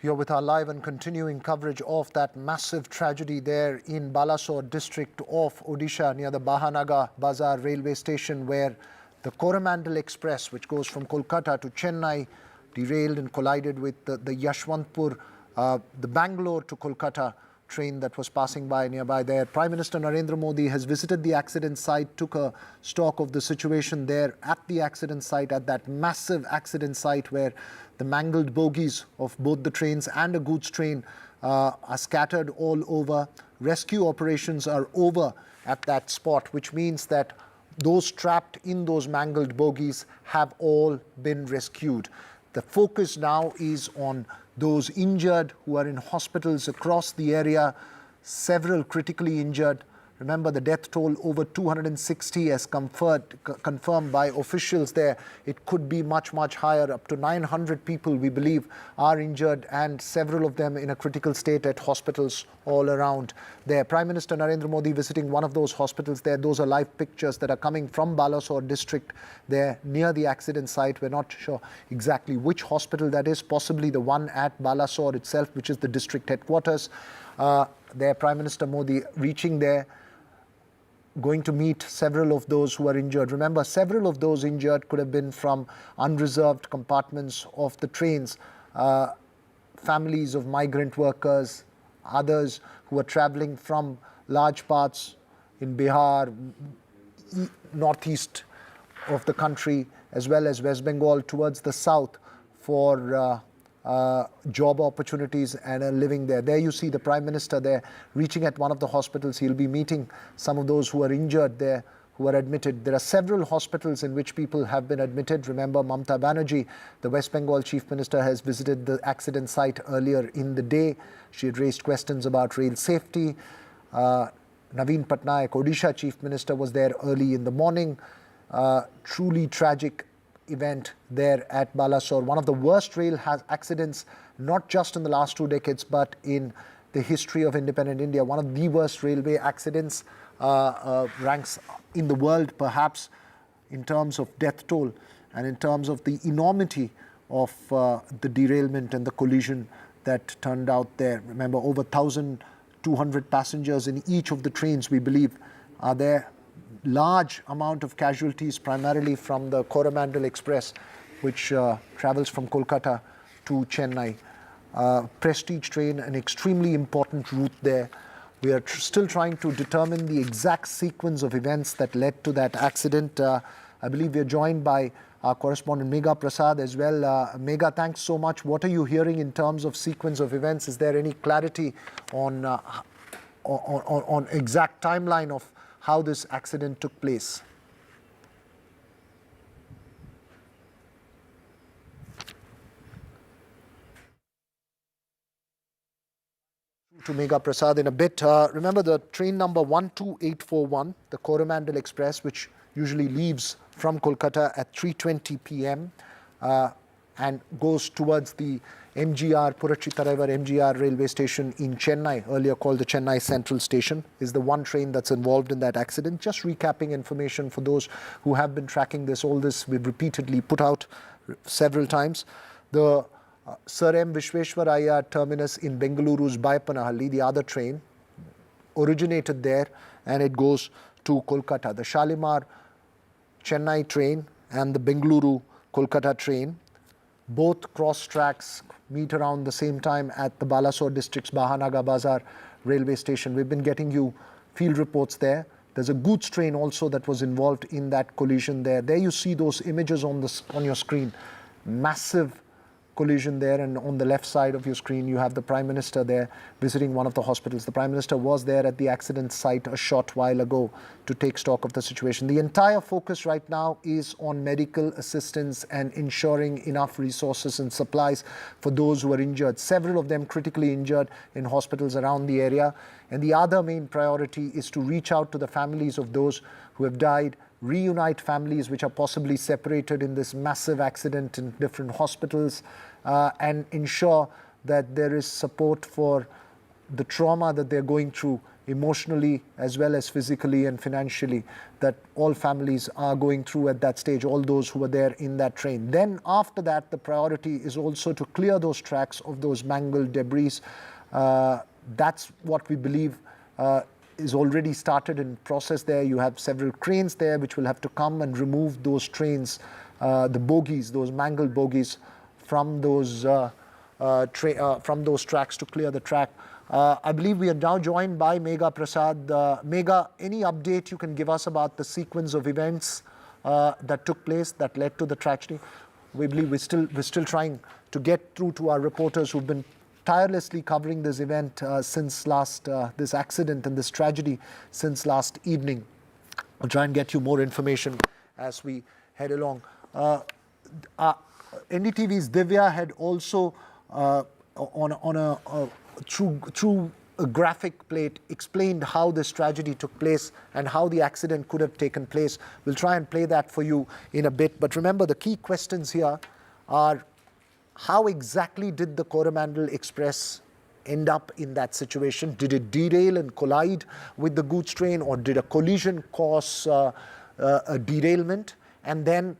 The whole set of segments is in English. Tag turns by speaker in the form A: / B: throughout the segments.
A: Here with our live and continuing coverage of that massive tragedy there in Balasore district of Odisha near the Bahanaga Bazar railway station, where the Coromandel Express, which goes from Kolkata to Chennai, derailed and collided with the Yashwantpur, the Bangalore to Kolkata train that was passing by nearby there. Prime Minister Narendra Modi has visited the accident site, took a stock of the situation there at the accident site, at that massive accident site where the mangled bogies of both the trains and a goods train are scattered all over. Rescue operations are over at that spot, which means that those trapped in those mangled bogies have all been rescued. The focus now is on those injured who are in hospitals across the area, several critically injured. Remember, the death toll over 260 as confirmed by officials there. It could be much, much higher. Up to 900 people, we believe, are injured, and several of them in a critical state at hospitals all around there. Prime Minister Narendra Modi visiting one of those hospitals there. Those are live pictures that are coming from Balasore district there near the accident site. We're not sure exactly which hospital that is, possibly the one at Balasore itself, which is the district headquarters. There, Prime Minister Modi reaching there, going to meet several of those who are injured. Remember, several of those injured could have been from unreserved compartments of the trains, families of migrant workers, others who are traveling from large parts in Bihar, northeast of the country, as well as West Bengal towards the south for job opportunities and are living there. There you see the Prime Minister there reaching at one of the hospitals. He'll be meeting some of those who are injured there, who are admitted. There are several hospitals in which people have been admitted. Remember, Mamata Banerjee, the West Bengal Chief Minister, has visited the accident site earlier in the day. She had raised questions about rail safety. Naveen Patnaik, Odisha Chief Minister, was there early in the morning. Truly tragic event there at Balasore. One of the worst rail accidents, not just in the last 2 decades, but in the history of independent India. One of the worst railway accidents, ranks in the world perhaps, in terms of death toll and in terms of the enormity of the derailment and the collision that turned out there. Remember, over 1,200 passengers in each of the trains, we believe, are there. Large amount of casualties, primarily from the Coromandel Express, which travels from Kolkata to Chennai. Prestige train, an extremely important route there. We are still trying to determine the exact sequence of events that led to that accident. I believe we are joined by our correspondent Megha Prasad as well. Megha, thanks so much. What are you hearing in terms of sequence of events? Is there any clarity on exact timeline of how this accident took place? To Megha Prasad in a bit. Remember the train number 12841, the Coromandel Express, which usually leaves from Kolkata at 3:20 p.m. And goes towards the MGR, Purachitaraivar MGR railway station in Chennai, earlier called the Chennai Central Station, is the one train that's involved in that accident. Just recapping information for those who have been tracking this. All this we've repeatedly put out several times. The Sir M. Vishweshwaraya terminus in Bengaluru's Baipanahalli, the other train, originated there and it goes to Kolkata. The Shalimar Chennai train and the Bengaluru Kolkata train, both cross tracks, meet around the same time at the Balasore district's Bahanaga Bazar railway station. We've been getting you field reports there. There's a goods train also that was involved in that collision there. There you see those images on your screen. Massive collision there, and on the left side of your screen you have the Prime Minister there visiting one of the hospitals. The Prime Minister was there at the accident site a short while ago to take stock of the situation. The entire focus right now is on medical assistance and ensuring enough resources and supplies for those who are injured, several of them critically injured in hospitals around the area. And the other main priority is to reach out to the families of those who have died, reunite families which are possibly separated in this massive accident in different hospitals, and ensure that there is support for the trauma that they're going through emotionally as well as physically and financially, that all families are going through at that stage, all those who were there in that train. Then after that, the priority is also to clear those tracks of those mangled debris. That's what we believe is already started in process there. You have several cranes there which will have to come and remove those trains, the bogies, those mangled bogies from those tracks to clear the track. I believe we are now joined by Megha Prasad. Megha, any update you can give us about the sequence of events that took place that led to the tragedy? We believe we're still trying to get through to our reporters who've been tirelessly covering this event since this accident and this tragedy since last evening. I'll try and get you more information as we head along. NDTV's Divya had also through a graphic plate explained how this tragedy took place and how the accident could have taken place. We'll try and play that for you in a bit. But remember, the key questions here are: how exactly did the Coromandel Express end up in that situation? Did it derail and collide with the goods train, or did a collision cause a derailment? And then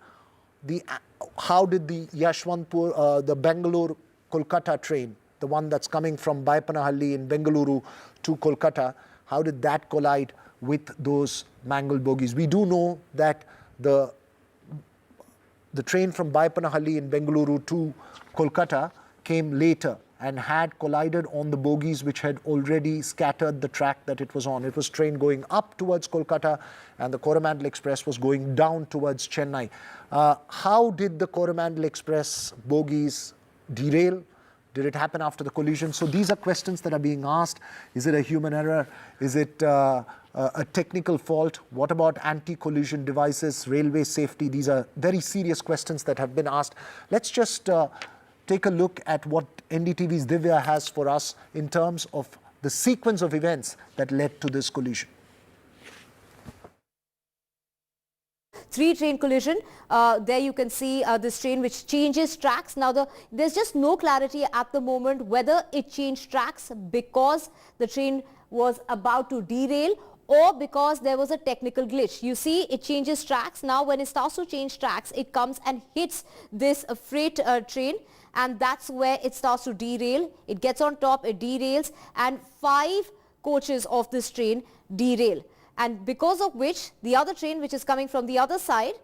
A: how did the Yashwantpur, the Bangalore-Kolkata train, the one that's coming from Baipanahalli in Bengaluru to Kolkata, how did that collide with those mangled bogies? We do know that the train from Baipanahalli in Bengaluru to Kolkata came later and had collided on the bogies which had already scattered the track that it was on. It was train going up towards Kolkata, and the Coromandel Express was going down towards Chennai. How did the Coromandel Express bogies derail? Did it happen after the collision? So these are questions that are being asked. Is it a human error? Is it a technical fault? What about anti-collision devices, railway safety? These are very serious questions that have been asked. Let's just take a look at what NDTV's Divya has for us in terms of the sequence of events that led to this collision.
B: 3-train collision. There you can see this train which changes tracks. Now there's just no clarity at the moment whether it changed tracks because the train was about to derail or because there was a technical glitch. You see, it changes tracks. Now when it starts to change tracks, it comes and hits this freight train, and that's where it starts to derail. It gets on top, it derails, and 5 coaches of this train derail. And because of which the other train which is coming from the other side,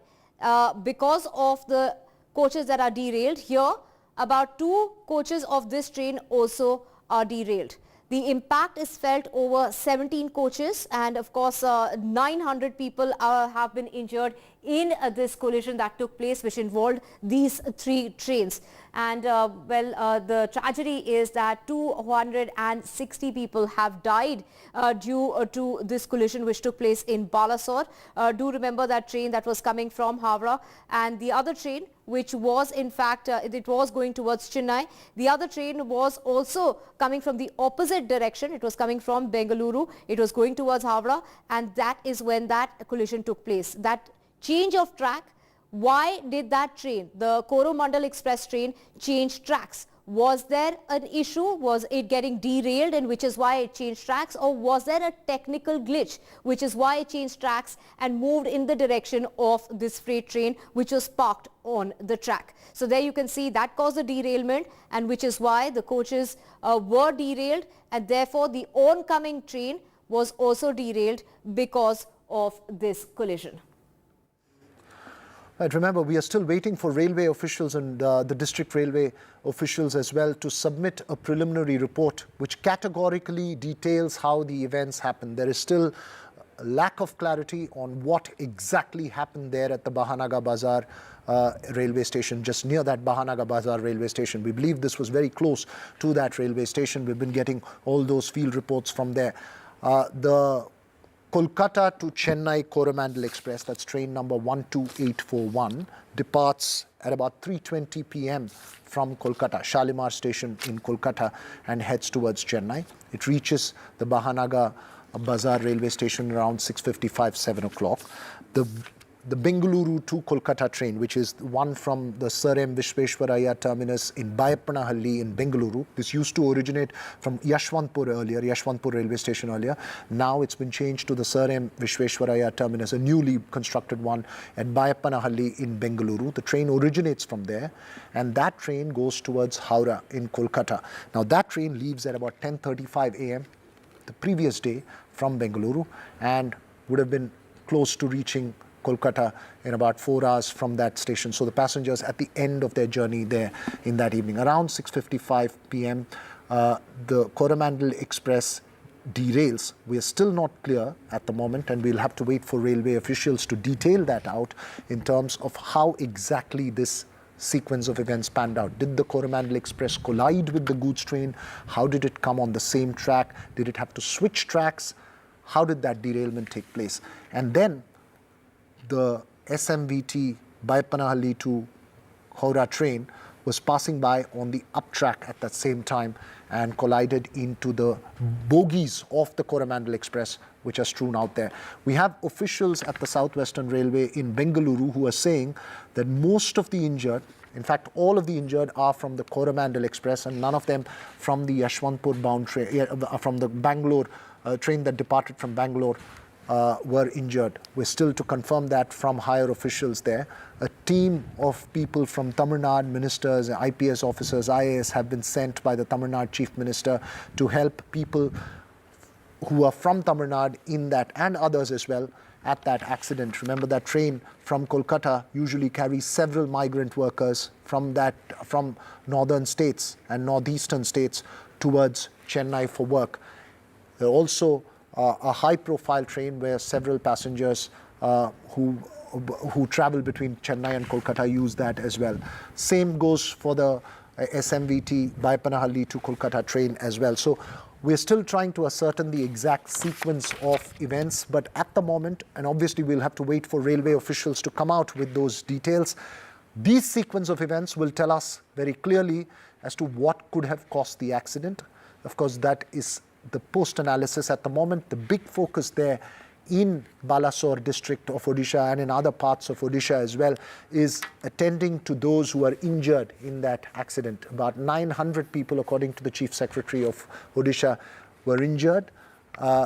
B: because of the coaches that are derailed here, about 2 coaches of this train also are derailed. The impact is felt over 17 coaches, and of course 900 people have been injured in this collision that took place, which involved these 3 trains. And the tragedy is that 260 people have died due to this collision which took place in Balasore. Do remember that train that was coming from Howrah, and the other train which was in fact, it was going towards Chennai. The other train was also coming from the opposite direction. It was coming from Bengaluru. It was going towards Howrah, and that is when that collision took place. That change of track, why did that train, the Coromandel Express train, change tracks? Was there an issue? Was it getting derailed, and which is why it changed tracks? Or was there a technical glitch which is why it changed tracks and moved in the direction of this freight train which was parked on the track? So there you can see that caused the derailment, and which is why the coaches were derailed, and therefore the oncoming train was also derailed because of this collision.
A: Right, remember, we are still waiting for railway officials and the district railway officials as well to submit a preliminary report which categorically details how the events happened. There is still a lack of clarity on what exactly happened there at the Bahanaga Bazar railway station, just near that Bahanaga Bazar railway station. We believe this was very close to that railway station. We've been getting all those field reports from there. The Kolkata to Chennai Coromandel Express, that's train number 12841, departs at about 3:20 p.m. from Kolkata, Shalimar station in Kolkata, and heads towards Chennai. It reaches the Bahanaga Bazar railway station around 6:55, 7 o'clock. the Bengaluru to Kolkata train, which is one from the Sir M. Vishweshwaraya terminus in Bayapanahalli in Bengaluru. This used to originate from Yashwantpur railway station earlier. Now it's been changed to the Sir M. Vishweshwaraya terminus, a newly constructed one at Bayapanahalli in Bengaluru. The train originates from there, and that train goes towards Howrah in Kolkata. Now that train leaves at about 10:35 a.m. the previous day from Bengaluru and would have been close to reaching Kolkata in about 4 hours from that station. So the passengers at the end of their journey there in that evening. Around 6:55 p.m., the Coromandel Express derails. We are still not clear at the moment, and we'll have to wait for railway officials to detail that out in terms of how exactly this sequence of events panned out. Did the Coromandel Express collide with the goods train? How did it come on the same track? Did it have to switch tracks? How did that derailment take place? And then the SMVT Bayapanahalli to Howrah train was passing by on the up track at that same time and collided into the bogies of the Coromandel Express, which are strewn out there. We have officials at the Southwestern Railway in Bengaluru who are saying that most of the injured, in fact all of the injured, are from the Coromandel Express and none of them from the Yashwantpur bound train, from the Bangalore train that departed from Bangalore were injured. We're still to confirm that from higher officials there. A team of people from Tamil Nadu, ministers, IPS officers, IAS, have been sent by the Tamil Nadu Chief Minister to help people who are from Tamil Nadu in that, and others as well, at that accident. Remember, that train from Kolkata usually carries several migrant workers from northern states and northeastern states towards Chennai for work. There are also a high-profile train where several passengers who travel between Chennai and Kolkata use that as well. Same goes for the SMVT Bayapanahalli to Kolkata train as well. So we're still trying to ascertain the exact sequence of events, but at the moment, and obviously we'll have to wait for railway officials to come out with those details, these sequence of events will tell us very clearly as to what could have caused the accident. Of course, that is the post-analysis at the moment. The big focus there in Balasore district of Odisha and in other parts of Odisha as well is attending to those who are injured in that accident. About 900 people, according to the Chief Secretary of Odisha, were injured.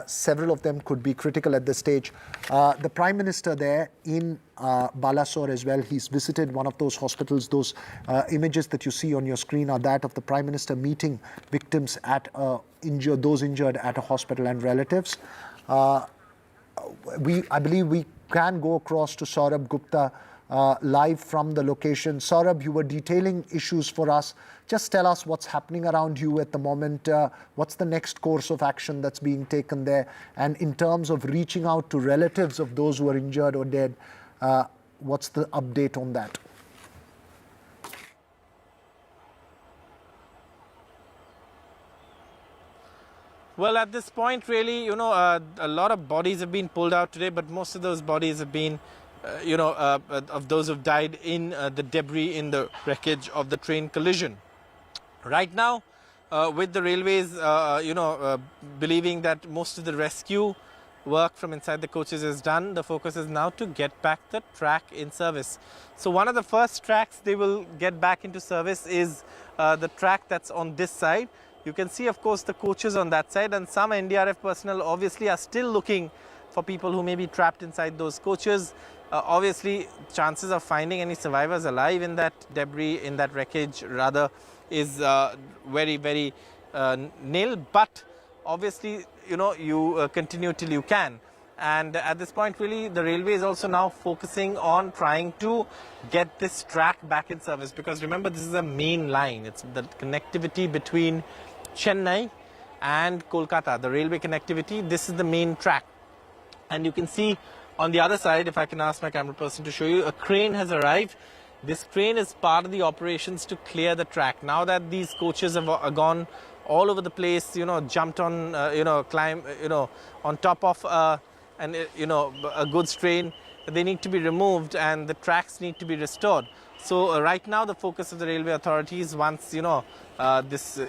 A: Several of them could be critical at this stage. The Prime Minister there in Balasore as well, he's visited one of those hospitals. Those images that you see on your screen are that of the Prime Minister meeting victims at those injured at a hospital and relatives. I believe we can go across to Saurabh Gupta live from the location. Saurabh, you were detailing issues for us. Just tell us what's happening around you at the moment. What's the next course of action that's being taken there? And in terms of reaching out to relatives of those who are injured or dead, what's the update on that?
C: Well, at this point, really, a lot of bodies have been pulled out today, but most of those bodies have been, of those who've died in the debris in the wreckage of the train collision. Right now, with the railways, believing that most of the rescue work from inside the coaches is done, the focus is now to get back the track in service. So one of the first tracks they will get back into service is the track that's on this side. You can see, of course, the coaches on that side, and some NDRF personnel obviously are still looking for people who may be trapped inside those coaches. Obviously, chances of finding any survivors alive in that debris, in that wreckage rather, is very, very nil. But obviously, you continue till you can. And at this point, really, the railway is also now focusing on trying to get this track back in service. Because remember, this is a main line. It's the connectivity between Chennai and Kolkata, the railway connectivity. This is the main track. And you can see on the other side, if I can ask my camera person to show you, a crane has arrived. This crane is part of the operations to clear the track. Now that these coaches have gone all over the place, jumped on, climb, on top of a goods train, they need to be removed and the tracks need to be restored. So right now the focus of the railway authorities, once this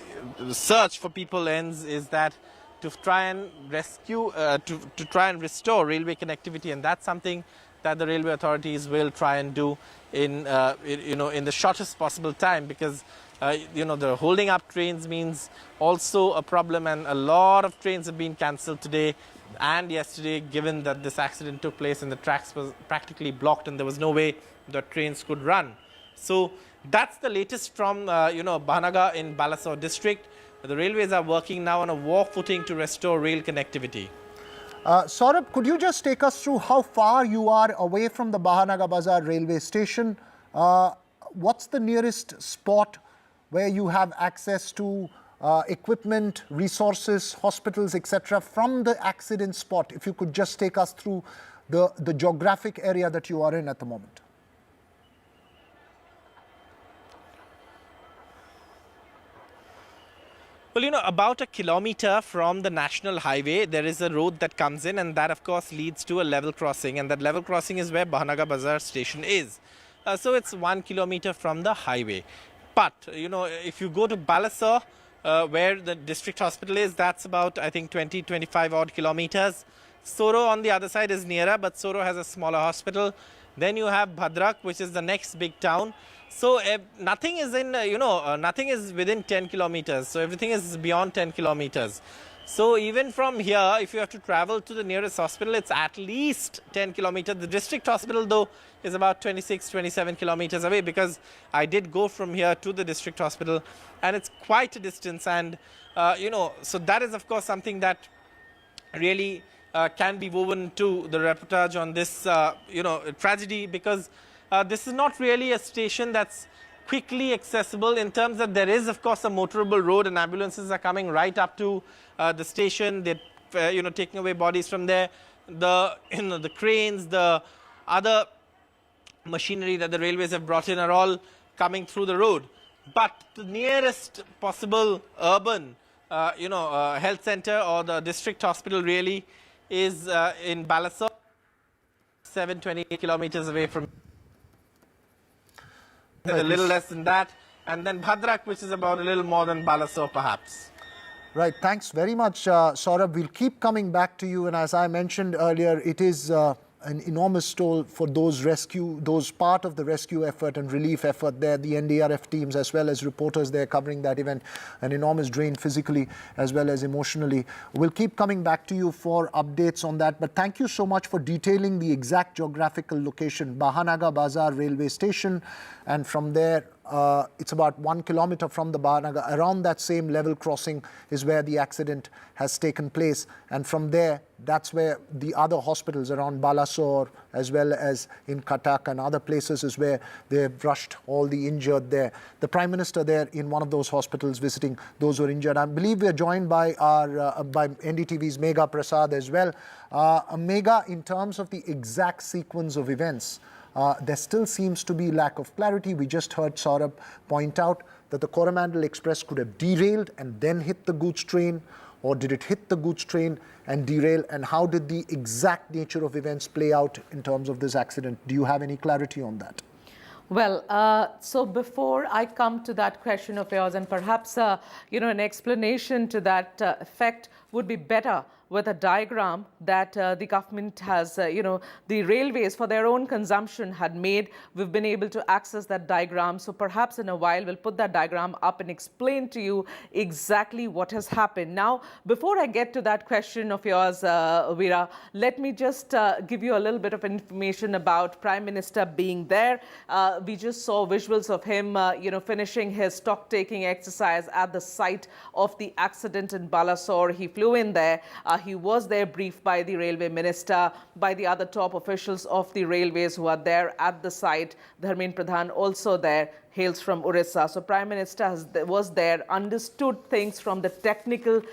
C: search for people ends, is that to try and rescue, to try and restore railway connectivity, and that's something that the railway authorities will try and do in the shortest possible time, because the holding up trains means also a problem, and a lot of trains have been cancelled today and yesterday, given that this accident took place and the tracks was practically blocked and there was no way the trains could run. So that's the latest from Bahanaga in Balasore district. The railways are working now on a war footing to restore rail connectivity.
A: Saurabh, could you just take us through how far you are away from the Bahanaga Bazar railway station? What's the nearest spot where you have access to equipment, resources, hospitals, etc. from the accident spot? If you could just take us through the geographic area that you are in at the moment.
C: Well, about a kilometer from the national highway, there is a road that comes in, and that, of course, leads to a level crossing. And that level crossing is where Bahanaga Bazar station is. So it's 1 kilometer from the highway. But, if you go to Balasore, where the district hospital is, that's about, I think, 25 odd kilometers. Soro on the other side is nearer, but Soro has a smaller hospital. Then you have Bhadrak, which is the next big town. So nothing is nothing is within 10 kilometers. So everything is beyond 10 kilometers. So even from here, if you have to travel to the nearest hospital, it's at least 10 kilometers. The district hospital, though, is about 26, 27 kilometers away, because I did go from here to the district hospital, and it's quite a distance. And, so that is, of course, something that really can be woven to the reportage on this, tragedy, because this is not really a station that's quickly accessible, in terms that there is, of course, a motorable road, and ambulances are coming right up to the station. They're, taking away bodies from there. The cranes, the other machinery that the railways have brought in are all coming through the road. But the nearest possible urban, health center or the district hospital really is in Balasore, 728 kilometers away from. A little less than that, and then Bhadrak, which is about a little more than Balasore, perhaps.
A: Right, thanks very much, Saurabh. We'll keep coming back to you, and as I mentioned earlier, it is an enormous toll for those part of the rescue effort and relief effort there, the NDRF teams as well as reporters there covering that event, an enormous drain physically as well as emotionally. We'll keep coming back to you for updates on that, but thank you so much for detailing the exact geographical location, Bahanaga Bazar railway station, and from there, it's about 1 kilometer from the Bahanaga. Around that same level crossing is where the accident has taken place. And from there, that's where the other hospitals around Balasore, as well as in Cuttack and other places, is where they've rushed all the injured there. The Prime Minister there in one of those hospitals visiting those who are injured. I believe we're joined by by NDTV's Megha Prasad as well. Megha, in terms of the exact sequence of events, there still seems to be lack of clarity. We just heard Saurabh point out that the Coromandel Express could have derailed and then hit the goods train, or did it hit the goods train and derail? And how did the exact nature of events play out in terms of this accident? Do you have any clarity on that?
D: Well, so before I come to that question of yours, and perhaps, an explanation to that effect would be better with a diagram that the government has, the railways for their own consumption had made. We've been able to access that diagram. So perhaps in a while, we'll put that diagram up and explain to you exactly what has happened. Now, before I get to that question of yours, Veera, let me just give you a little bit of information about Prime Minister being there. We just saw visuals of him, finishing his stock-taking exercise at the site of the accident in Balasore. He flew in there. He was there briefed by the railway minister, by the other top officials of the railways who are there at the site. Dharmendra Pradhan also there, hails from Odisha. So Prime Minister was there, understood things from the technical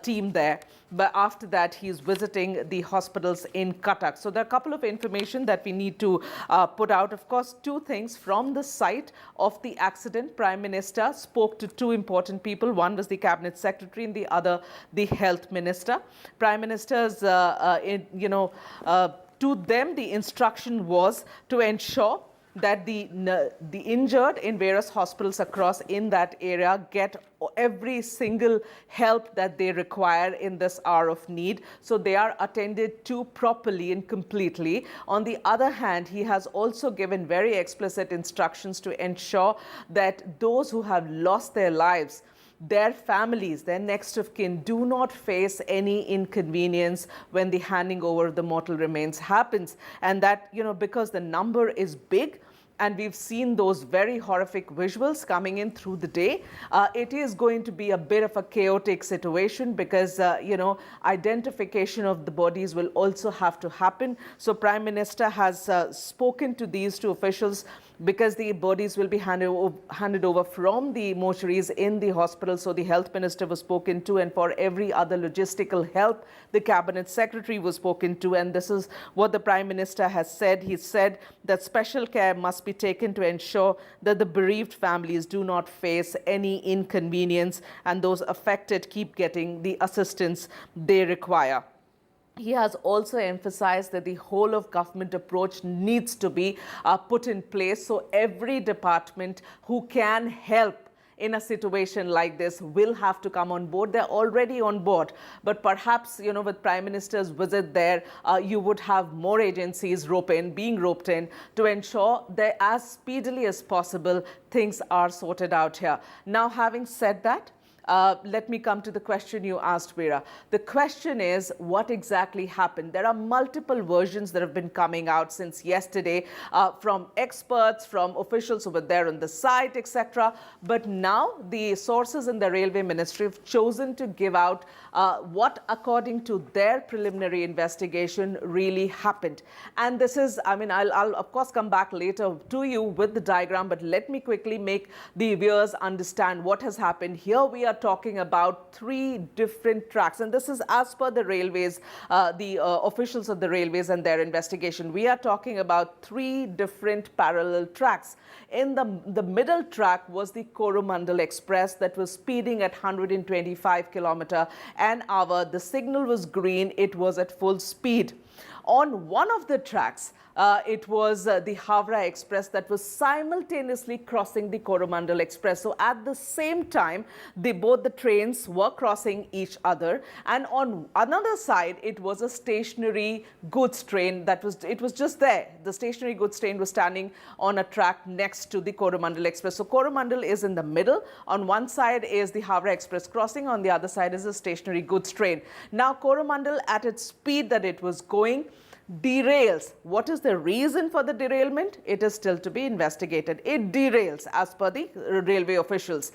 D: team there. But after that, he is visiting the hospitals in Cuttack. So there are a couple of information that we need to put out. Of course, two things from the site of the accident. Prime Minister spoke to two important people. One was the Cabinet Secretary and the other the Health Minister. Prime Minister's, to them, the instruction was to ensure that the injured in various hospitals across in that area get every single help that they require in this hour of need. So they are attended to properly and completely. On the other hand, he has also given very explicit instructions to ensure that those who have lost their lives, their families, their next of kin, do not face any inconvenience when the handing over of the mortal remains happens. And that, because the number is big, and we've seen those very horrific visuals coming in through the day, it is going to be a bit of a chaotic situation because, identification of the bodies will also have to happen. So Prime Minister has spoken to these two officials because the bodies will be handed over from the mortuaries in the hospital. So the Health Minister was spoken to, and for every other logistical help, the Cabinet Secretary was spoken to. And this is what the Prime Minister has said. He said that special care must be taken to ensure that the bereaved families do not face any inconvenience and those affected keep getting the assistance they require. He has also emphasized that the whole of government approach needs to be put in place. So every department who can help in a situation like this will have to come on board. They're already on board, but perhaps, with Prime Minister's visit there, you would have more agencies being roped in to ensure that as speedily as possible, things are sorted out here. Now, having said that, let me come to the question you asked, Veera. The question is, what exactly happened? There are multiple versions that have been coming out since yesterday from experts, from officials who were there on the site, etc. But now the sources in the Railway Ministry have chosen to give out what, according to their preliminary investigation, really happened. And this is, I'll of course come back later to you with the diagram, but let me quickly make the viewers understand what has happened. Here we are talking about 3 different tracks, and this is as per the railways, the officials of the railways and their investigation. We are talking about 3 different parallel tracks. In the middle track was the Coromandel Express that was speeding at 125 km an hour. The signal was green. It was at full speed. On one of the tracks, it was the Howrah Express that was simultaneously crossing the Coromandel Express. So at the same time, both the trains were crossing each other. And on another side, it was a stationary goods train it was just there. The stationary goods train was standing on a track next to the Coromandel Express. So Coromandel is in the middle. On one side is the Howrah Express crossing. On the other side is a stationary goods train. Now, Coromandel, at its speed that it was going, derails. What is the reason for the derailment? It is still to be investigated. It derails as per the railway officials.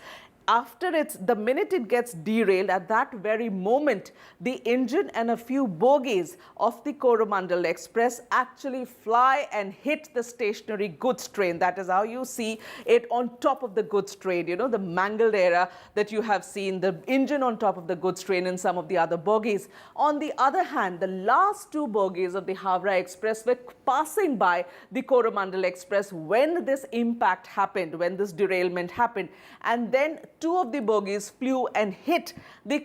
D: The minute it gets derailed, at that very moment, the engine and a few bogies of the Coromandel Express actually fly and hit the stationary goods train. That is how you see it on top of the goods train, the mangled area that you have seen, the engine on top of the goods train and some of the other bogies. On the other hand, the last 2 bogies of the Howrah Express were passing by the Coromandel Express when this impact happened, when this derailment happened. And then 2 of the bogies flew and hit the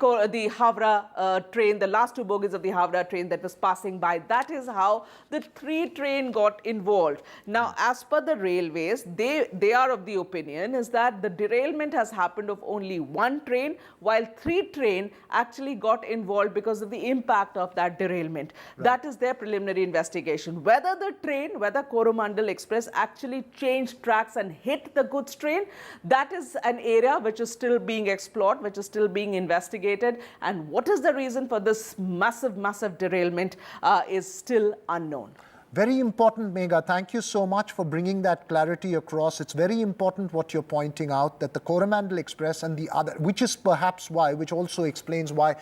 D: Howrah train, the last 2 bogies of the Howrah train that was passing by. That is how the 3 train got involved. Now, as per the railways, they are of the opinion is that the derailment has happened of only 1 train, while 3 train actually got involved because of the impact of that derailment. Right. That is their preliminary investigation. Whether Coromandel Express actually changed tracks and hit the goods train, that is an area which is still being explored, which is still being investigated. And what is the reason for this massive derailment is still unknown.
A: Very important, Megha. Thank you so much for bringing that clarity across. It's very important what you're pointing out, that the Coromandel Express and the other, which also explains why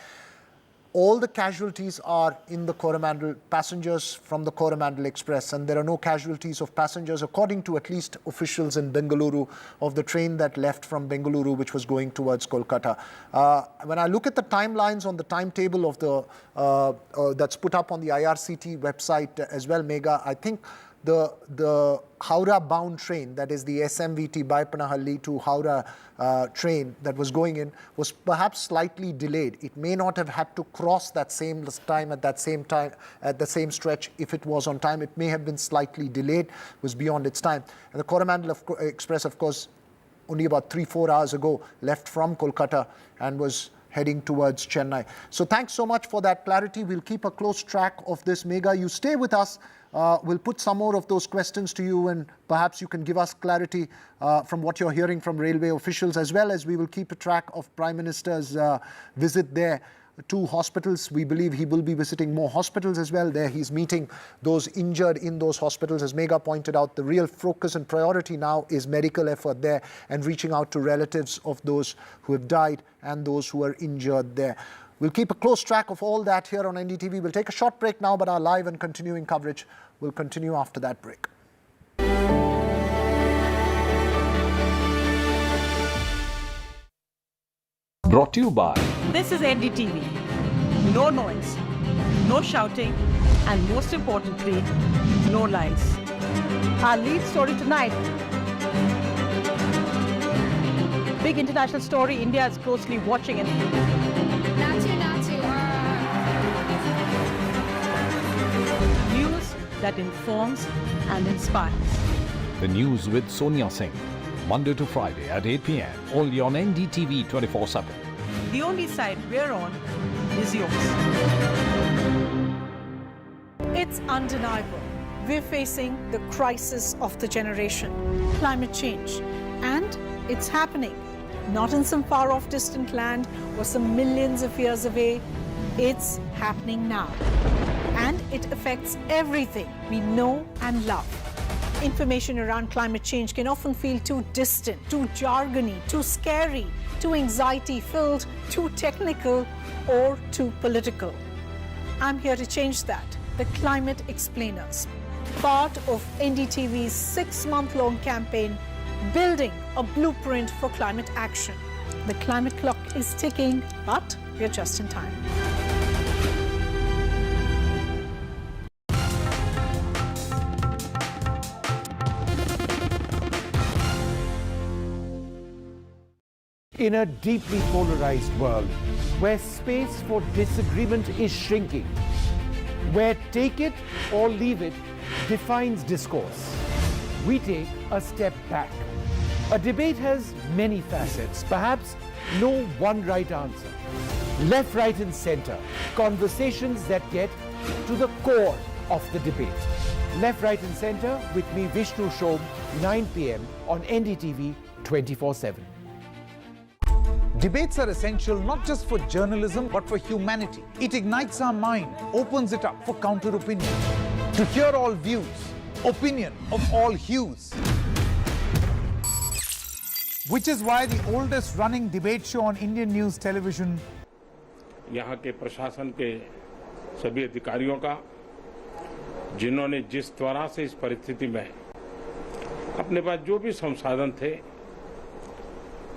A: all the casualties are in the Coromandel, passengers from the Coromandel Express, and there are no casualties of passengers, according to at least officials in Bengaluru, of the train that left from Bengaluru, which was going towards Kolkata. When I look at the timelines on the timetable of the that's put up on the IRCT website as well, Megha, I think the Howrah-bound train, that is the SMVT Baipanahalli to Howrah train that was going in, was perhaps slightly delayed. It may not have had to cross that same time at the same stretch if it was on time. It may have been slightly delayed, was beyond its time. And the Coromandel Express, of course, only about 3-4 hours ago left from Kolkata and was heading towards Chennai. So thanks so much for that clarity. We'll keep a close track of this, Megha. You stay with us. We'll put some more of those questions to you, and perhaps you can give us clarity from what you're hearing from railway officials, as well as we will keep a track of Prime Minister's visit there to hospitals. We believe he will be visiting more hospitals as well. There he's meeting those injured in those hospitals. As Megha pointed out, the real focus and priority now is medical effort there and reaching out to relatives of those who have died and those who are injured there. We'll keep a close track of all that here on NDTV. We'll take a short break now, but our live and continuing coverage will continue after that break.
E: Brought to you by...
F: This is NDTV. No noise, no shouting, and most importantly, no lies. Our lead story tonight. Big international story India is closely watching. News that informs and inspires.
E: The News with Sonia Singh. Monday to Friday at 8 p.m. Only on NDTV 24/7.
F: The only side we're on is yours.
G: It's undeniable. We're facing the crisis of the generation, climate change. And it's happening. Not in some far-off distant land or some millions of years away. It's happening now. And it affects everything we know and love. Information around climate change can often feel too distant, too jargony, too scary, too anxiety-filled, too technical, or too political. I'm here to change that. The Climate Explainers, part of NDTV's 6-month-long campaign, Building a Blueprint for Climate Action. The climate clock is ticking, but we're just in time.
H: In a deeply polarized world, where space for disagreement is shrinking, where take it or leave it defines discourse, we take a step back. A debate has many facets, perhaps no one right answer. Left, right, and center, conversations that get to the core of the debate. Left, right, and center with me, Vishnu Shobh, 9 p.m. on NDTV 24/7.
I: Debates are essential not just for journalism but for humanity. It ignites our mind, opens it up for counter-opinion. To hear all views, opinion of all hues. Which is why the oldest running debate show on Indian news television.
J: यहाँ के प्रशासन के सभी अधिकारियों का, जिन्होंने जिस तरह से इस परिस्थिति में अपने पास जो भी संसाधन थे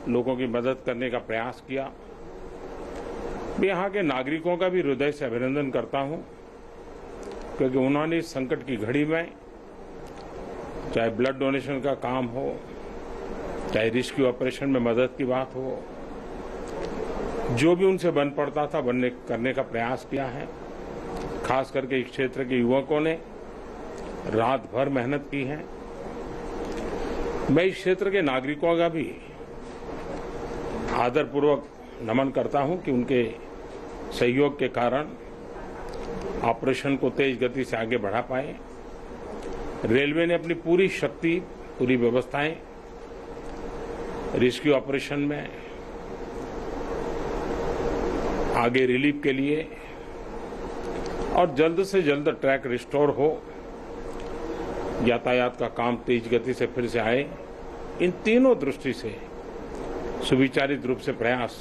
J: लोगों की मदद करने का प्रयास किया। मैं यहाँ के नागरिकों का भी हृदय से अभिनंदन करता हूँ, क्योंकि उन्होंने इस संकट की घड़ी में चाहे ब्लड डोनेशन का काम हो, चाहे रेस्क्यू ऑपरेशन में मदद की बात हो, जो भी उनसे बन पड़ता था करने का प्रयास किया है। खास करके इस क्षेत्र के युवकों ने रात भर मेहनत की है। मैं इस क्षेत्र के नागरिकों का भी आदरपूर्वक नमन करता हूं कि उनके सहयोग के कारण ऑपरेशन को तेज गति से आगे बढ़ा पाए। रेलवे ने अपनी पूरी शक्ति, पूरी व्यवस्थाएं रेस्क्यू ऑपरेशन में आगे रिलीफ के लिए और जल्द से जल्द ट्रैक रिस्टोर हो, यातायात का काम तेज गति से फिर से आए, इन तीनों दृष्टि से सुविचारित रूप से प्रयास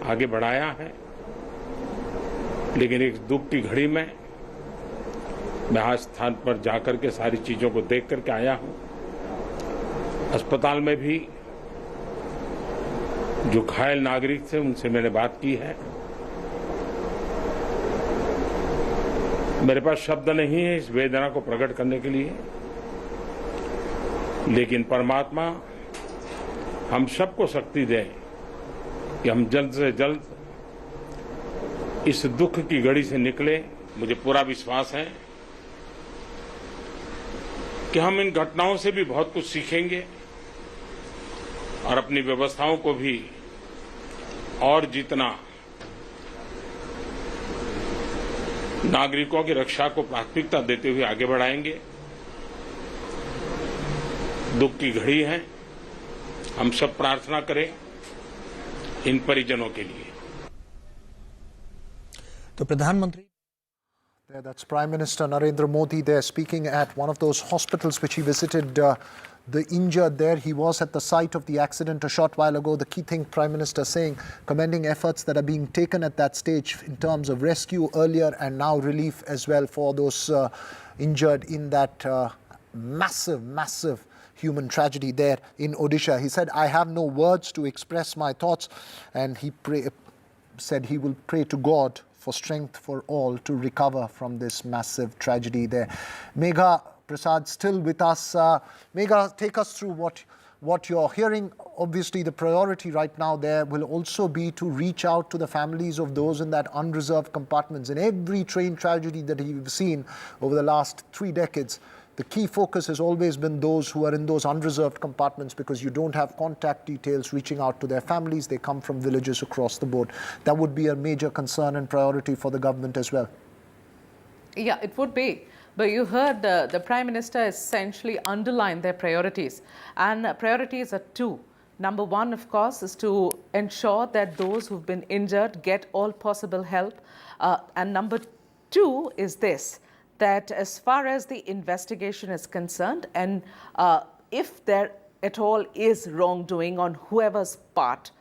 J: आगे बढ़ाया है। लेकिन एक दुख की घड़ी में मैं आज स्थान पर जाकर के सारी चीजों को देख करके आया हूं। अस्पताल में भी जो घायल नागरिक थे उनसे मैंने बात की है। मेरे पास शब्द नहीं है इस वेदना को प्रकट करने के लिए, लेकिन परमात्मा हम सबको शक्ति दे कि हम जल्द से जल्द इस दुख की घड़ी से निकले। मुझे पूरा विश्वास है कि हम इन घटनाओं से भी बहुत कुछ सीखेंगे और अपनी व्यवस्थाओं को भी और जितना नागरिकों की रक्षा को प्राथमिकता देते हुए आगे बढ़ाएंगे। दुख की घड़ी है, हम सब प्रार्थना करें इन परिजनों के लिए।
A: तो प्रधानमंत्री That's Prime Minister Narendra Modi there speaking at one of those hospitals which he visited the injured there. He was at the site of the accident a short while ago. The key thing Prime Minister saying, commending efforts that are being taken at that stage in terms of rescue earlier and now relief as well for those injured in that massive human tragedy there in Odisha. He said, I have no words to express my thoughts, and he said he will pray to God for strength for all to recover from this massive tragedy there. Megha Prasad still with us. Megha, take us through what you're hearing. Obviously, the priority right now there will also be to reach out to the families of those in that unreserved compartments. In every train tragedy that we've seen over the last 3 decades, the key focus has always been those who are in those unreserved compartments, because you don't have contact details reaching out to their families. They come from villages across the board. That would be a major concern and priority for the government as well.
D: Yeah, it would be. But you heard the Prime Minister essentially underline their priorities. And priorities are 2. Number 1, of course, is to ensure that those who've been injured get all possible help. And number 2 is this, that as far as the investigation is concerned, and if there at all is wrongdoing on whoever's part,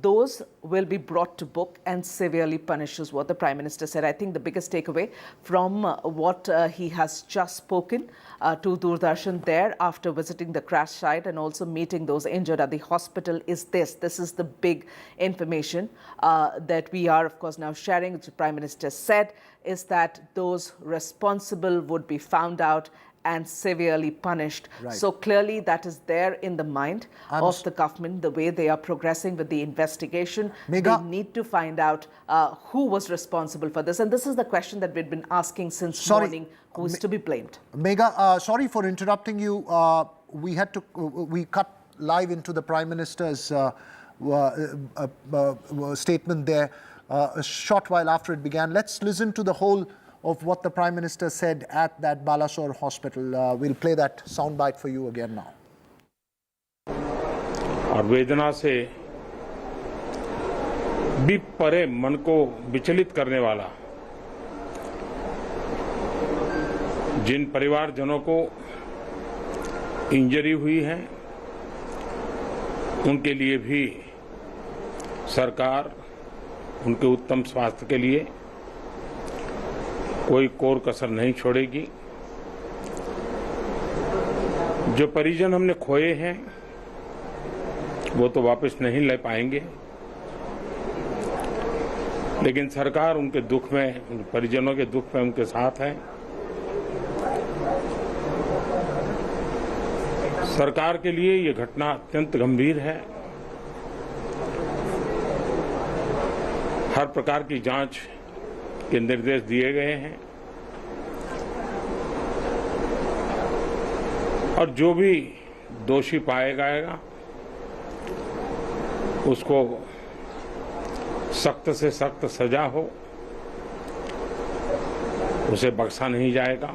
D: those will be brought to book and severely punished, is what the Prime Minister said. I think the biggest takeaway from what he has just spoken to Doordarshan there after visiting the crash site and also meeting those injured at the hospital is this. This is the big information that we are, of course, now sharing, which the Prime Minister said, is that those responsible would be found out and severely punished.
A: Right.
D: So clearly that is there in the mind of the government, the way they are progressing with the investigation.
A: Megha,
D: they need to find out who was responsible for this. And this is the question that we've been asking since morning, who is to be blamed.
A: Megha, sorry for interrupting you. We cut live into the Prime Minister's statement there a short while after it began. Let's listen to the whole of what the Prime Minister said at that Balasore hospital. We'll play that soundbite for you again now.
J: और वेदना से भी परे मन को विचलित करने वाला जिन परिवारजनों को इंजरी हुई है, उनके लिए भी सरकार उनके उत्तम स्वास्थ्य के लिए कोई कोर कसर नहीं छोड़ेगी। जो परिजन हमने खोए हैं वो तो वापस नहीं ले पाएंगे, लेकिन सरकार उनके दुख में, उन परिजनों के दुख में उनके साथ है। सरकार के लिए ये घटना अत्यंत गंभीर है। हर प्रकार की जांच के निर्देश दिए गए हैं और जो भी दोषी पाया जाएगा उसको सख्त से सख्त सजा हो, उसे बख्शा नहीं जाएगा।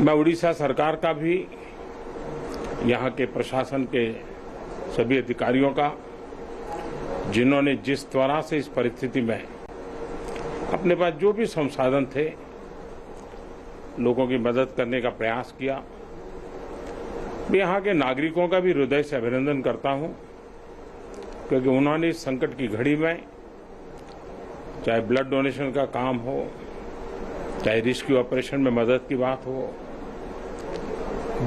J: मैं उड़ीसा सरकार का भी, यहाँ के प्रशासन के सभी अधिकारियों का, जिन्होंने जिस तरह से इस परिस्थिति में अपने पास जो भी संसाधन थे लोगों की मदद करने का प्रयास किया, मैं यहाँ के नागरिकों का भी हृदय से अभिनंदन करता हूँ, क्योंकि उन्होंने इस संकट की घड़ी में, चाहे ब्लड डोनेशन का काम हो, चाहे रेस्क्यू ऑपरेशन में मदद की बात हो,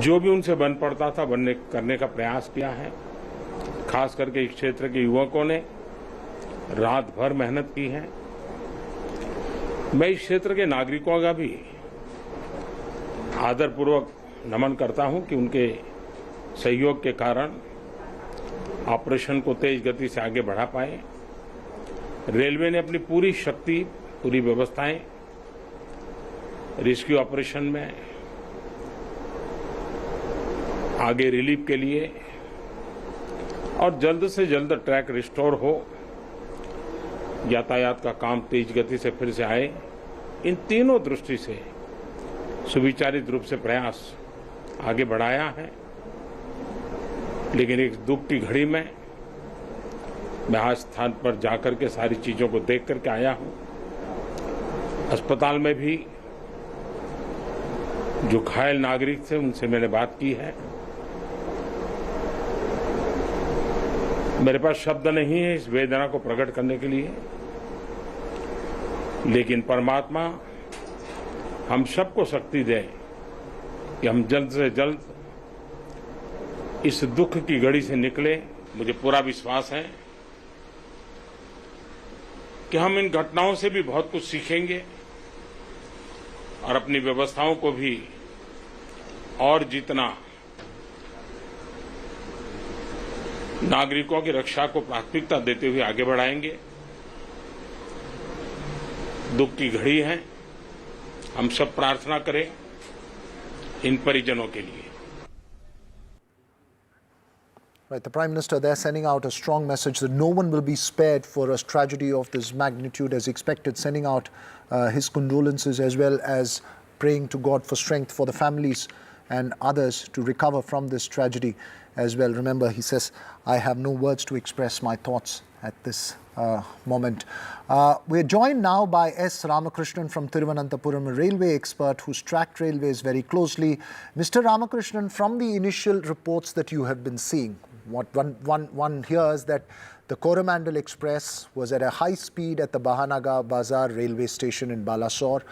J: जो भी उनसे बन पड़ता था करने का प्रयास किया है। खास करके इस क्षेत्र के युवकों ने रात भर मेहनत की है। मैं इस क्षेत्र के नागरिकों का भी आदरपूर्वक नमन करता हूं कि उनके सहयोग के कारण ऑपरेशन को तेज गति से आगे बढ़ा पाए। रेलवे ने अपनी पूरी शक्ति, पूरी व्यवस्थाएं रेस्क्यू ऑपरेशन में आगे रिलीफ के लिए और जल्द से जल्द ट्रैक रिस्टोर हो, यातायात का काम तेज गति से फिर से आए, इन तीनों दृष्टि से सुविचारित रूप से प्रयास आगे बढ़ाया है। लेकिन एक दुख की घड़ी में मैं आज स्थान पर जाकर के सारी चीजों को देख करके आया हूं। अस्पताल में भी जो घायल नागरिक थे उनसे मैंने बात की है। मेरे पास शब्द नहीं है इस वेदना को प्रकट करने के लिए, लेकिन परमात्मा हम सबको शक्ति दे कि हम जल्द से जल्द इस दुख की घड़ी से निकले। मुझे पूरा विश्वास है कि हम इन घटनाओं से भी बहुत कुछ सीखेंगे और अपनी व्यवस्थाओं को भी और जितना नागरिकों की रक्षा को प्राथमिकता देते हुए आगे बढ़ाएंगे। दुख की घड़ी है, हम सब प्रार्थना करें इन परिजनों के लिए।
A: Right, the Prime Minister there sending out a strong message that no one will be spared for a tragedy of this magnitude as expected, sending out his condolences as well as praying to God for strength for the families and others to recover from this tragedy as well. Remember, he says, I have no words to express my thoughts at this moment. We're joined now by S. Ramakrishnan from Thiruvananthapuram, a railway expert who's tracked railways very closely. Mr. Ramakrishnan, from the initial reports that you have been seeing, what one hears that the Coromandel Express was at a high speed at the Bahanaga Bazar railway station in Balasore.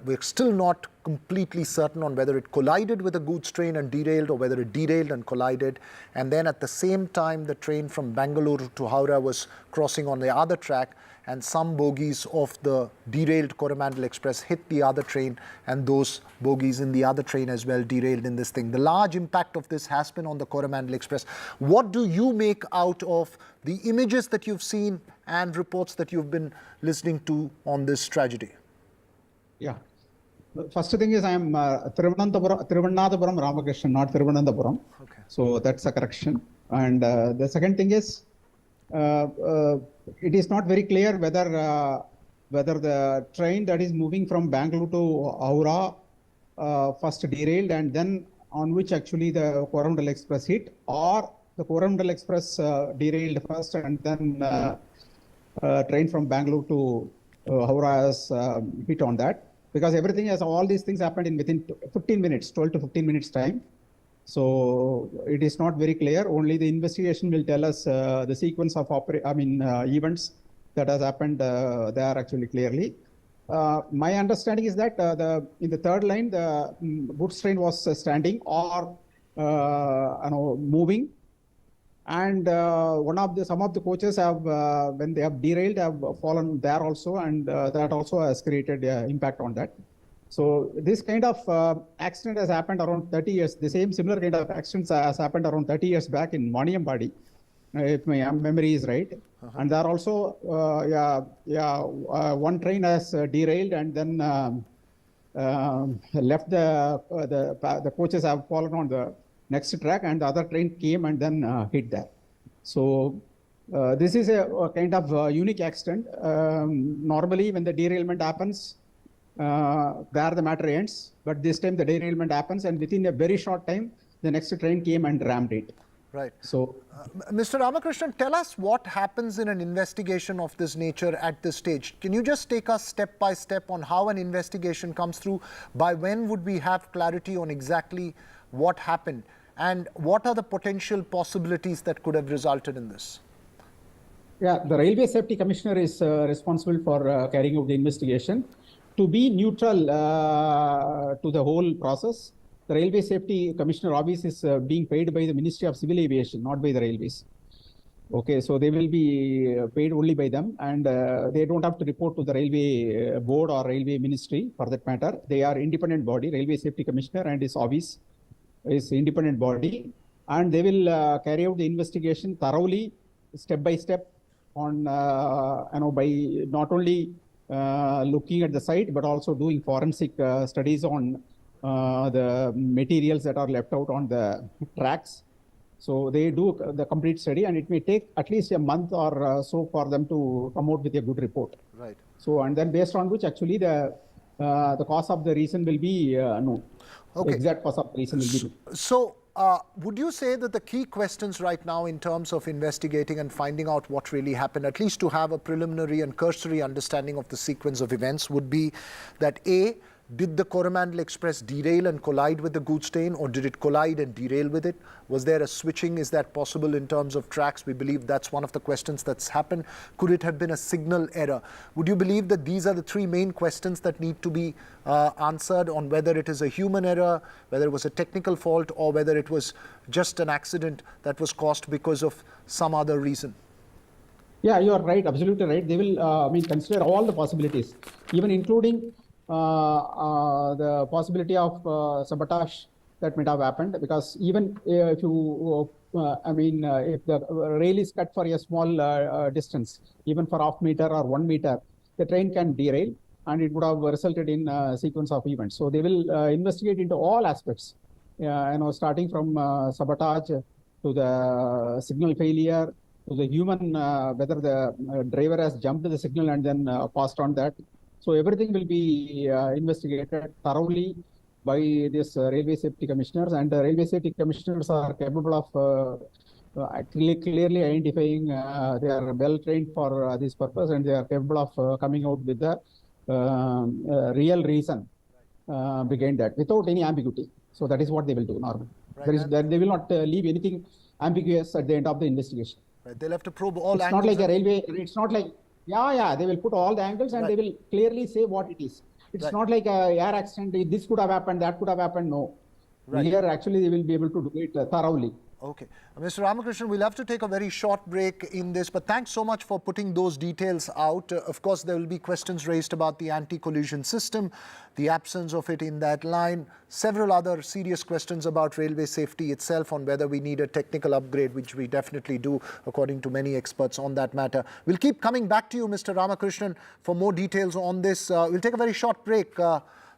A: We're still not completely certain on whether it collided with a goods train and derailed or whether it derailed and collided. And then at the same time, the train from Bangalore to Howrah was crossing on the other track, and some bogies of the derailed Coromandel Express hit the other train, and those bogies in the other train as well derailed in this thing. The large impact of this has been on the Coromandel Express. What do you make out of the images that you've seen and reports that you've been listening to on this tragedy?
K: Yeah. First thing is I am Thiruvananthapuram Ramakrishnan, not Thiruvananthapuram.
A: Okay.
K: So that's a correction. And the second thing is, it is not very clear whether the train that is moving from Bangalore to Howrah first derailed and then on which actually the Coromandel Express hit, or the Coromandel Express derailed first and then train from Bangalore to Howrah has hit on that. Because everything has, all these things happened in within 15 minutes, 12 to 15 minutes time. So it is not very clear. Only the investigation will tell us the sequence of events that has happened there actually clearly. My understanding is that in the third line, the goods train was standing or moving, and some of the coaches have when they have derailed have fallen there also, and that also has created impact on that. So this kind of accident has happened around 30 years. The similar kind of accidents has happened around 30 years back in Maniambadi, if my memory is right. And there also one train has derailed and then left the coaches have fallen on the next track, and the other train came and then hit there. So this is a kind of unique accident. Normally when the derailment happens, there the matter ends, but this time the derailment happens and within a very short time the next train came and rammed it.
A: Right.
K: So
A: Mr. Ramakrishnan, tell us what happens in an investigation of this nature at this stage. Can you just take us step by step on how an investigation comes through? By when would we have clarity on exactly what happened, and what are the potential possibilities that could have resulted in this?
K: Yeah, the Railway Safety Commissioner is responsible for carrying out the investigation. To be neutral to the whole process, the Railway Safety Commissioner Office is being paid by the Ministry of Civil Aviation, not by the Railways. Okay, so they will be paid only by them, and they don't have to report to the railway board or railway ministry for that matter. They are independent body. Railway Safety Commissioner and his office is independent body, and they will carry out the investigation thoroughly, step by step, on by not only looking at the site but also doing forensic studies on the materials that are left out on the tracks. So they do the complete study, and it may take at least a month or so for them to come out with a good report.
A: Right.
K: So, and then based on which actually the cause of the reason will be known.
A: Okay.
K: Exact cause of the reason will be known.
A: So, would you say that the key questions right now in terms of investigating and finding out what really happened, at least to have a preliminary and cursory understanding of the sequence of events, would be that A, did the Coromandel Express derail and collide with the goods train, or did it collide and derail with it? Was there a switching? Is that possible in terms of tracks? We believe that's one of the questions that's happened. Could it have been a signal error? Would you believe that these are the three main questions that need to be answered on whether it is a human error, whether it was a technical fault, or whether it was just an accident that was caused because of some other reason?
K: Yeah, you are right, absolutely right. They will consider all the possibilities, even including the possibility of sabotage that might have happened, because even if you, if the rail is cut for a small distance, even for half meter or 1 meter, the train can derail, and it would have resulted in a sequence of events. So they will investigate into all aspects, starting from sabotage to the signal failure, to the human, whether the driver has jumped the signal and then passed on that. So everything will be investigated thoroughly by this railway safety commissioners, and the railway safety commissioners are capable of clearly identifying. They are well trained for this purpose, and they are capable of coming out with the real reason behind that without any ambiguity. So that is what they will do normally. Right. They will not leave anything ambiguous at the end of the investigation.
A: Right. They'll have to probe all angles.
K: It's not like a railway. It's not like. Yeah, they will put all the angles, and they will clearly say what it is. It's not like a air accident, this could have happened, that could have happened, no. Right. Here, actually, they will be able to do it thoroughly.
A: Okay. Mr. Ramakrishnan, we'll have to take a very short break in this, but thanks so much for putting those details out. Of course, there will be questions raised about the anti-collision system, the absence of it in that line, several other serious questions about railway safety itself, on whether we need a technical upgrade, which we definitely do, according to many experts on that matter. We'll keep coming back to you, Mr. Ramakrishnan, for more details on this. We'll take a very short break.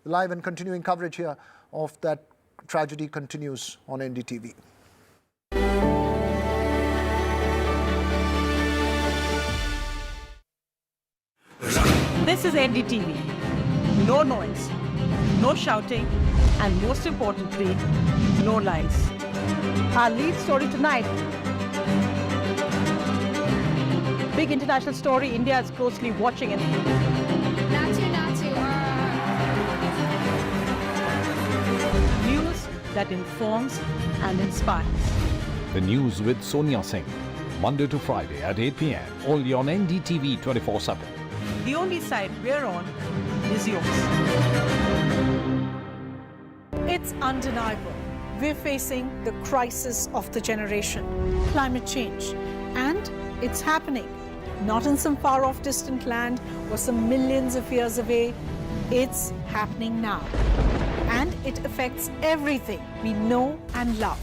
A: Live and continuing coverage here of that tragedy continues on NDTV.
F: This is NDTV. No noise, no shouting, and most importantly, no lies. Our lead story tonight. Big international story. India is closely watching it. News that informs and inspires.
E: The news with Sonia Singh, Monday to Friday at 8 p.m. only on NDTV 24/7.
F: The only side we're on is yours.
G: It's undeniable. We're facing the crisis of the generation, climate change. And it's happening. Not in some far-off distant land or some millions of years away. It's happening now. And it affects everything we know and love.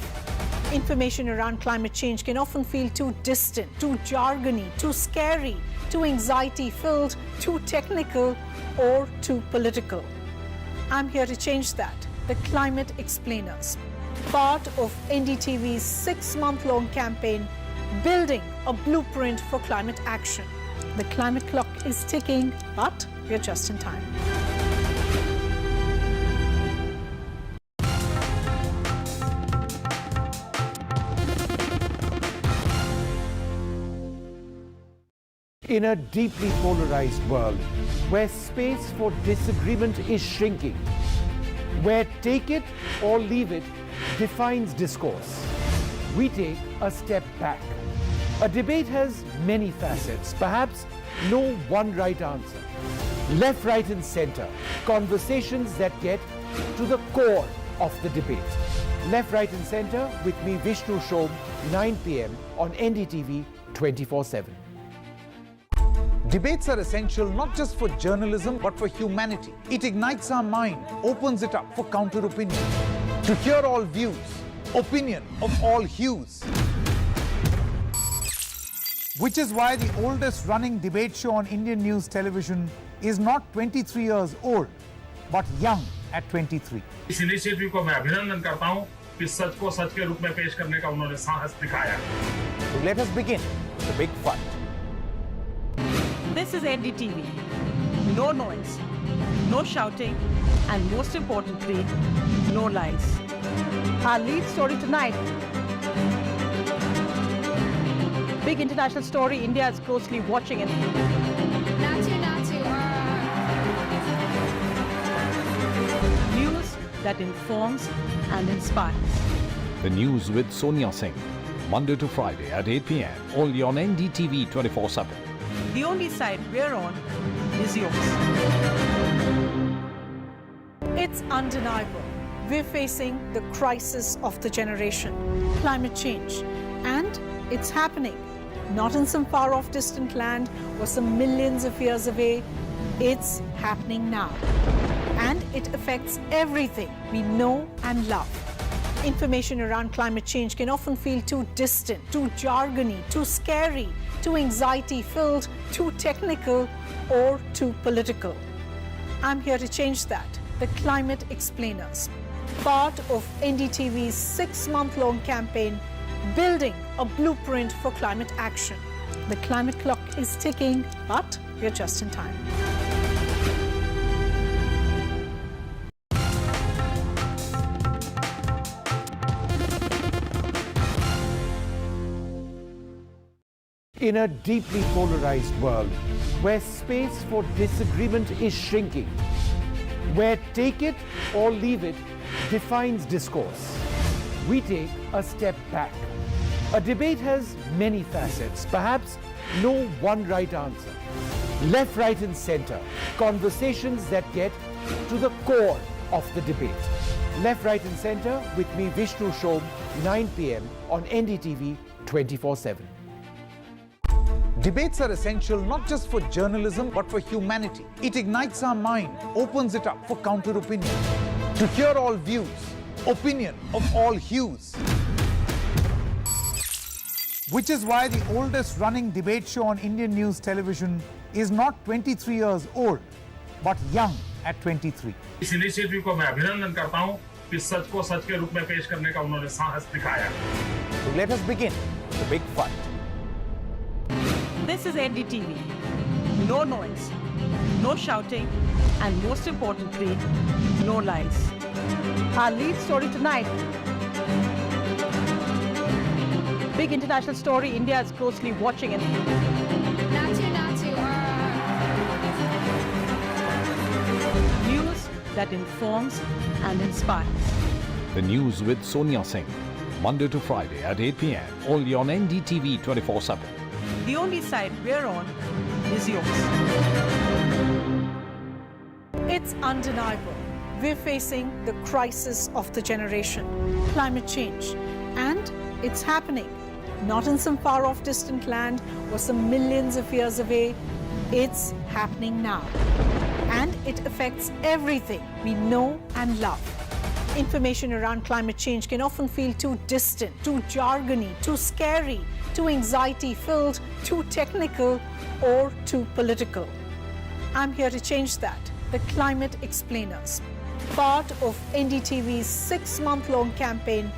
G: Information around climate change can often feel too distant, too jargony, too scary, too anxiety-filled, too technical, or too political. I'm here to change that. The Climate Explainers, part of NDTV's 6-month-long campaign, building a blueprint for climate action. The climate clock is ticking, but we're just in time.
H: In a deeply polarized world, where space for disagreement is shrinking, where take it or leave it defines discourse, we take a step back. A debate has many facets, perhaps no one right answer. Left, right, and center, conversations that get to the core of the debate. Left, right, and center with me, Vishnu Shom, 9 p.m. on NDTV 24/7. 24/7.
I: Debates are essential not just for journalism but for humanity. It ignites our mind, opens it up for counter-opinion. To hear all views, opinion of all hues. Which is why the oldest running debate show on Indian news television is not 23 years old, but young at 23.
J: इस initiative को मैं अभिनंदन करता हूं कि सच को सच के रूप में पेश करने का उन्होंने साहस दिखाया.
H: So let us begin the big fight.
F: This is NDTV. No noise, no shouting, and most importantly, no lies. Our lead story tonight. Big international story India is closely watching. News that informs and inspires.
E: The news with Sonia Singh. Monday to Friday at 8 p.m. Only on NDTV 24/7.
F: The only side we're on is yours.
G: It's undeniable. We're facing the crisis of the generation, climate change. And it's happening. Not in some far-off distant land or some millions of years away. It's happening now. And it affects everything we know and love. Information around climate change can often feel too distant, too jargony, too scary, too anxiety-filled, too technical, or too political. I'm here to change that. The Climate Explainers, part of NDTV's 6-month-long campaign, Building a Blueprint for Climate Action. The climate clock is ticking, but we're just in time.
H: In a deeply polarized world, where space for disagreement is shrinking, where take it or leave it defines discourse, we take a step back. A debate has many facets, perhaps no one right answer. Left, right and center, conversations that get to the core of the debate. Left, right and center with me, Vishnu Shobh, 9 p.m. on NDTV 24/7.
I: Debates are essential not just for journalism but for humanity. It ignites our mind, opens it up for counter-opinion. To hear all views, opinion of all hues. Which is why the oldest running debate show on Indian news television is not 23 years old, but young at 23.
J: इस initiative को मैं अभिनंदन करता हूं कि सच को सच के रूप में पेश करने का उन्होंने साहस दिखाया.
H: So let us begin the big fight.
F: This is NDTV. No noise, no shouting, and most importantly, no lies. Our lead story tonight. Big international story India is closely watching. News that informs and inspires.
E: The news with Sonia Singh. Monday to Friday at 8 p.m. Only on NDTV 24/7.
F: The only side we're on is yours.
G: It's undeniable. We're facing the crisis of the generation, climate change. And it's happening. Not in some far-off distant land or some millions of years away. It's happening now. And it affects everything we know and love. Information around climate change can often feel too distant, too jargony, too scary, too anxiety-filled, too technical, or too political. I'm here to change that. The Climate Explainers, part of NDTV's 6-month-long campaign,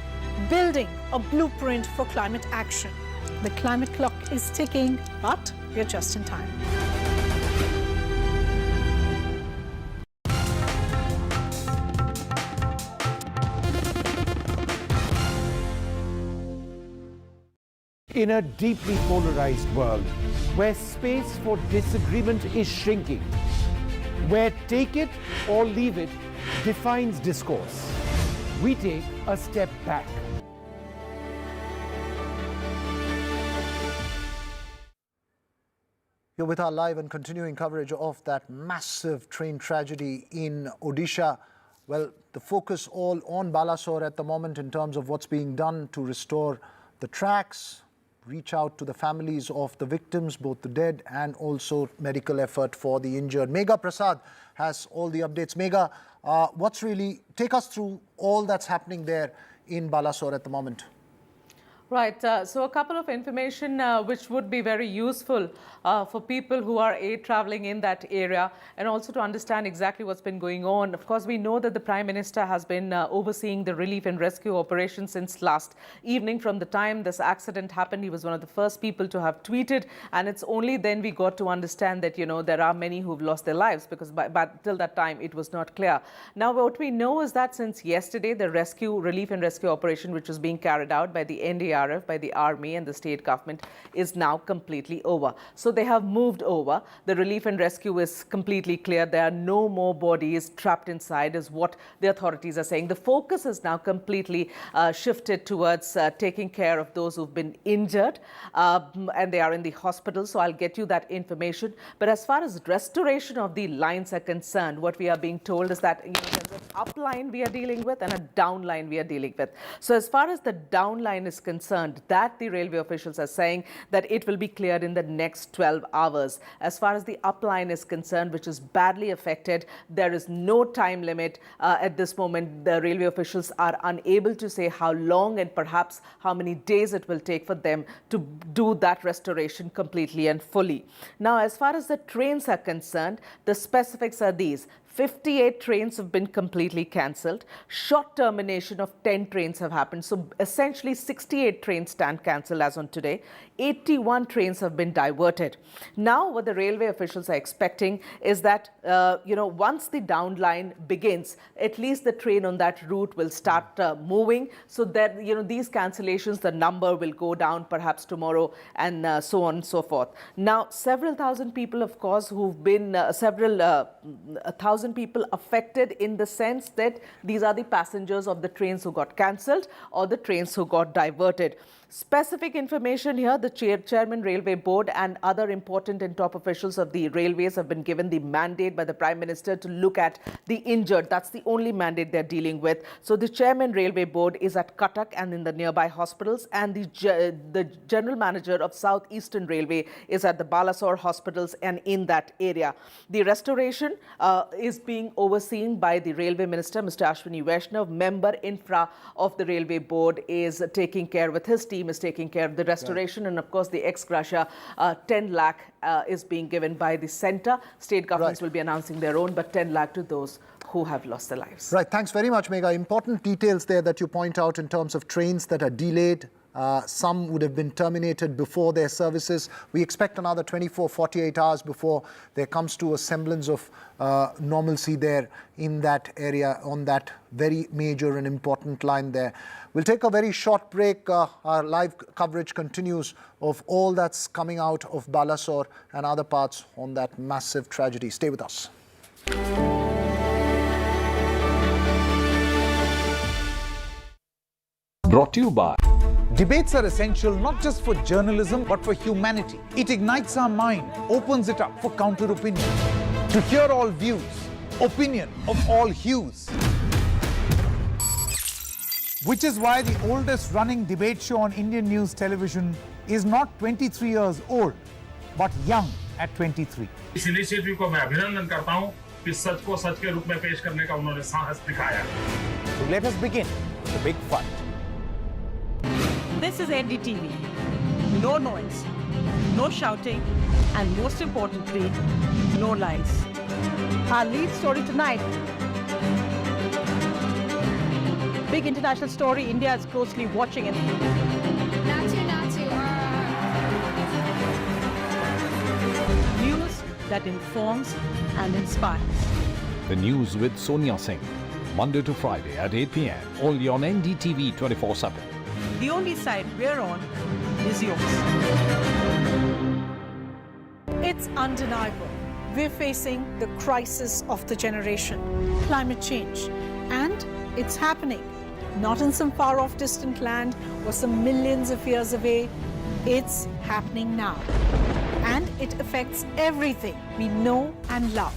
G: Building a Blueprint for Climate Action. The climate clock is ticking, but we're just in time.
H: In a deeply polarized world, where space for disagreement is shrinking, where take it or leave it defines discourse, we take a step back.
A: You're with our live and continuing coverage of that massive train tragedy in Odisha. Well, the focus all on Balasore at the moment in terms of what's being done to restore the tracks, reach out to the families of the victims, both the dead and also medical effort for the injured. Megha Prasad has all the updates. Megha, take us through all that's happening there in Balasore at the moment.
D: Right. So a couple of information which would be very useful for people who are traveling in that area, and also to understand exactly what's been going on. Of course, we know that the Prime Minister has been overseeing the relief and rescue operation since last evening. From the time this accident happened, he was one of the first people to have tweeted, and it's only then we got to understand that, you know, there are many who've lost their lives, because but till that time it was not clear. Now what we know is that since yesterday, the relief and rescue operation, which was being carried out by the NDRF, by the army and the state government, is now completely over. So they have moved over. The relief and rescue is completely clear. There are no more bodies trapped inside, is what the authorities are saying. The focus is now completely shifted towards taking care of those who've been injured, and they are in the hospital. So I'll get you that information. But as far as restoration of the lines are concerned, what we are being told is that, you know, there's an up line we are dealing with and a down line we are dealing with. So as far as the down line is concerned, that the railway officials are saying that it will be cleared in the next 12 hours. As far as the up line is concerned, which is badly affected, there is no time limit. At this moment, the railway officials are unable to say how long and perhaps how many days it will take for them to do that restoration completely and fully. Now, as far as the trains are concerned, the specifics are these. 58 trains have been completely cancelled. Short termination of 10 trains have happened. So essentially 68 trains stand cancelled as on today. 81 trains have been diverted. Now what the railway officials are expecting is that, once the down line begins, at least the train on that route will start moving. So that, these cancellations, the number will go down perhaps tomorrow, and so on and so forth. Now, several thousand people, of course, who've been thousand people affected, in the sense that these are the passengers of the trains who got cancelled or the trains who got diverted. Specific information here: the chairman Railway Board and other important and top officials of the railways have been given the mandate by the Prime Minister to look at the injured. That's the only mandate they're dealing with. So the chairman Railway Board is at Cuttack and in the nearby hospitals, and the general manager of South Eastern Railway is at the Balasore hospitals and in that area. The restoration is being overseen by the Railway Minister, Mr. Ashwini Vaishnav. Member Infra of the Railway Board is taking care, with his team is taking care of the restoration, and of course the ex-gratia 10 lakh is being given by the centre. State governments will be announcing their own, but 10 lakh to those who have lost their lives.
A: Right, thanks very much, Megha. Important details there that you point out in terms of trains that are delayed. Some would have been terminated before their services. We expect another 24, 48 hours before there comes to a semblance of normalcy there in that area, on that very major and important line there. We'll take a very short break. Our live coverage continues of all that's coming out of Balasore and other parts on that massive tragedy. Stay with us.
E: Brought to you by...
I: Debates are essential not just for journalism but for humanity. It ignites our mind, opens it up for counter-opinion. To hear all views, opinion of all hues. Which is why the oldest running debate show on Indian news television is not 23 years old, but young at 23.
L: इस initiative को मैं अभिनंदन करता हूं कि सच को सच के रूप में पेश करने का उन्होंने साहस दिखाया.
I: So let us begin the big fight.
F: This is NDTV. No noise, no shouting, and most importantly, no lies. Our lead story tonight. Big international story India is closely watching it. News that informs and inspires.
E: The News with Sonia Singh. Monday to Friday at 8 p.m. Only on NDTV 24/7.
F: The only side we're on is yours.
G: It's undeniable. We're facing the crisis of the generation, climate change. And it's happening. Not in some far off distant land or some millions of years away. It's happening now. And it affects everything we know and love.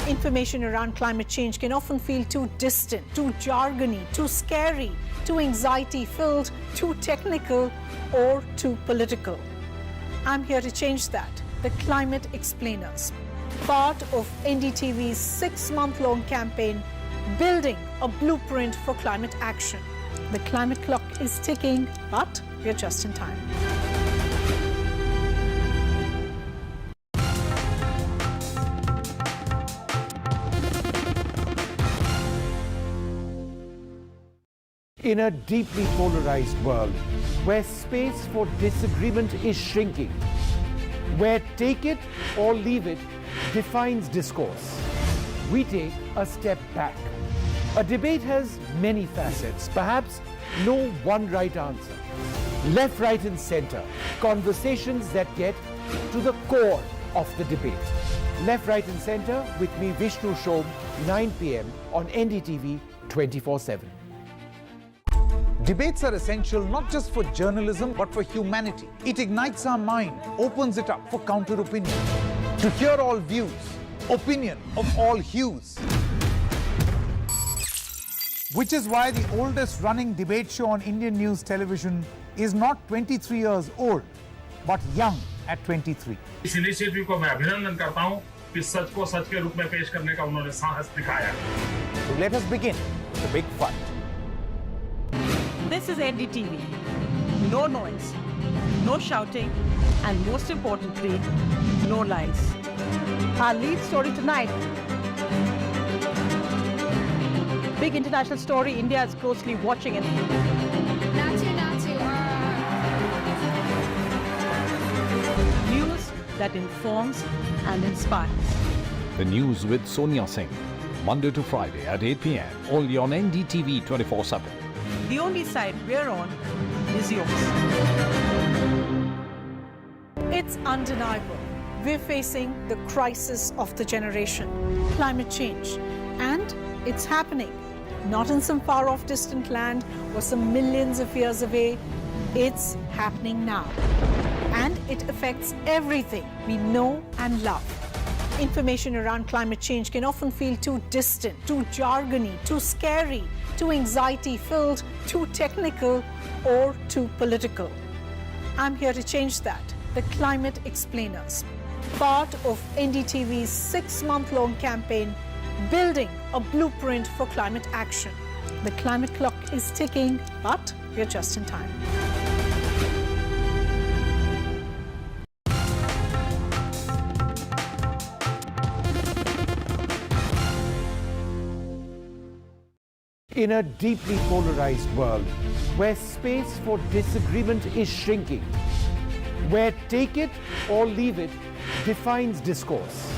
G: Information around climate change can often feel too distant, too jargony, too scary, too anxiety-filled, too technical, or too political. I'm here to change that. The Climate Explainers, part of NDTV's 6-month-long campaign, building a blueprint for climate action. The climate clock is ticking, but we're just in time.
H: In a deeply polarized world, where space for disagreement is shrinking, where take it or leave it defines discourse, we take a step back. A debate has many facets, perhaps no one right answer. Left, right and center, conversations that get to the core of the debate. Left, right and center with me, Vishnu Shom, 9 p.m. on NDTV 24/7.
I: Debates are essential not just for journalism but for humanity. It ignites our mind, opens it up for counter-opinion. To hear all views, opinion of all hues. Which is why the oldest running debate show on Indian news television is not 23 years old, but young at 23.
L: इस initiative को मैं अभिनंदन करता हूं कि सच को सच के रूप में पेश करने का उन्होंने साहस दिखाया.
I: So let us begin the big fight.
F: This is NDTV. No noise, no shouting, and most importantly, no lies. Our lead story tonight. Big international story India is closely watching it. News that informs and inspires.
E: The news with Sonia Singh. Monday to Friday at 8 p.m. only on NDTV 24/7.
F: The only side we're on is yours.
G: It's undeniable. We're facing the crisis of the generation, climate change. And it's happening. Not in some far-off distant land or some millions of years away. It's happening now. And it affects everything we know and love. Information around climate change can often feel too distant, too jargony, too scary, too anxiety-filled, too technical, or too political. I'm here to change that. The Climate Explainers, part of NDTV's 6-month-long campaign, building a blueprint for climate action. The climate clock is ticking, but we're just in time.
H: In a deeply polarized world, where space for disagreement is shrinking, where take it or leave it defines discourse,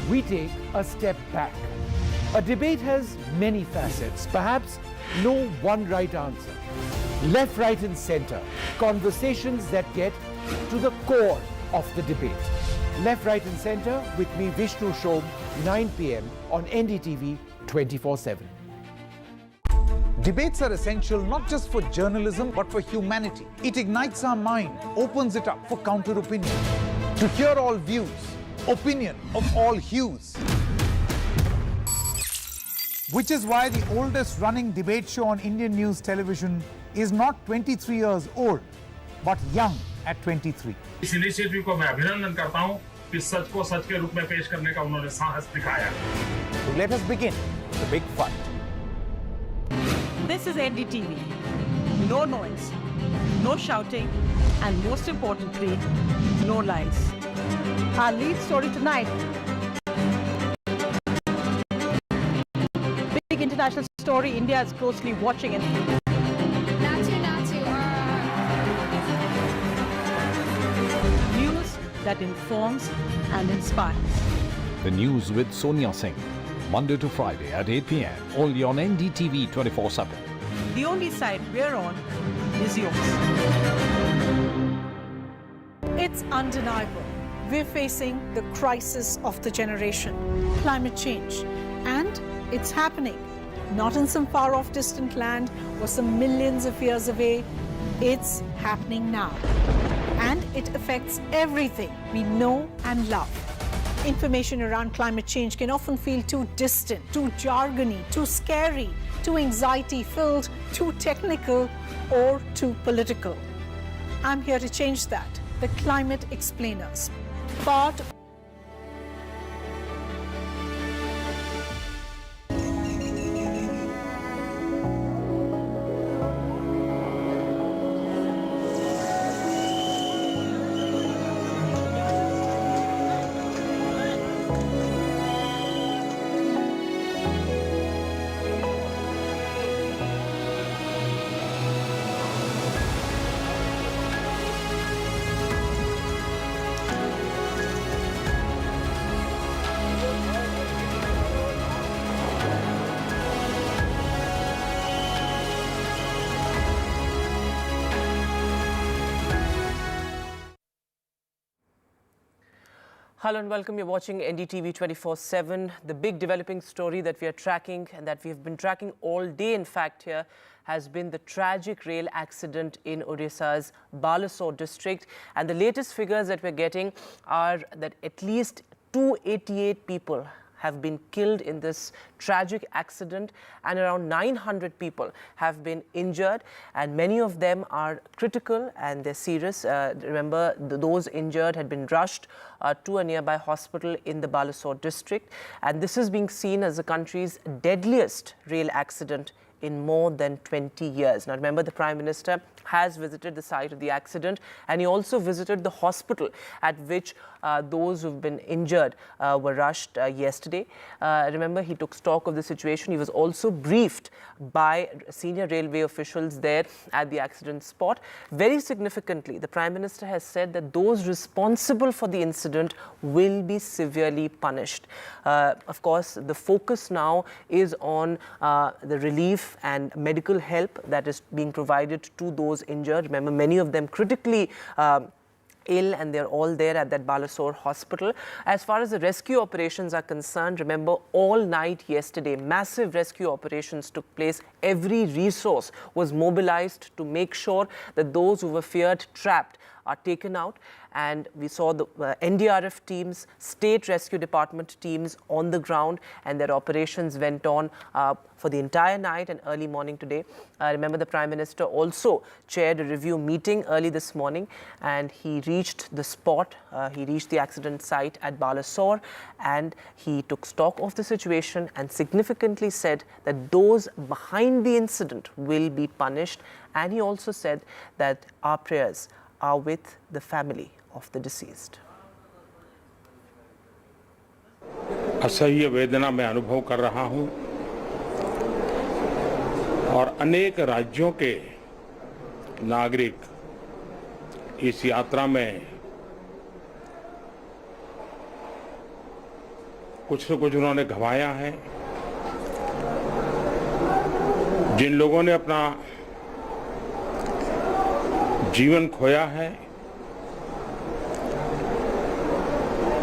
H: we take a step back. A debate has many facets, perhaps no one right answer. Left, right and center, conversations that get to the core of the debate. Left, right and center with me, Vishnu Shom, 9 p.m. on NDTV 24/7.
I: Debates are essential not just for journalism but for humanity. It ignites our mind, opens it up for counter-opinion. To hear all views, opinion of all hues. Which is why the oldest running debate show on Indian news television is not 23 years old, but young at 23.
L: इस initiative को मैं अभिनंदन करता हूं कि सच को सच के रूप में पेश करने का उन्होंने साहस दिखाया.
I: So let us begin the big fight.
F: This is NDTV. No noise, no shouting, and most importantly, no lies. Our lead story tonight. Big international story India is closely watching it. News that informs and inspires.
E: The news with Sonia Singh. Monday to Friday at 8 p.m. only on NDTV 24/7.
F: The only side we're on is yours.
G: It's undeniable. We're facing the crisis of the generation, climate change. And it's happening. Not in some far-off distant land or some millions of years away. It's happening now. And it affects everything we know and love. Information around climate change can often feel too distant, too jargony, too scary, too anxiety-filled, too technical, or too political. I'm here to change that. The Climate Explainers. Part
M: Hello and welcome. You're watching NDTV 24/7. The big developing story that we are tracking and that we have been tracking all day, in fact, here has been the tragic rail accident in Odisha's Balasore district. And the latest figures that we're getting are that at least 288 people have been killed in this tragic accident and around 900 people have been injured, and many of them are critical and they're serious. Remember, those injured had been rushed to a nearby hospital in the Balasore district, and this is being seen as the country's deadliest rail accident in more than 20 years. Now, remember, the Prime Minister has visited the site of the accident, and he also visited the hospital at which those who've been injured were rushed yesterday. Remember, he took stock of the situation. He was also briefed by senior railway officials there at the accident spot. Very significantly, the Prime Minister has said that those responsible for the incident will be severely punished. Of course, the focus now is on the relief and medical help that is being provided to those injured. Remember, many of them critically ill, and they're all there at that Balasore hospital. As far as the rescue operations are concerned, remember, all night yesterday, massive rescue operations took place. Every resource was mobilized to make sure that those who were feared trapped are taken out, and we saw the NDRF teams, State Rescue Department teams on the ground, and their operations went on for the entire night and early morning today. Remember, the Prime Minister also chaired a review meeting early this morning, and he reached the spot, he reached the accident site at Balasore, and he took stock of the situation and significantly said that those behind the incident will be punished, and he also said that our prayers are with the family of the deceased.
J: असह्य वेदना मैं अनुभव कर रहा हूं और अनेक राज्यों के नागरिक इस यात्रा में कुछ न कुछ उन्होंने गंवाया है। जिन लोगों ने अपना जीवन खोया है,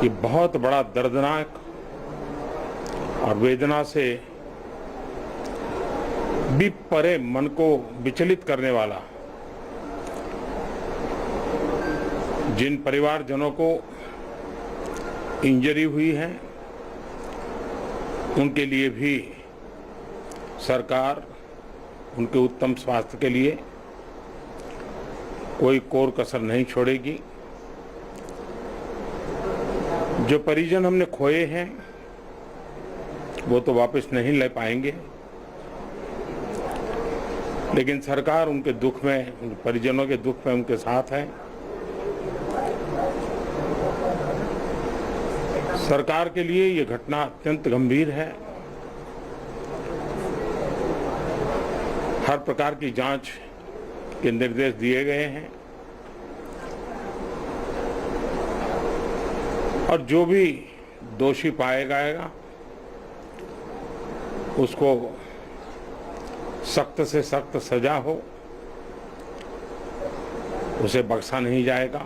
J: ये बहुत बड़ा दर्दनाक और वेदना से भी परे मन को विचलित करने वाला। जिन परिवारजनों को इंजरी हुई है, उनके लिए भी सरकार उनके उत्तम स्वास्थ्य के लिए कोई कोर कसर नहीं छोड़ेगी। जो परिजन हमने खोए हैं वो तो वापस नहीं ले पाएंगे, लेकिन सरकार उनके दुख में, उनके परिजनों के दुख में उनके साथ है। सरकार के लिए ये घटना अत्यंत गंभीर है। हर प्रकार की जांच के निर्देश दिए गए हैं और जो भी दोषी पाया जाएगा उसको सख्त से सख्त सजा हो, उसे बख्शा नहीं जाएगा।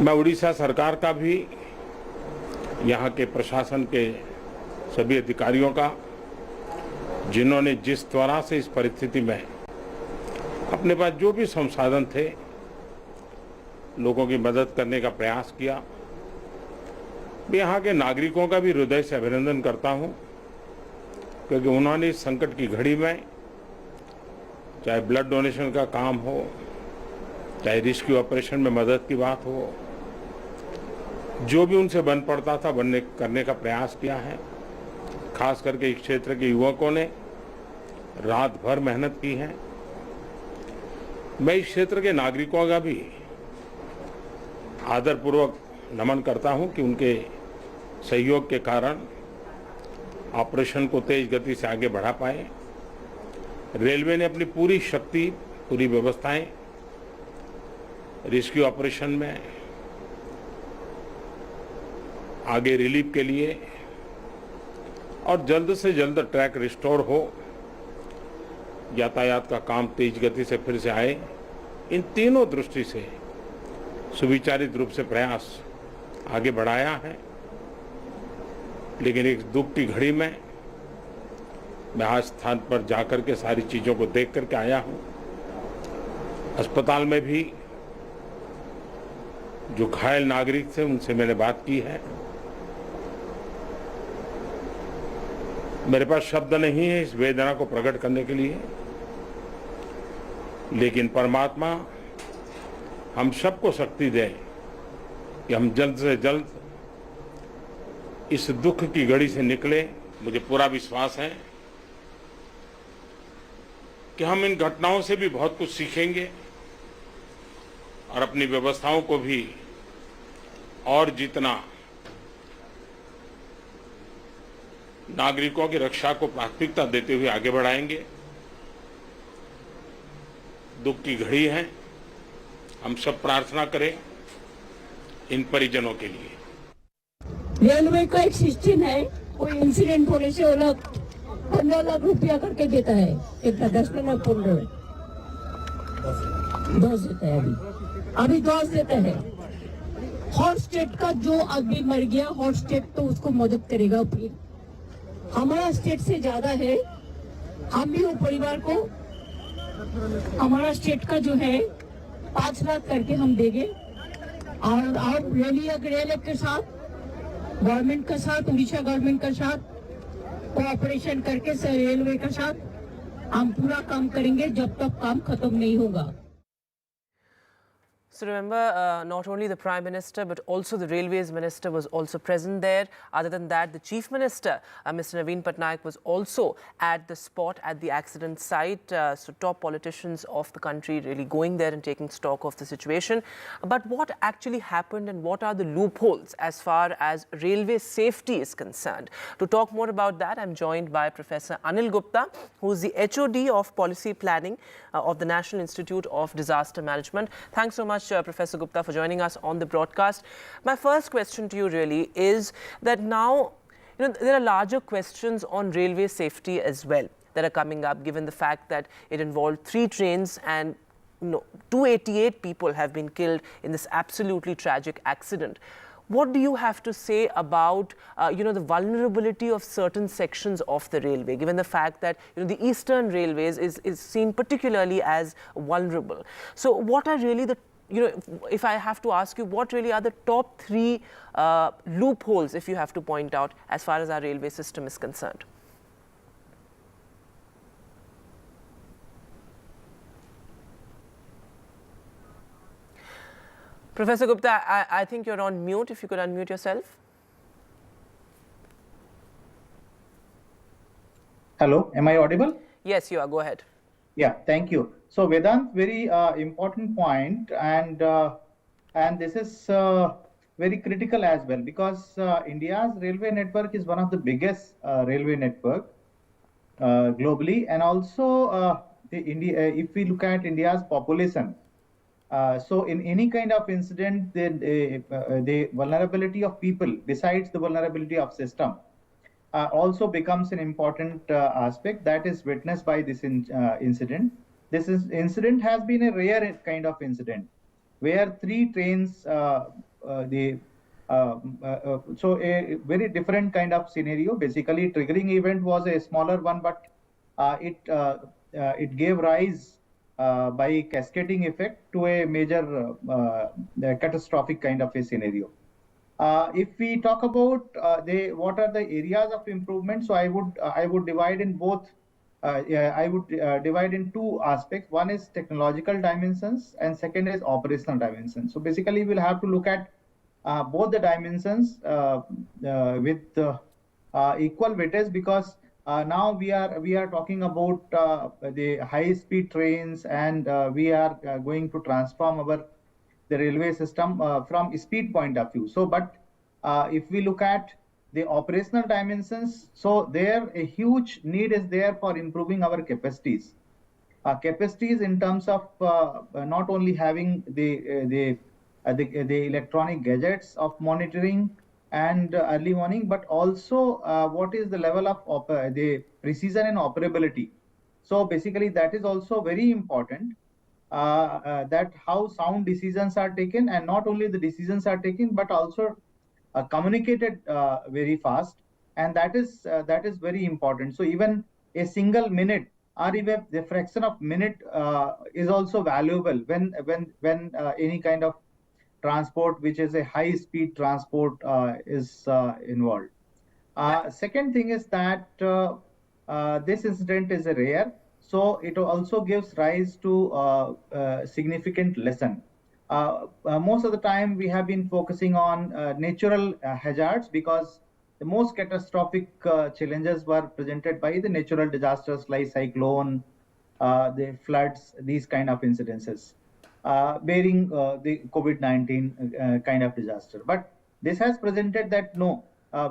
J: मैं उड़ीसा सरकार का भी, यहाँ के प्रशासन के सभी अधिकारियों का, जिन्होंने जिस तरह से इस परिस्थिति में अपने पास जो भी संसाधन थे लोगों की मदद करने का प्रयास किया। मैं यहाँ के नागरिकों का भी हृदय से अभिनंदन करता हूँ, क्योंकि उन्होंने इस संकट की घड़ी में चाहे ब्लड डोनेशन का काम हो, चाहे रेस्क्यू ऑपरेशन में मदद की बात हो, जो भी उनसे बन पड़ता था करने का प्रयास किया है। खास करके इस क्षेत्र के युवकों ने रात भर मेहनत की है। मैं इस क्षेत्र के नागरिकों का भी आदरपूर्वक नमन करता हूं कि उनके सहयोग के कारण ऑपरेशन को तेज गति से आगे बढ़ा पाए। रेलवे ने अपनी पूरी शक्ति, पूरी व्यवस्थाएं रेस्क्यू ऑपरेशन में आगे रिलीफ के लिए और जल्द से जल्द ट्रैक रिस्टोर हो, यातायात का काम तेज गति से फिर से आए, इन तीनों दृष्टि से सुविचारित रूप से प्रयास आगे बढ़ाया है। लेकिन एक दुख की घड़ी में मैं आज स्थान पर जाकर के सारी चीजों को देख करके आया हूं। अस्पताल में भी जो घायल नागरिक थे उनसे मैंने बात की है। मेरे पास शब्द नहीं है इस वेदना को प्रकट करने के लिए, लेकिन परमात्मा हम सबको शक्ति दे कि हम जल्द से जल्द इस दुख की घड़ी से निकले। मुझे पूरा विश्वास है कि हम इन घटनाओं से भी बहुत कुछ सीखेंगे और अपनी व्यवस्थाओं को भी और जितना नागरिकों की रक्षा को प्राथमिकता देते हुए आगे बढ़ाएंगे। दुख की घड़ी है, हम सब प्रार्थना करें इन परिजनों के लिए।
N: रेलवे का एक सिस्टम है, कोई इंसिडेंट होने से वो लोग 15 लाख रुपया करके देता है, एक 10 ना 15 10 देता है, अभी 10 देता है। हॉट स्टेट का जो आदमी मर गया, हॉट स्टेट तो उसको मदद करेगा। फिर हमारा स्टेट से ज्यादा है, हम भी वो परिवार को हमारा स्टेट का जो है 5 लाख करके हम देंगे। और रेलवे के साथ, गवर्नमेंट के साथ, उड़ीसा गवर्नमेंट के साथ कोऑपरेशन करके रेलवे के साथ हम पूरा काम करेंगे जब तक काम खत्म नहीं होगा।
M: So remember, not only the Prime Minister but also the Railways Minister was also present there. Other than that, the Chief Minister, Mr. Naveen Patnaik, was also at the spot at the accident site. So top politicians of the country really going there and taking stock of the situation. But what actually happened and what are the loopholes as far as railway safety is concerned? To talk more about that, I'm joined by Professor Anil Gupta, who is the HOD of Policy Planning of the National Institute of Disaster Management. Thanks so much, Professor Gupta, for joining us on the broadcast. My first question to you really is that now, there are larger questions on railway safety as well that are coming up, given the fact that it involved 3 trains and 288 people have been killed in this absolutely tragic accident. What do you have to say about, the vulnerability of certain sections of the railway, given the fact that, the eastern railways is seen particularly as vulnerable? So what are really the, if I have to ask you, what really are the top 3 loopholes, if you have to point out, as far as our railway system is concerned? Professor Gupta, I think you're on mute. If you could unmute yourself.
O: Hello, am I audible?
M: Yes, you are. Go ahead.
O: Yeah, thank you. So Vedant, very important point, and this is very critical as well, because India's railway network is one of the biggest railway network globally, and also if we look at India's population. So in any kind of incident, the vulnerability of people, besides the vulnerability of system, also becomes an important aspect that is witnessed by this incident. This incident has been a rare kind of incident, where 3 trains, so a very different kind of scenario. Basically, triggering event was a smaller one, but it gave rise by cascading effect to a major catastrophic kind of a scenario. If we talk about what are the areas of improvement, so I would divide in both. I would divide in two aspects. One is technological dimensions, and second is operational dimensions. So basically, we'll have to look at both the dimensions with equal weightage, because now we are talking about the high-speed trains, and we are going to transform the railway system from speed point of view. So, but if we look at the operational dimensions, so there a huge need is there for improving our capacities. Capacities in terms of not only having the electronic gadgets of monitoring and early warning, but also what is the level of the precision and operability. So basically, that is also very important. That how sound decisions are taken, and not only the decisions are taken, but also communicated very fast, and that is very important. So even a single minute or even the fraction of minute is also valuable when any kind of transport which is a high speed transport is involved. Second thing is that this incident is rare, so it also gives rise to significant lesson. Most of the time we have been focusing on natural hazards, because the most catastrophic challenges were presented by the natural disasters like cyclone, the floods, these kind of incidences, bearing the COVID-19 kind of disaster. But this has presented that no,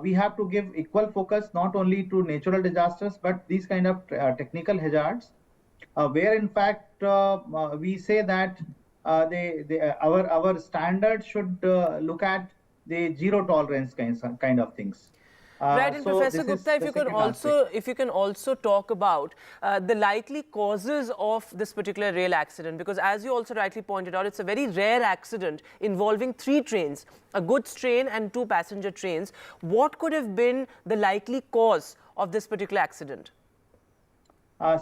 O: we have to give equal focus not only to natural disasters, but these kind of technical hazards, where in fact we say that our standards should look at the zero tolerance kind of things.
M: Right, and
O: so
M: Professor Gupta, if you can also talk about the likely causes of this particular rail accident, because as you also rightly pointed out, it's a very rare accident involving 3 trains, a goods train and 2 passenger trains. What could have been the likely cause of this particular accident?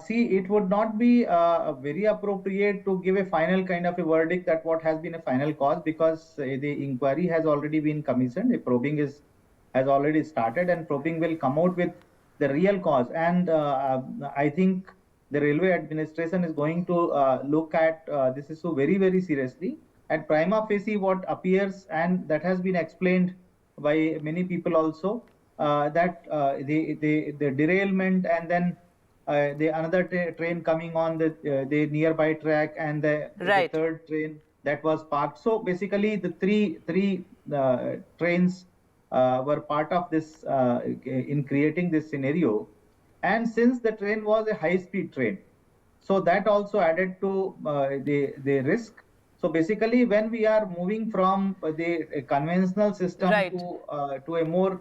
O: See, it would not be very appropriate to give a final kind of a verdict that what has been a final cause, because the inquiry has already been commissioned, the probing has already started, and probing will come out with the real cause. And I think the railway administration is going to look at this issue very, very seriously. At prima facie, what appears, and that has been explained by many people also, that the derailment, and then the another train coming on the nearby track, and the third train that was parked. So basically, the three trains were part of this in creating this scenario. And since the train was a high-speed train, so that also added to the risk. So basically, when we are moving from the conventional system to a more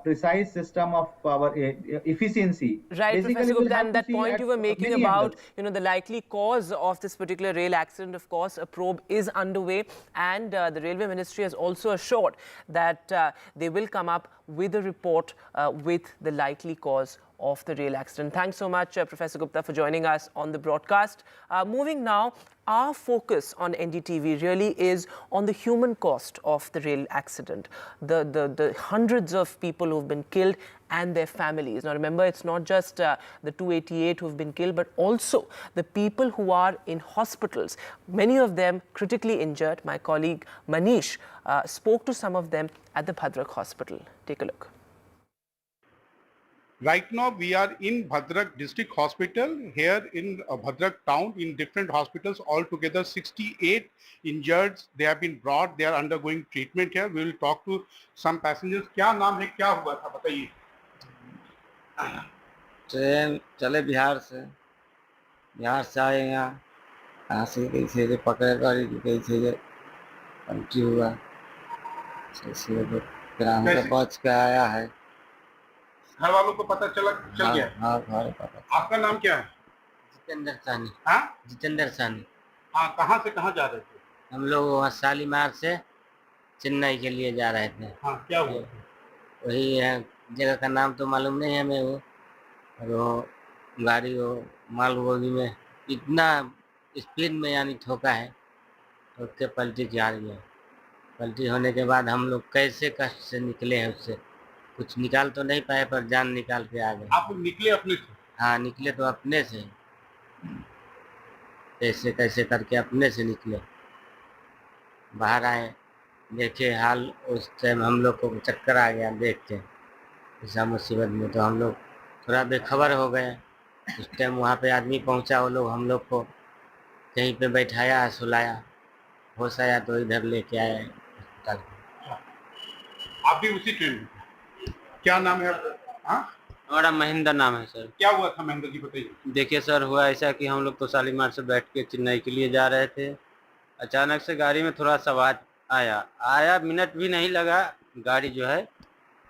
O: precise system of our efficiency.
M: Right, Professor Gupta, and that point you were making about the likely cause of this particular rail accident, of course, a probe is underway, and the Railway Ministry has also assured that they will come up with a report with the likely cause of the rail accident. Thanks so much, Professor Gupta, for joining us on the broadcast. Moving now, our focus on NDTV really is on the human cost of the rail accident, the hundreds of people who've been killed and their families. Now, remember, it's not just the 288 who've been killed, but also the people who are in hospitals, many of them critically injured. My colleague Manish spoke to some of them at the Bhadrak hospital. Take a look.
P: Right now, we are in Bhadrak District Hospital, here in Bhadrak town, in different hospitals. Altogether, 68 injured. They have been brought. They are undergoing treatment here. We will talk to some passengers. क्या नाम है, क्या हुआ था, बताइए.
Q: Train चले बिहार से आए यहाँ से कैसे पकड़े गाड़ी कैसे पलटी हुआ, फिर हम तो बच के आया है.
P: घर वालों को पता चल गया?
Q: हाँ, घर पता.
P: आपका नाम क्या है?
Q: जितेंद्र सानी.
P: हाँ,
Q: जितेंद्र सानी.
P: हाँ, कहाँ से कहाँ जा रहे थे?
Q: हम लोग वहाँ शालीमार से चेन्नई के लिए जा रहे थे.
P: हाँ, क्या हुआ?
Q: वही है, जगह का नाम तो मालूम नहीं है हमें. वो गाड़ी वो माल बोगी में इतना स्पीड में यानी ठोका है, ठोक के पलटी जा रही है। पलटी होने के बाद हम लोग कैसे कष्ट से निकले हैं उससे, कुछ निकाल तो नहीं पाए पर जान निकाल के आ गए।
P: आप निकले अपने से?
Q: हाँ, निकले तो अपने से, कैसे कैसे करके अपने से निकले, बाहर आए, देखे हाल। उस टाइम हम लोग को चक्कर आ गया देख के ऐसा मुसीबत में, तो हम लोग थोड़ा बेखबर हो गए। उस टाइम वहाँ पे आदमी पहुँचा, वो लोग हम लोग को कहीं पे बैठाया, सुलाया, होश आया तो इधर लेके आए अस्पताल।
P: आप भी उसी ट्रेन में? क्या नाम है आपका? हाँ,
R: हमारा महेंद्र नाम है सर।
P: क्या हुआ था महेंद्र जी, बताइए।
R: देखिए सर, हुआ ऐसा कि हम लोग तो शालीमार से बैठ के चेन्नई के लिए जा रहे थे। अचानक से गाड़ी में थोड़ा सा आवाज आया, मिनट भी नहीं लगा, गाड़ी जो है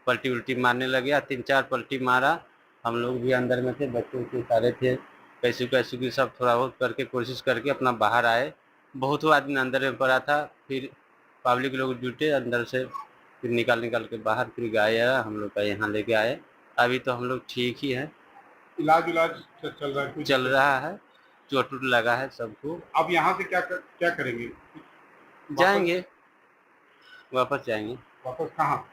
R: पलटी उल्टी मारने लगे। 3-4 पलटी मारा। हम लोग भी अंदर में थे, बच्चे के सारे थे, कैसे कैसे की सब थोड़ा बहुत करके कोशिश करके अपना बाहर आए। बहुत आदमी अंदर में पड़ा था, फिर पब्लिक लोग जुटे अंदर से, फिर निकाल के बाहर, फिर गया हम लोग का यहाँ लेके आए। अभी तो हम लोग ठीक ही हैं।
P: इलाज चल रहा है?
R: चल रहा है, चोट लगा है सबको।
P: अब यहाँ से क्या करेंगे?
R: जाएंगे, वापस जाएंगे।
P: वापस कहाँ?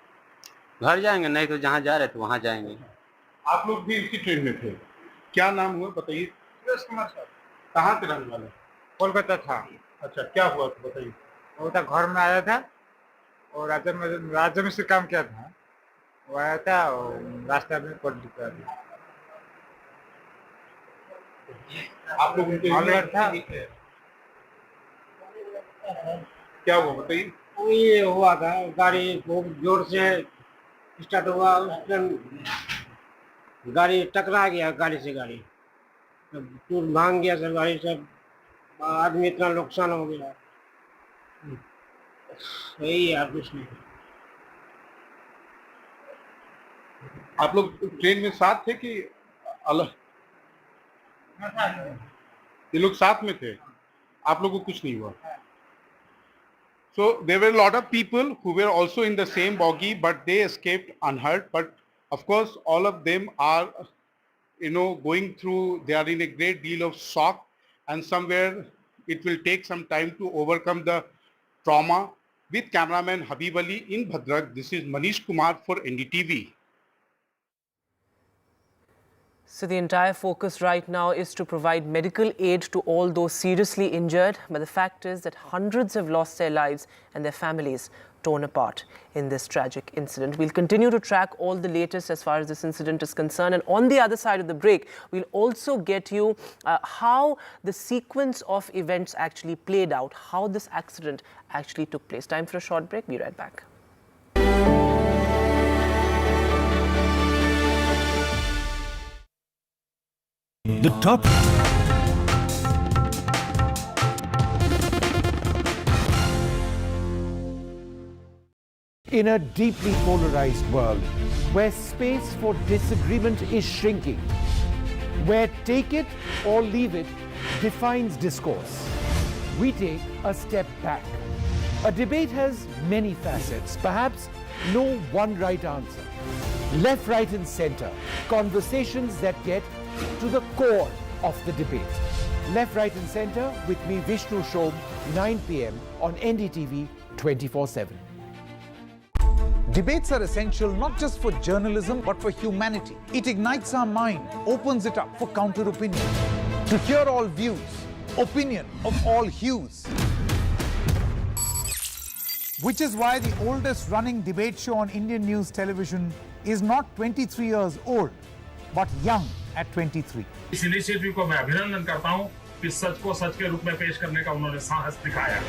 R: घर जाएंगे, नहीं तो जहाँ जा रहे थे वहाँ जाएंगे।
P: आप लोग भी इसी ट्रेन में थे? क्या नाम हुआ बताइए? कहाँ के रहने वाले?
S: कोलकाता था।
P: अच्छा, क्या हुआ था बताइए?
S: वो था घर में आया था और राज्य में से काम किया था, वो आया था और रास्ते में पलटी कर दिया।
P: आप लोग उनके
S: था।
P: क्या हुआ बताइए?
S: ये हुआ था, गाड़ी बहुत जोर से स्टार्ट हुआ, उस टाइम गाड़ी टकरा गया, गाड़ी से गाड़ी टूट भांग गया सर, गाड़ी सब, आदमी इतना नुकसान हो गया। सही यार, कुछ नहीं।
P: आप लोग ट्रेन में साथ थे कि अलग? ये लोग साथ में थे, आप लोगों को कुछ नहीं हुआ? So there were a lot of people who were also in the same bogie, but they escaped unhurt. But of course, all of them are, going through. They are in a great deal of shock, and somewhere it will take some time to overcome the trauma. With cameraman Habib Ali in Bhadrak, this is Manish Kumar for NDTV.
M: So the entire focus right now is to provide medical aid to all those seriously injured. But the fact is that hundreds have lost their lives and their families torn apart in this tragic incident. We'll continue to track all the latest as far as this incident is concerned. And on the other side of the break, we'll also get you how the sequence of events actually played out, how this accident actually took place. Time for a short break. Be right back.
H: The top. In a deeply polarized world, where space for disagreement is shrinking, where take it or leave it defines discourse, we take a step back. A debate has many facets, perhaps no one right answer. Left, right and center, conversations that get to the core of the debate. Left, right and center with me, Vishnu Shobh, 9 p.m. on NDTV 24/7.
I: Debates are essential not just for journalism but for humanity. It ignites our mind, opens it up for counter opinion. To hear all views, opinion of all hues. Which is why the oldest running debate show on Indian news television is not 23 years old, but young at 23.
L: इस initiative को मैं अभिनंदन करता हूं कि सच को सच के रूप में पेश करने का उन्होंने साहस दिखाया।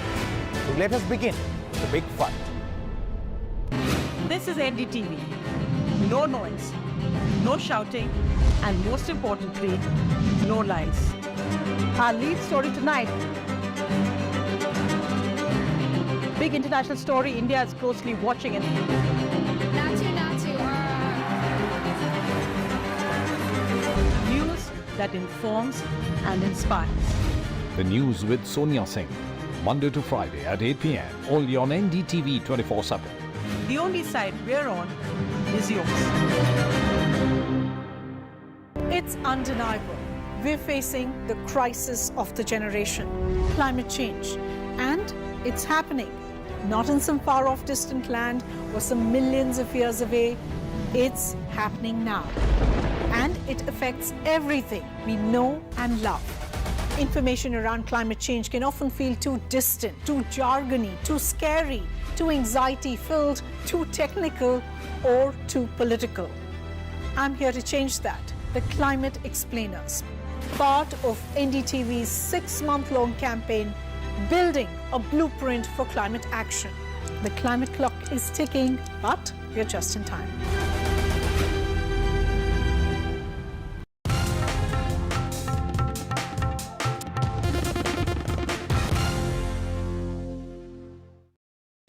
I: So let us begin the big fight.
F: This is NDTV. No noise, no shouting, and most importantly, no lies. Our lead story tonight. Big international story India is closely watching it. News that informs and inspires.
E: The news with Sonia Singh. Monday to Friday at 8 p.m. Only on NDTV 24/7.
F: The only side we're on is yours.
G: It's undeniable. we're facing the crisis of the generation, climate change. And it's happening, not in some far off distant land or some millions of years away. It's happening now. And it affects everything we know and love. Information around climate change can often feel too distant, too jargony, too scary, too anxiety-filled, too technical, or too political. I'm here to change that. The Climate Explainers, part of NDTV's 6-month-long campaign, building a blueprint for climate action. The climate clock is ticking, but we're just in time.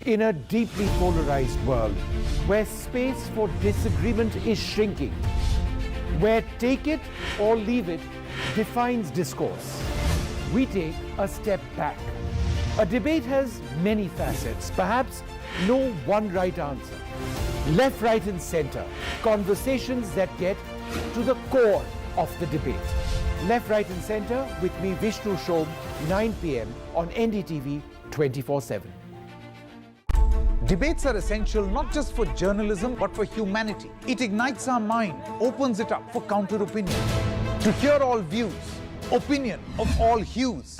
H: In a deeply polarized world, where space for disagreement is shrinking, where take it or leave it defines discourse, we take a step back. A debate has many facets, perhaps no one right answer. Left, right and center, conversations that get to the core of the debate. Left, right and center with me, Vishnu Shobh, 9 p.m. on NDTV 24/7.
I: Debates are essential not just for journalism but for humanity. It ignites our mind, opens it up for counter-opinion. To hear all views, opinion of all hues.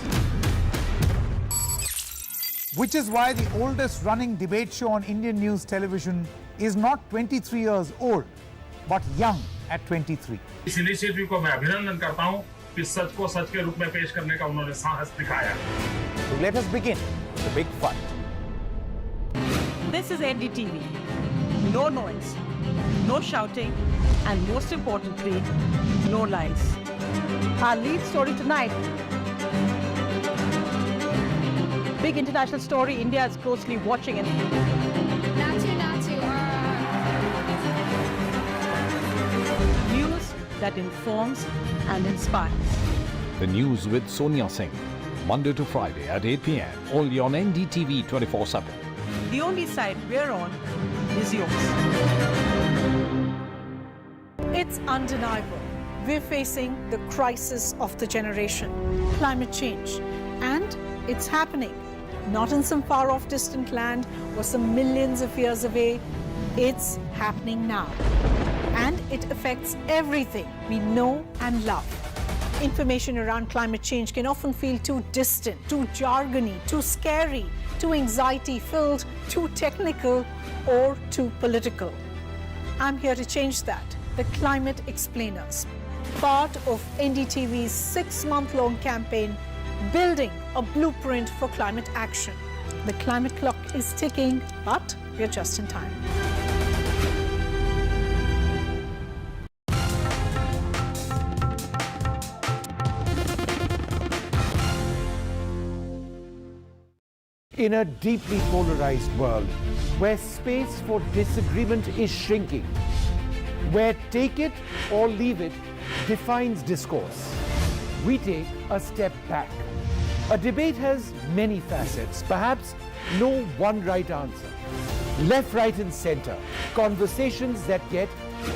I: Which is why the oldest running debate show on Indian news television is not 23 years old, but young at 23.
L: इस initiative को मैं अभिनंदन करता हूं कि सच को सच के रूप में पेश करने का उन्होंने साहस दिखाया.
I: So let us begin the big fight.
F: This is NDTV. No noise, no shouting, and most importantly, no lies. Our lead story tonight. Big international story India is closely watching. News that informs and inspires.
E: The news with Sonia Singh. Monday to Friday at 8 p.m. only on NDTV 24/7.
F: The only side we're on is yours.
G: It's undeniable. We're facing the crisis of the generation, climate change. And it's happening, not in some far off distant land or some millions of years away. It's happening now. And it affects everything we know and love. Information around climate change can often feel too distant, too jargony, too scary, too anxiety-filled, too technical, or too political. I'm here to change that. The Climate Explainers, part of NDTV's 6-month-long campaign, building a blueprint for climate action. The climate clock is ticking, but we're just in time.
H: In a deeply polarized world, where space for disagreement is shrinking, where take it or leave it defines discourse, we take a step back. A debate has many facets, perhaps no one right answer. Left, right and center, conversations that get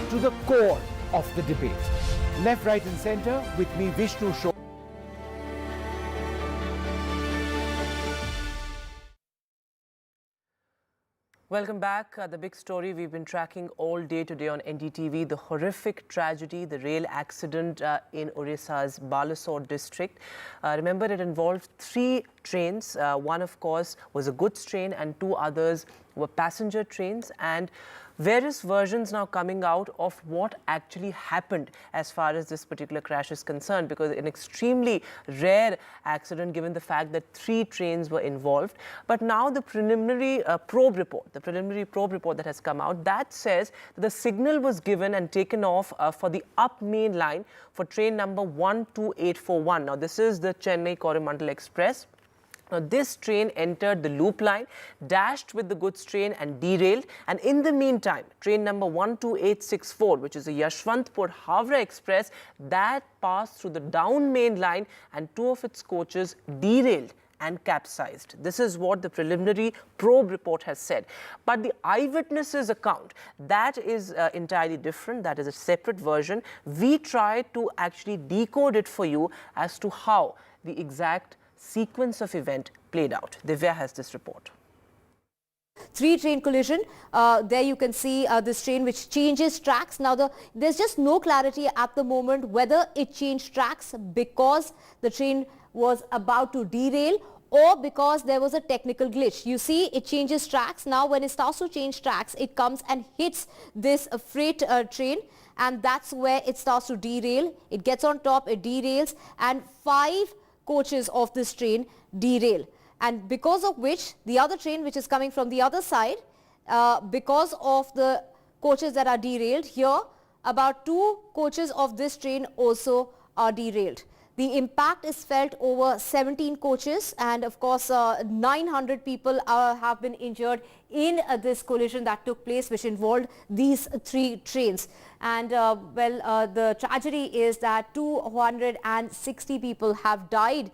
H: to the core of the debate. Left, right and center with me, Vishnu Shobh.
M: Welcome back. The big story we've been tracking all day today on NDTV, the horrific tragedy, the rail accident in Odisha's Balasore district. Remember, it involved 3 trains. One, of course, was a goods train and 2 others were passenger trains. And various versions now coming out of what actually happened as far as this particular crash is concerned, because an extremely rare accident given the fact that 3 trains were involved. But now the preliminary probe report that has come out, that says that the signal was given and taken off for the up main line for train number 12841. Now this is the Chennai Coromandel Express. Now, this train entered the loop line, dashed with the goods train and derailed. And in the meantime, train number 12864, which is a Yashwantpur-Havra Express, that passed through the down main line and 2 of its coaches derailed and capsized. This is what the preliminary probe report has said. But the eyewitnesses' account, that is entirely different. That is a separate version. We tried to actually decode it for you as to how the exact sequence of event played out. Divya has this report.
B: 3-train collision. There you can see this train which changes tracks. Now there's just no clarity at the moment whether it changed tracks because the train was about to derail or because there was a technical glitch. You see it changes tracks. Now when it starts to change tracks, it comes and hits this freight train, and that's where it starts to derail. It gets on top, it derails, and 5 coaches of this train derail. And because of which the other train which is coming from the other side, because of the coaches that are derailed here, about 2 coaches of this train also are derailed. The impact is felt over 17 coaches, and of course 900 people have been injured in this collision that took place, which involved these 3 trains. And the tragedy is that 260 people have died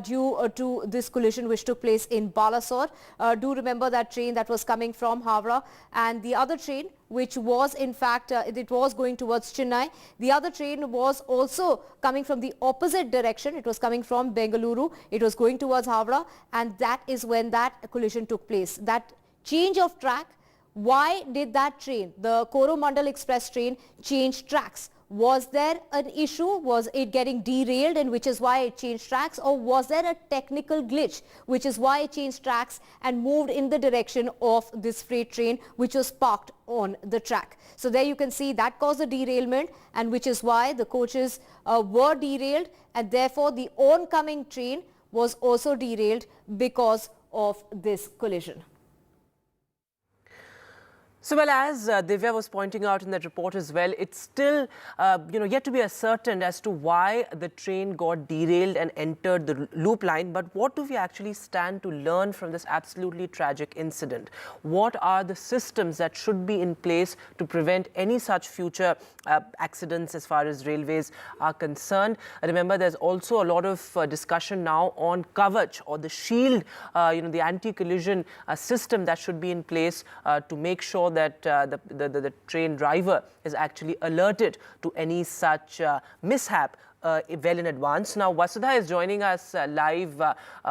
B: due to this collision which took place in Balasore. Do remember that train that was coming from Howrah, and the other train which was in fact it was going towards Chennai. The other train was also coming from the opposite direction. It was coming from Bengaluru. It was going towards Howrah, and that is when that collision took place. That change of track, why did that train, the Coromandel Express train, change tracks? Was there an issue? Was it getting derailed, and which is why it changed tracks? Or was there a technical glitch which is why it changed tracks and moved in the direction of this freight train which was parked on the track? So there you can see that caused the derailment, and which is why the coaches were derailed, and therefore the oncoming train was also derailed because of this collision.
M: So, well, as Divya was pointing out in that report as well, it's still, yet to be ascertained as to why the train got derailed and entered the loop line. But what do we actually stand to learn from this absolutely tragic incident? What are the systems that should be in place to prevent any such future accidents as far as railways are concerned? Remember, there's also a lot of discussion now on Kavach, or the shield, the anti-collision system that should be in place to make sure that the train driver is actually alerted to any such mishap well in advance. Now, Vasudha is joining us live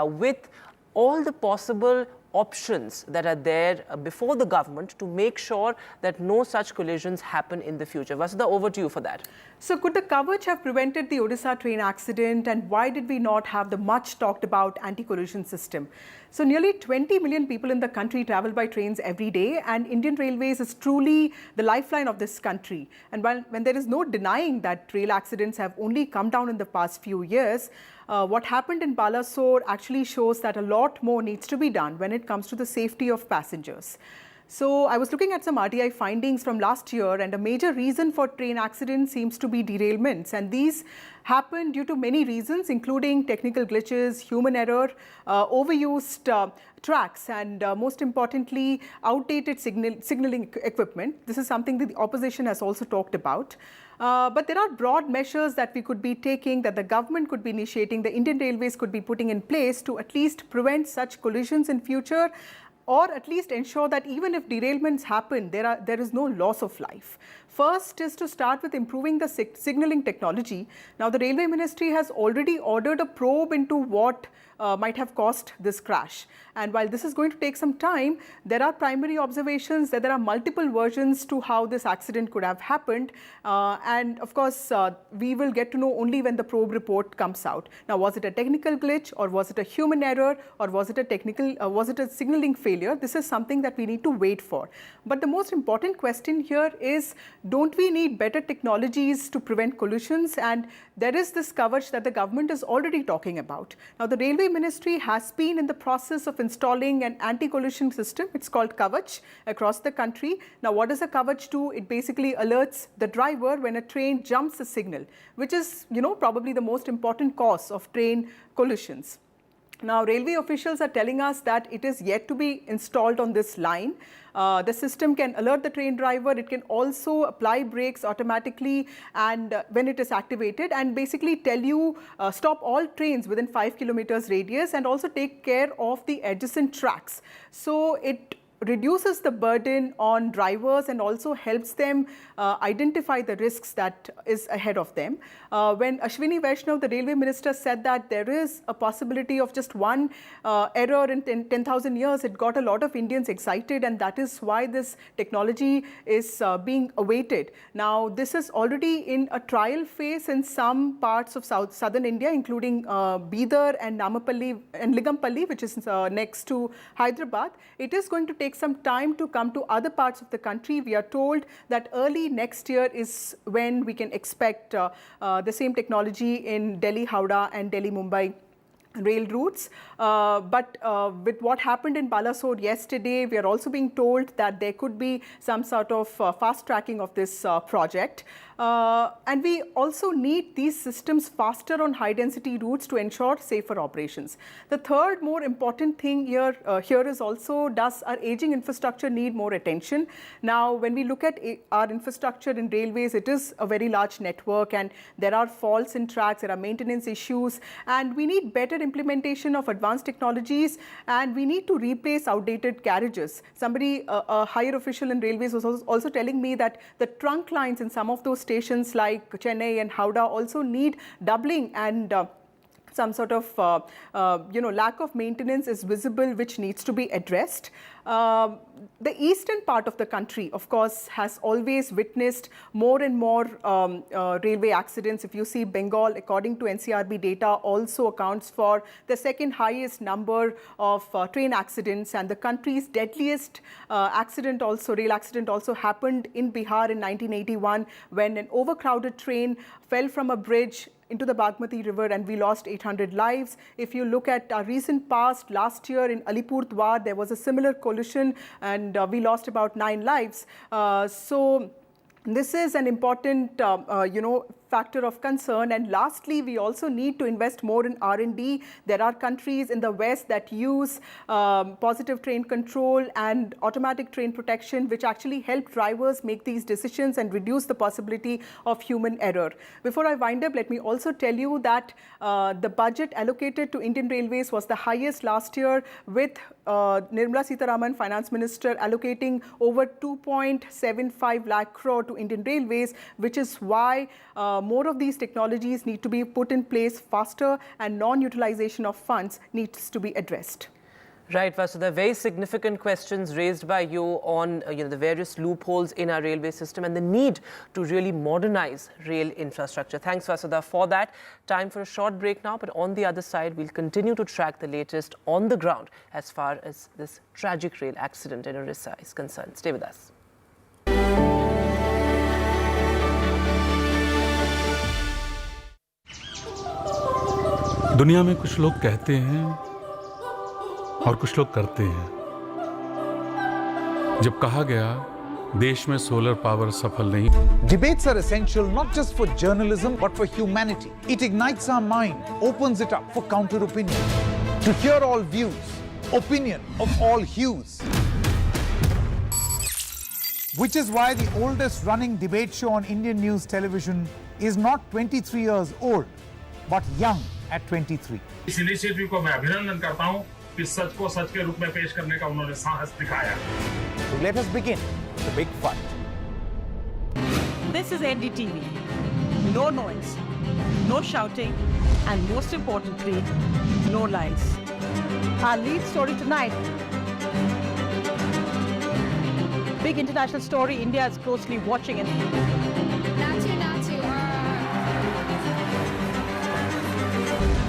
M: with all the possible options that are there before the government to make sure that no such collisions happen in the future. Vasudha, over to you for that.
T: So could the Kavach have prevented the Odisha train accident, and why did we not have the much talked about anti-collision system? So nearly 20 million people in the country travel by trains every day, and Indian Railways is truly the lifeline of this country. And when there is no denying that rail accidents have only come down in the past few years, what happened in Balasore actually shows that a lot more needs to be done when it comes to the safety of passengers. So I was looking at some RTI findings from last year, and a major reason for train accidents seems to be derailments, and these happen due to many reasons, including technical glitches, human error, overused tracks, and most importantly, outdated signaling equipment. This is something that the opposition has also talked about. But there are broad measures that we could be taking, that the government could be initiating, the Indian Railways could be putting in place to at least prevent such collisions in future, or at least ensure that even if derailments happen, there is no loss of life. First is to start with improving the signaling technology. Now, the Railway Ministry has already ordered a probe into what might have caused this crash. And while this is going to take some time, there are primary observations that there are multiple versions to how this accident could have happened. And of course, we will get to know only when the probe report comes out. Now, was it a technical glitch, or was it a human error, or was it a signaling failure? This is something that we need to wait for. But the most important question here is, don't we need better technologies to prevent collisions? And there is this Kavach that the government is already talking about. Now, the Railway Ministry has been in the process of installing an anti-collision system. It's called Kavach across the country. Now, what does a Kavach do? It basically alerts the driver when a train jumps a signal, which is, probably the most important cause of train collisions. Now, railway officials are telling us that it is yet to be installed on this line. The system can alert the train driver. It can also apply brakes automatically and when it is activated, and basically tell you stop all trains within 5 kilometers radius and also take care of the adjacent tracks. So it reduces the burden on drivers and also helps them identify the risks that is ahead of them. When Ashwini Vaishnav, the railway minister, said that there is a possibility of just one error in 10,000 years, it got a lot of Indians excited, and that is why this technology is being awaited. Now, this is already in a trial phase in some parts of southern India, including Bidar and Namapalli and Ligampalli, which is next to Hyderabad. It is going to take some time to come to other parts of the country. We are told that early next year is when we can expect the same technology in Delhi, Howrah and Delhi, Mumbai rail routes. But with what happened in Balasore yesterday, we are also being told that there could be some sort of fast tracking of this project. And we also need these systems faster on high density routes to ensure safer operations. The third more important thing here is also, does our aging infrastructure need more attention? Now, when we look at our infrastructure in railways, it is a very large network and there are faults in tracks, there are maintenance issues, and we need better implementation of advanced technologies, and we need to replace outdated carriages. Somebody, a higher official in railways, was also telling me that the trunk lines in some of those stations like Chennai and Howrah also need doubling, and some sort of lack of maintenance is visible, which needs to be addressed. The eastern part of the country, of course, has always witnessed more and more railway accidents. If you see, Bengal, according to NCRB data, also accounts for the second highest number of train accidents, and the country's deadliest rail accident also happened in Bihar in 1981, when an overcrowded train fell from a bridge into the Bagmati River and we lost 800 lives. If you look at our recent past, last year in Alipurdwar, there was a similar collision and we lost about 9 lives. So this is an important, factor of concern. And lastly, we also need to invest more in R&D. There are countries in the West that use positive train control and automatic train protection, which actually help drivers make these decisions and reduce the possibility of human error. Before I wind up, let me also tell you that the budget allocated to Indian Railways was the highest last year, with Nirmala Sitharaman, Finance Minister, allocating over 2.75 lakh crore to Indian Railways, which is why more of these technologies need to be put in place faster, and non-utilization of funds needs to be addressed.
M: Right, Vasudha, very significant questions raised by you on the various loopholes in our railway system and the need to really modernize rail infrastructure. Thanks, Vasudha, for that. Time for a short break now, but on the other side, we'll continue to track the latest on the ground as far as this tragic rail accident in Odisha is concerned. Stay with us.
U: दुनिया में कुछ लोग कहते हैं और कुछ लोग करते हैं। जब कहा गया देश में सोलर पावर सफल नहीं।
I: Debates are essential not just for journalism but for humanity. It ignites our mind, opens it up for counter opinion. To hear all views, opinion of all hues. Which is why the oldest running debate show on Indian news television is not 23 years old, but young at 23.
L: इस initiative को मैं अभिनंदन करता हूं कि सच को सच के रूप में पेश करने का उन्होंने साहस दिखाया।
I: So let us begin the big fight.
F: This is NDTV. No noise, no shouting, and most importantly, no lies. Our lead story tonight. Big international story India is closely watching it.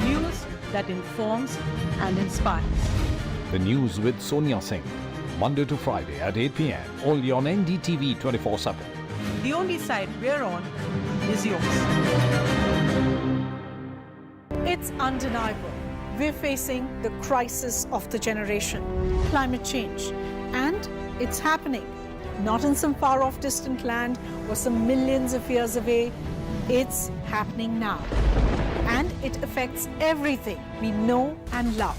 F: News that informs and inspires.
E: The news with Sonia Singh, Monday to Friday at 8 p.m. only on NDTV 24/7.
F: The only side we're on is yours.
G: It's undeniable. We're facing the crisis of the generation, climate change, and it's happening. Not in some far-off distant land or some millions of years away. It's happening now. and it affects everything we know and love.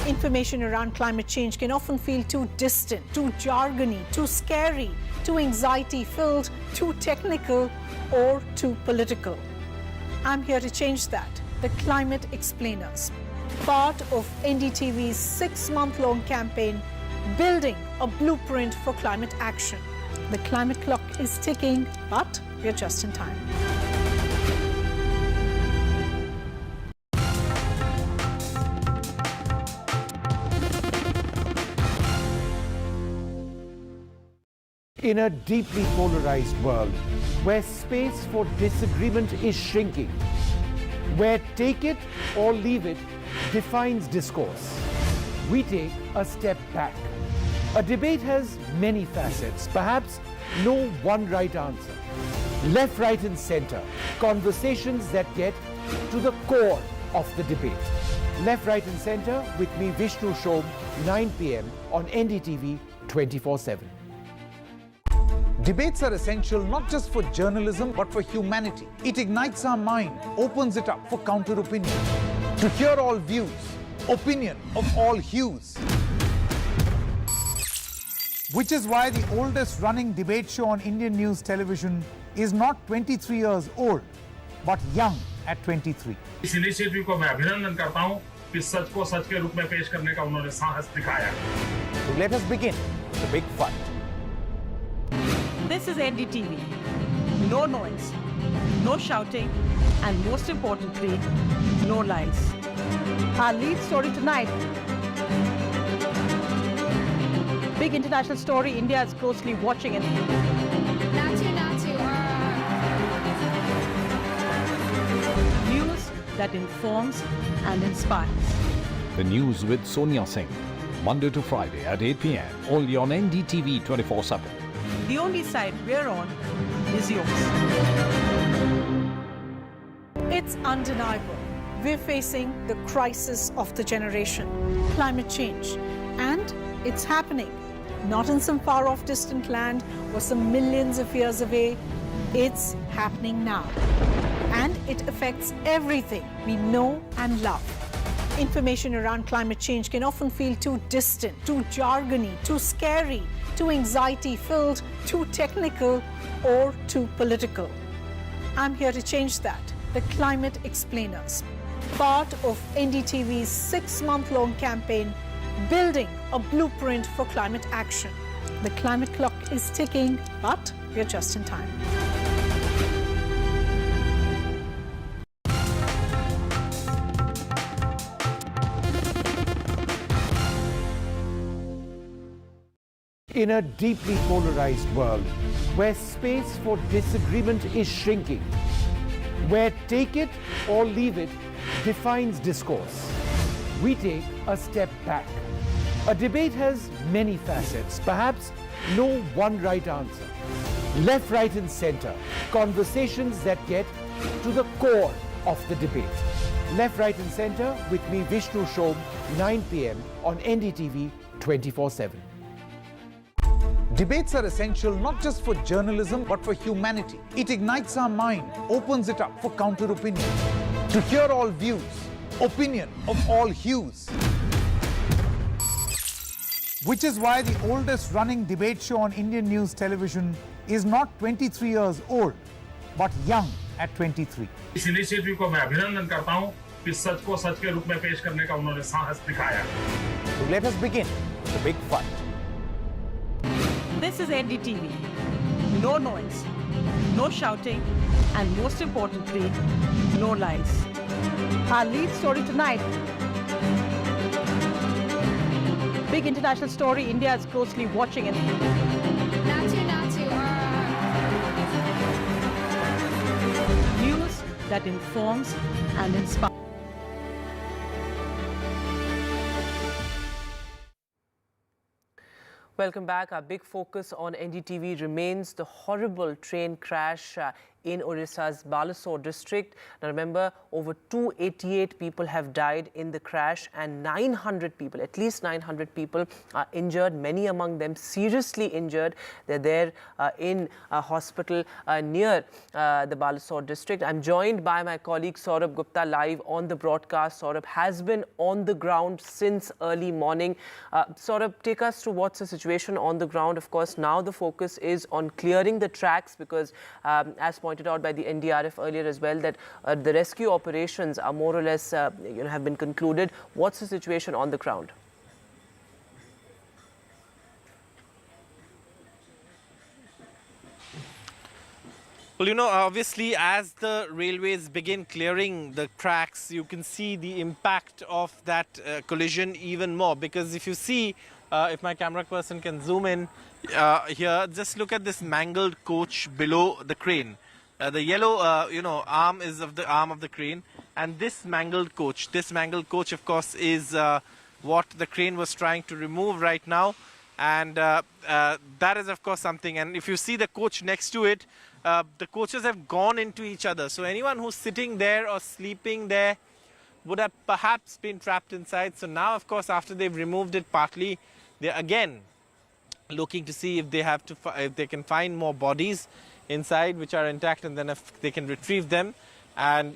G: Information around climate change can often feel too distant, too jargony, too scary, too anxiety-filled, too technical, or too political. I'm here to change that. The Climate Explainers, part of NDTV's 6-month-long campaign, building a blueprint for climate action. The climate clock is ticking, but we're just in time.
H: In a deeply polarized world, where space for disagreement is shrinking, where take it or leave it defines discourse, we take a step back. A debate has many facets, perhaps no one right answer. Left, right and center, conversations that get to the core of the debate. Left, right and center with me, Vishnu Shom, 9 p.m. on NDTV 24/7.
I: Debates are essential not just for journalism but for humanity. It ignites our mind, opens it up for counter-opinion. To hear all views, opinion of all hues. Which is why the oldest running debate show on Indian news television is not 23 years old, but young at 23.
L: इस initiative को मैं अभिनंदन करता हूं कि सच को सच के रूप में पेश करने का उन्होंने साहस दिखाया.
I: Let us begin the big fight.
F: This is NDTV. No noise, no shouting, and most importantly, no lies. Our lead story tonight. Big international story. India is closely watching it. News that informs and inspires.
E: The news with Sonia Singh. Monday to Friday at 8 p.m. only on NDTV 24/7.
F: The only side we're on is yours.
G: It's undeniable. We're facing the crisis of the generation, climate change. And it's happening. Not in some far-off distant land or some millions of years away. It's happening now. And it affects everything we know and love. Information around climate change can often feel too distant, too jargony, too scary, too anxiety-filled, too technical, or too political. I'm here to change that. The Climate Explainers, part of NDTV's 6-month-long campaign, building a blueprint for climate action. The climate clock is ticking, but we're just in time.
H: In a deeply polarized world, where space for disagreement is shrinking, where take it or leave it defines discourse, we take a step back. A debate has many facets, perhaps no one right answer. Left, right and center, conversations that get to the core of the debate. Left, right and center with me, Vishnu Shom, 9 p.m. on NDTV 24/7.
I: Debates are essential not just for journalism but for humanity. It ignites our mind, opens it up for counter-opinion. To hear all views, opinion of all hues. Which is why the oldest running debate show on Indian news television is not 23 years old, but young at 23.
L: इस initiative को मैं अभिनंदन करता हूं कि सच को सच के रूप में पेश करने का उन्होंने साहस दिखाया.
I: Let us begin the big fight.
F: This is NDTV. No noise, no shouting, and most importantly, no lies. Our lead story tonight. Big international story. India is closely watching it. News that informs and inspires.
M: Welcome back. Our big focus on NDTV remains the horrible train crash in Odisha's Balasore district. Now remember, over 288 people have died in the crash and 900 people, at least 900 people are injured, many among them seriously injured. They're there in a hospital near the Balasore district. I'm joined by my colleague Saurabh Gupta live on the broadcast. Saurabh has been on the ground since early morning. Saurabh, take us through what's the situation on the ground. Of course, now the focus is on clearing the tracks because, as pointed out by the NDRF earlier as well, that the rescue operations are more or less have been concluded. What's the situation on the ground?
C: Well, obviously, as the railways begin clearing the tracks, you can see the impact of that collision even more. Because if you see, if my camera person can zoom in here, just look at this mangled coach below the crane. The yellow, arm is of the arm of the crane, and this mangled coach, of course, is what the crane was trying to remove right now. And that is, of course, something. And if you see the coach next to it, the coaches have gone into each other. So anyone who's sitting there or sleeping there would have perhaps been trapped inside. So now, of course, after they've removed it partly, they're again looking to see if they can find more bodies inside which are intact, and then if they can retrieve them and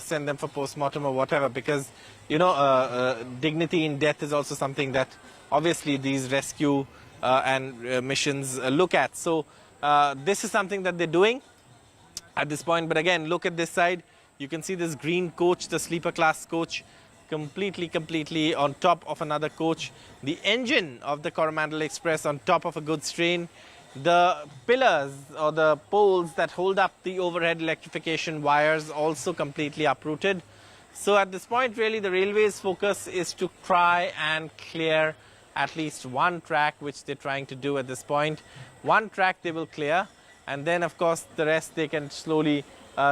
C: send them for post-mortem or whatever. Because dignity in death is also something that obviously these rescue and missions look at. So this is something that they're doing at this point. But again, look at this side. You can see this green coach, the sleeper class coach, completely on top of another coach. The engine of the Coromandel Express on top of a goods train. The pillars or the poles that hold up the overhead electrification wires also completely uprooted. So at this point, really, the railways' focus is to try and clear at least one track, which they're trying to do at this point. One track they will clear, and then, of course, the rest they can slowly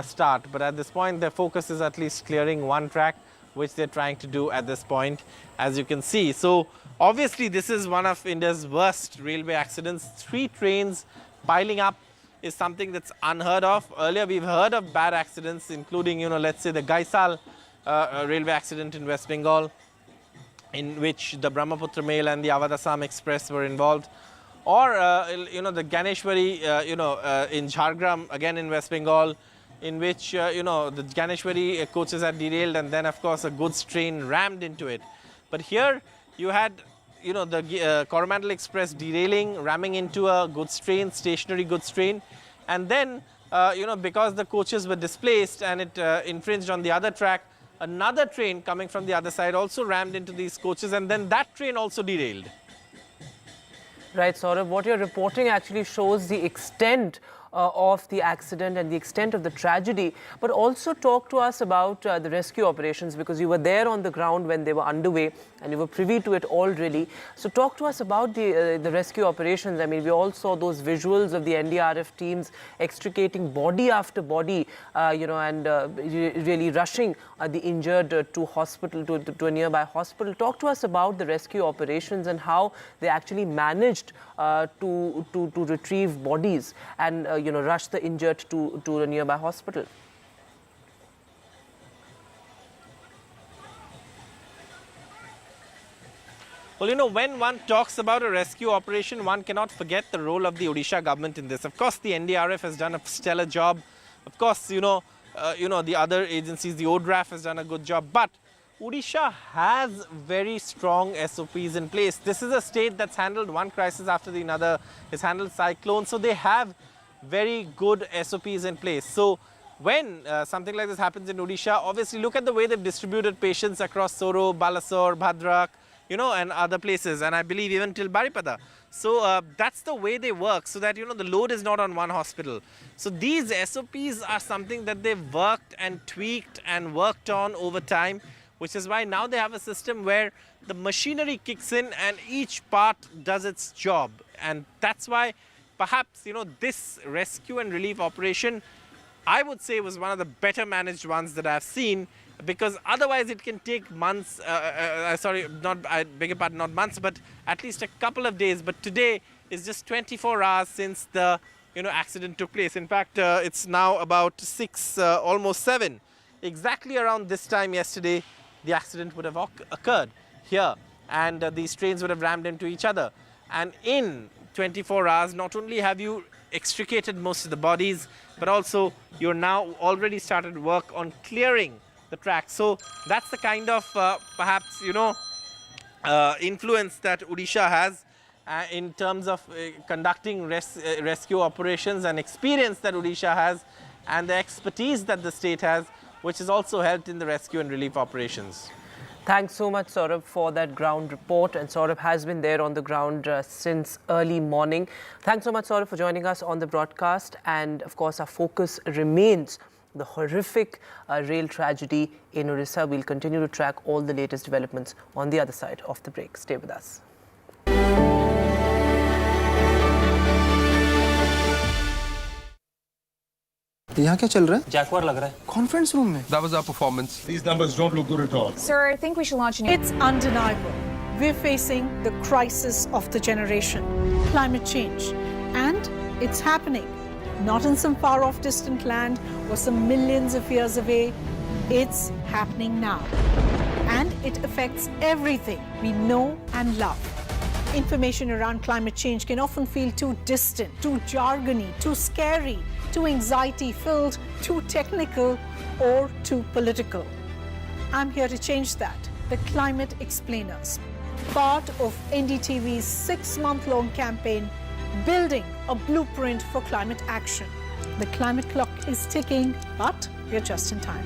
C: start. But at this point, their focus is at least clearing one track, which they're trying to do at this point, as you can see. So obviously, this is one of India's worst railway accidents. 3 trains piling up is something that's unheard of. Earlier, we've heard of bad accidents, including, let's say the Gaisal railway accident in West Bengal, in which the Brahmaputra Mail and the Awadh Assam Express were involved. Or, the Ganeshwari, in Jhargram, again in West Bengal, in which, the Ganeshwari coaches had derailed, and then, of course, a goods train rammed into it. But here, you had, the Coromandel Express derailing, ramming into a goods train, stationary goods train. And then, because the coaches were displaced and it infringed on the other track, another train coming from the other side also rammed into these coaches, and then that train also derailed.
M: Right, Saurabh, what you're reporting actually shows the extent of the accident and the extent of the tragedy, but also talk to us about the rescue operations, because you were there on the ground when they were underway and you were privy to it all, really. So talk to us about the rescue operations. I mean, we all saw those visuals of the NDRF teams extricating body after body, and really rushing the injured to hospital, to a nearby hospital. Talk to us about the rescue operations and how they actually managed to retrieve bodies and rush the injured to a nearby hospital.
C: Well, when one talks about a rescue operation, one cannot forget the role of the Odisha government in this. Of course, the NDRF has done a stellar job. Of course, the other agencies, the ODRAF has done a good job. But Odisha has very strong SOPs in place. This is a state that's handled one crisis after the another. It's handled cyclones, so they have very good SOPs in place. So when something like this happens in Odisha, obviously look at the way they've distributed patients across Soro, Balasore, Bhadrak, and other places, and I believe even till Baripada. So that's the way they work, so that, the load is not on one hospital. So these SOPs are something that they've worked and tweaked and worked on over time, which is why now they have a system where the machinery kicks in and each part does its job. And that's why perhaps, this rescue and relief operation, I would say, was one of the better managed ones that I've seen, because otherwise it can take months, I beg your pardon, not months, but at least a couple of days. But today is just 24 hours since the accident took place. In fact, it's now about 6, almost 7. Exactly around this time yesterday, the accident would have occurred here, and these trains would have rammed into each other. And in 24 hours, not only have you extricated most of the bodies, but also you're now already started work on clearing the track. So that's the kind of perhaps influence that Odisha has in terms of conducting rescue operations, and experience that Odisha has, and the expertise that the state has, which has also helped in the rescue and relief operations.
M: Thanks so much, Saurabh, for that ground report. And Saurabh has been there on the ground since early morning. Thanks so much, Saurabh, for joining us on the broadcast. And of course, our focus remains the horrific rail tragedy in Odisha. We'll continue to track all the latest developments on the other side of the break. Stay with us.
K: यहाँ क्या चल रहा है? Jaquar लग रहा है. Conference room में.
V: That was our performance.
L: These numbers don't look good at all.
G: Sir, I think we should launch a new... It's undeniable. We're facing the crisis of the generation, climate change. And it's happening. Not in some far-off distant land or some millions of years away. It's happening now. And it affects everything we know and love. Information around climate change can often feel too distant, too jargony, too scary, too anxiety-filled, too technical, or too political. I'm here to change that. The Climate Explainers, part of NDTV's 6-month-long campaign, building a blueprint for climate action. The climate clock is ticking, but we're just in time.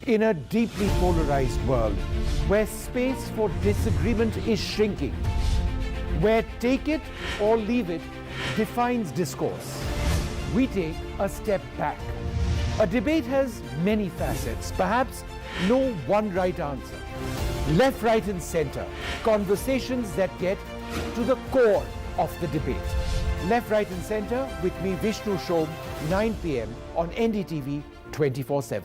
H: In a deeply polarized world, where space for disagreement is shrinking, where take it or leave it defines discourse, we take a step back. A debate has many facets, perhaps no one right answer. Left, right and center, conversations that get to the core of the debate. Left, right and center with me, Vishnu Shom, 9 p.m. on NDTV 24/7.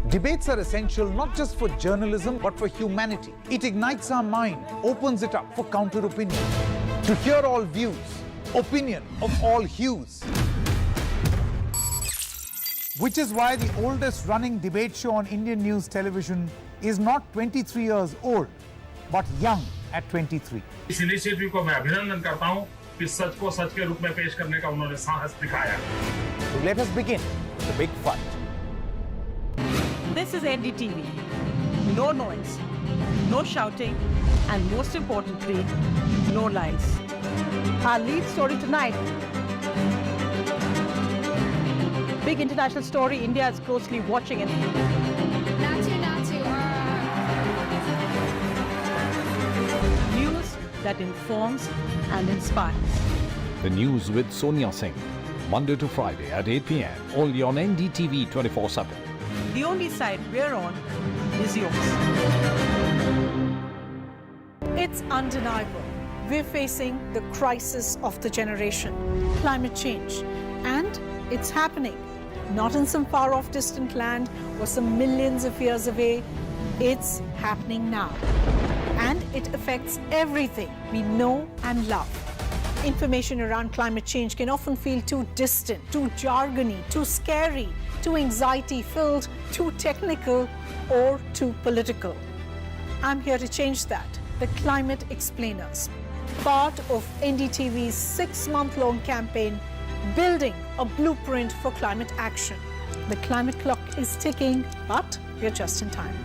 I: Debates are essential not just for journalism but for humanity. It ignites our mind, opens it up for counter-opinion. To hear all views, opinion of all hues. Which is why the oldest running debate show on Indian news television is not 23 years old, but young at 23.
L: इस initiative को मैं अभिनंदन करता हूं कि सच को सच के रूप में पेश करने का उन्होंने साहस दिखाया.
I: So let us begin the big fight.
F: This is NDTV. No noise, no shouting, and most importantly, no lies. Our lead story tonight. Big international story India is closely watching. News that informs and inspires.
E: The news with Sonia Singh. Monday to Friday at 8 p.m. only on NDTV 24/7.
F: The only side we're on is yours.
G: It's undeniable. We're facing the crisis of the generation, climate change. And it's happening. Not in some far-off distant land or some millions of years away. It's happening now. And it affects everything we know and love. Information around climate change can often feel too distant, too jargony, too scary, too anxiety-filled, too technical, or too political. I'm here to change that. The Climate Explainers, part of NDTV's 6-month-long campaign, building a blueprint for climate action. The climate clock is ticking, but we're just in time.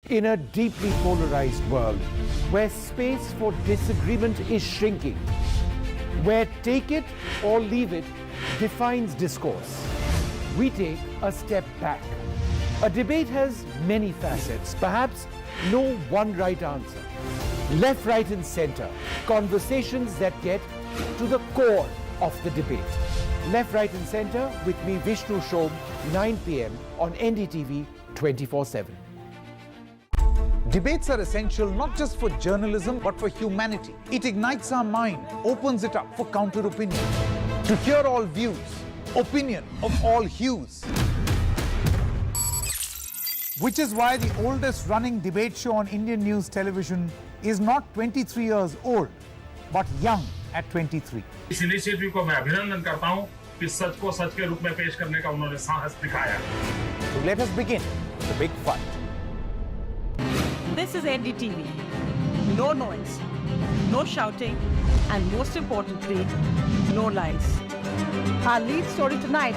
H: In a deeply polarized world, where space for disagreement is shrinking, where take it or leave it defines discourse, we take a step back. A debate has many facets, perhaps no one right answer. Left, right and center, conversations that get to the core of the debate. Left, right and center with me, Vishnu Shom, 9 p.m. on NDTV 24/7.
I: Debates are essential not just for journalism but for humanity. It ignites our mind, opens it up for counter opinion. To hear all views, opinion of all hues. Which is why the oldest running debate show on Indian news television is not 23 years old, but young at 23.
L: इस initiative को मैं अभिनंदन करता हूं कि सच को सच के रूप में पेश करने का उन्होंने साहस दिखाया.
H: So let us begin the big fight.
F: This is NDTV. No noise, no shouting, and most importantly, no lies. Our lead story tonight.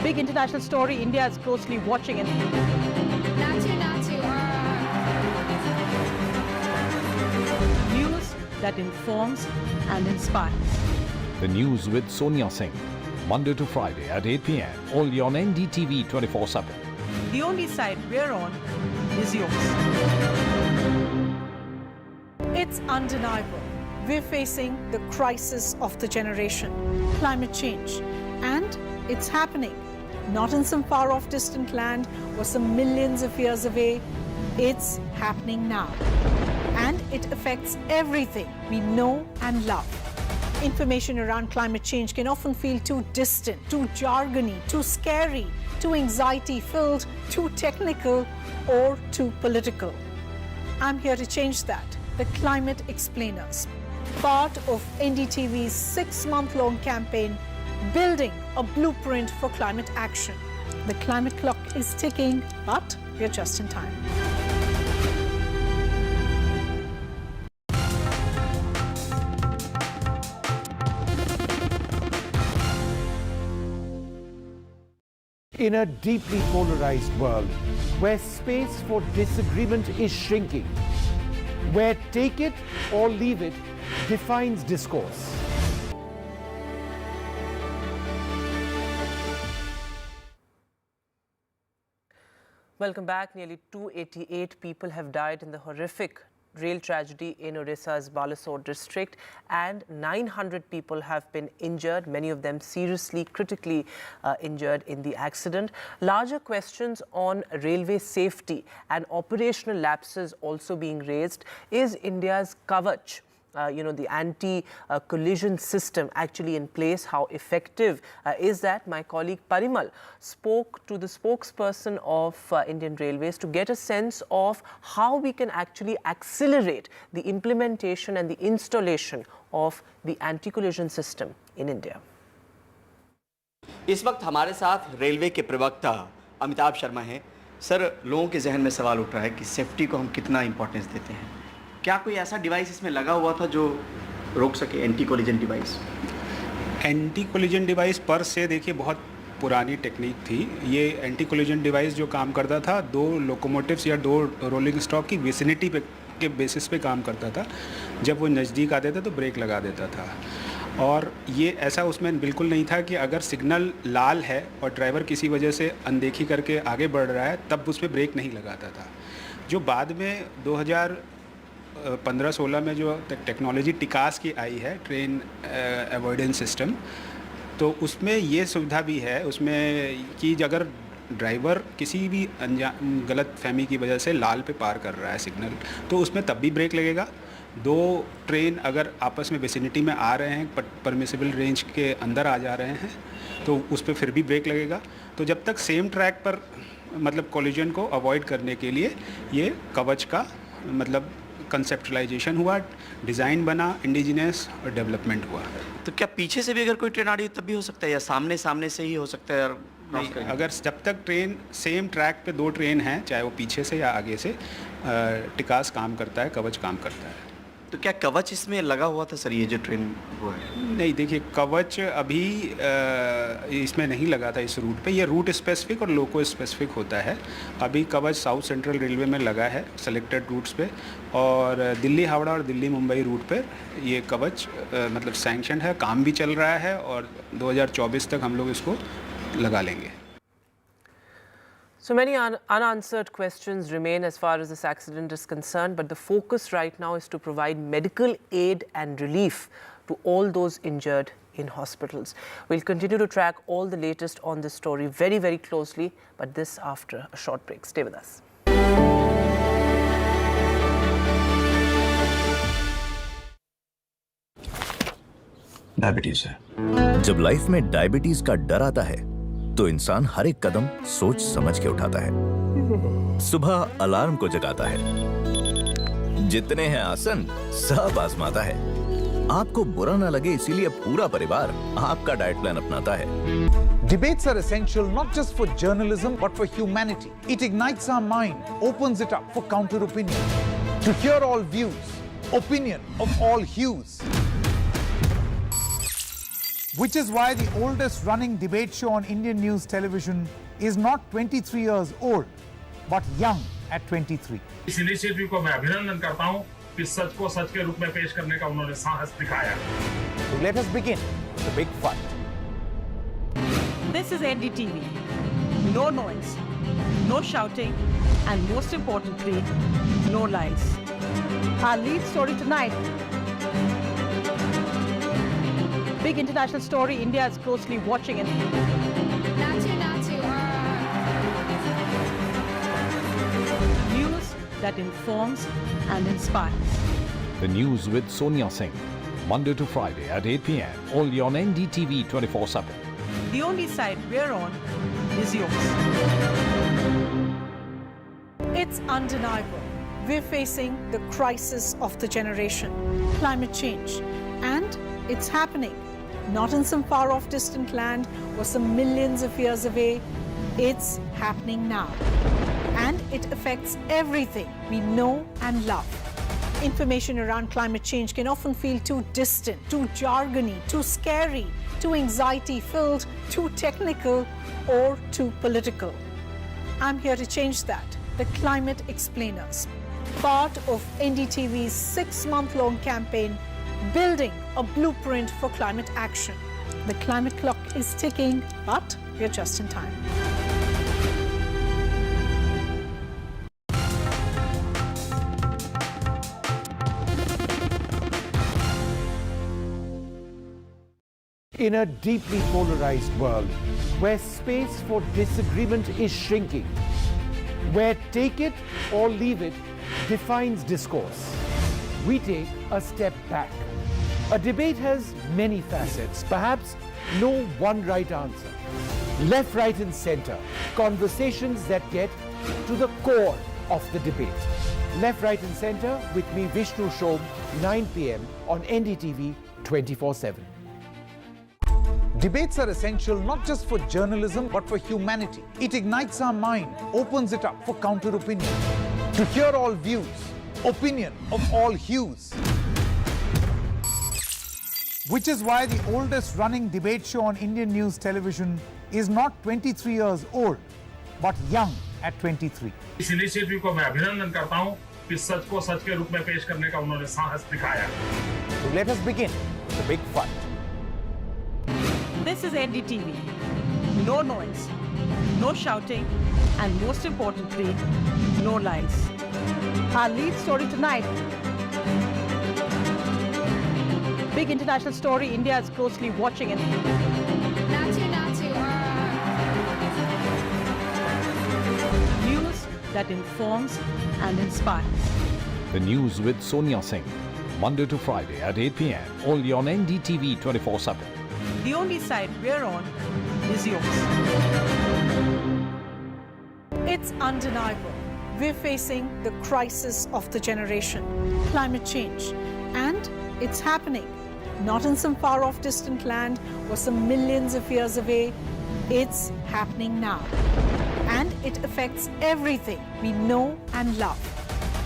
F: Big international story India is closely watching. News that informs and inspires.
E: The news with Sonia Singh. Monday to Friday at 8 p.m. Only on NDTV 24/7.
F: The only side we're on is yours.
G: It's undeniable. We're facing the crisis of the generation, climate change. And it's happening. Not in some far-off distant land or some millions of years away. It's happening now. And it affects everything we know and love. Information around climate change can often feel too distant, too jargony, too scary, too anxiety-filled, too technical, or too political. I'm here to change that. The Climate Explainers, part of NDTV's 6-month-long campaign, building a blueprint for climate action. The climate clock is ticking, but we're just in time.
H: In a deeply polarized world, where space for disagreement is shrinking, where take it or leave it defines discourse.
M: Welcome back. Nearly 288 people have died in the horrific rail tragedy in Odisha's Balasore district, and 900 people have been injured, many of them seriously, critically injured in the accident. Larger questions on railway safety and operational lapses also being raised. Is India's Kavach, the anti-collision system actually in place? How effective is that? My colleague Parimal spoke to the spokesperson of Indian Railways to get a sense of how we can actually accelerate the implementation and the installation of the anti-collision system in India.
D: इस वक्त हमारे साथ railway के प्रवक्ता अमिताभ शर्मा हैं। Sir, लोगों के जहन में सवाल उठ रहा है कि सेफ्टी को हम कितना इंपॉर्टेंस देते हैं। क्या कोई ऐसा डिवाइस इसमें लगा हुआ था जो रोक सके, anti collision device?
V: Anti collision device पर से देखिए बहुत पुरानी टेक्निक थी। ये एंटी कोलिजन डिवाइस जो काम करता था, 2 लोकोमोटिव्स या 2 रोलिंग स्टॉक की विसिनिटी के बेसिस पे काम करता था। जब वो नज़दीक आते थे तो ब्रेक लगा देता था। और ये ऐसा उसमें बिल्कुल नहीं था कि अगर सिग्नल लाल है और ड्राइवर किसी वजह से अनदेखी करके आगे बढ़ रहा है तब उस पर ब्रेक नहीं लगाता था। जो बाद में 2015-16 में जो टेक्नोलॉजी टिकास की आई है, ट्रेन अवॉइडेंस सिस्टम, तो उसमें ये सुविधा भी है उसमें कि अगर ड्राइवर किसी भी गलत फहमी की वजह से लाल पे पार कर रहा है सिग्नल, तो उसमें तब भी ब्रेक लगेगा। 2 ट्रेन अगर आपस में विसिनिटी में आ रहे हैं, परमिसिबल रेंज के अंदर आ जा रहे हैं, तो उस पर फिर भी ब्रेक लगेगा। तो जब तक सेम ट्रैक पर मतलब कोलिजन को अवॉइड करने के लिए ये कवच का मतलब कंसेप्चुलाइजेशन हुआ, डिज़ाइन बना, इंडिजिनस और डेवलपमेंट हुआ।
D: तो क्या पीछे से भी अगर कोई ट्रेन आ रही है तब भी हो सकता है या सामने से ही हो सकता है?
V: नहीं, अगर जब तक ट्रेन सेम ट्रैक पे 2 ट्रेन हैं, चाहे वो पीछे से या आगे से, टिकास काम करता है, कवच काम करता है।
D: तो क्या कवच इसमें लगा हुआ था सर, ये जो ट्रेन वो है?
V: नहीं, देखिए कवच अभी इसमें नहीं लगा था इस रूट पे। ये रूट स्पेसिफिक और लोको स्पेसिफिक होता है। अभी कवच साउथ सेंट्रल रेलवे में लगा है सेलेक्टेड रूट्स पे, और दिल्ली हावड़ा और दिल्ली मुंबई रूट पर ये कवच मतलब सैंक्शन है, काम भी चल रहा है और 2024 तक हम लोग इसको लगा लेंगे।
M: So many unanswered questions remain as far as this accident is concerned, but the focus right now is to provide medical aid and relief to all those injured in hospitals. We'll continue to track all the latest on this story very, very closely, but this after a short break. Stay with us.
A: Diabetes है। जब life में diabetes का डर आता है तो इंसान हर एक कदम सोच समझ के उठाता है। सुबह अलार्म को जगाता है, जितने हैं आसन सब आजमाता है। आपको बुरा ना लगे इसीलिए पूरा परिवार आपका डाइट प्लान अपनाता है।
I: Debates are essential not just for journalism but for humanity. It ignites our mind, opens it up for counter opinion. To hear all views, opinion of all hues. Which is why the oldest running debate show on Indian news television is not 23 years old, but young at 23.
L: इस initiative को मैं अभिनंदन करता हूं कि सच को सच के रूप में पेश करने का उन्होंने साहस दिखाया।
I: So let us begin the big fight.
F: This is NDTV. No noise, no shouting, and most importantly, no lies. Our lead story tonight. Big international story India is closely watching it. News that informs and inspires.
E: The news with Sonia Singh. Monday to Friday at 8 p.m. only on NDTV 24/7.
F: The only side we're on is yours.
G: It's undeniable. We're facing the crisis of the generation, climate change, and it's happening. Not in some far-off distant land or some millions of years away. It's happening now. And it affects everything we know and love. Information around climate change can often feel too distant, too jargony, too scary, too anxiety-filled, too technical, or too political. I'm here to change that. The Climate Explainers, part of NDTV's 6-month-long campaign, building a blueprint for climate action. The climate clock is ticking, but we're just in time.
H: In a deeply polarized world, where space for disagreement is shrinking, where take it or leave it defines discourse, we take a step back. A debate has many facets, perhaps no one right answer. Left, right and center, conversations that get to the core of the debate. Left, right and center with me, Vishnu Shobh, 9 p.m. on NDTV 24/7.
I: Debates are essential not just for journalism but for humanity. It ignites our mind, opens it up for counter opinion. To hear all views, opinion of all hues. Which is why the oldest running debate show on Indian news television is not 23 years old, but young at 23.
L: इस initiative को मैं अभिनंदन करता हूं कि सच को सच के रूप में पेश करने का उन्होंने साहस दिखाया।
I: So let us begin the big fight.
F: This is NDTV. No noise, no shouting, and most importantly, no lies. Our lead story tonight. Big international story India is closely watching it. News that informs and inspires.
E: The news with Sonia Singh. Monday to Friday at 8 p.m. only on NDTV 24/7.
F: The only side we're on is yours.
G: It's undeniable. We're facing the crisis of the generation, climate change, and it's happening. Not in some far-off distant land or some millions of years away. It's happening now. And it affects everything we know and love.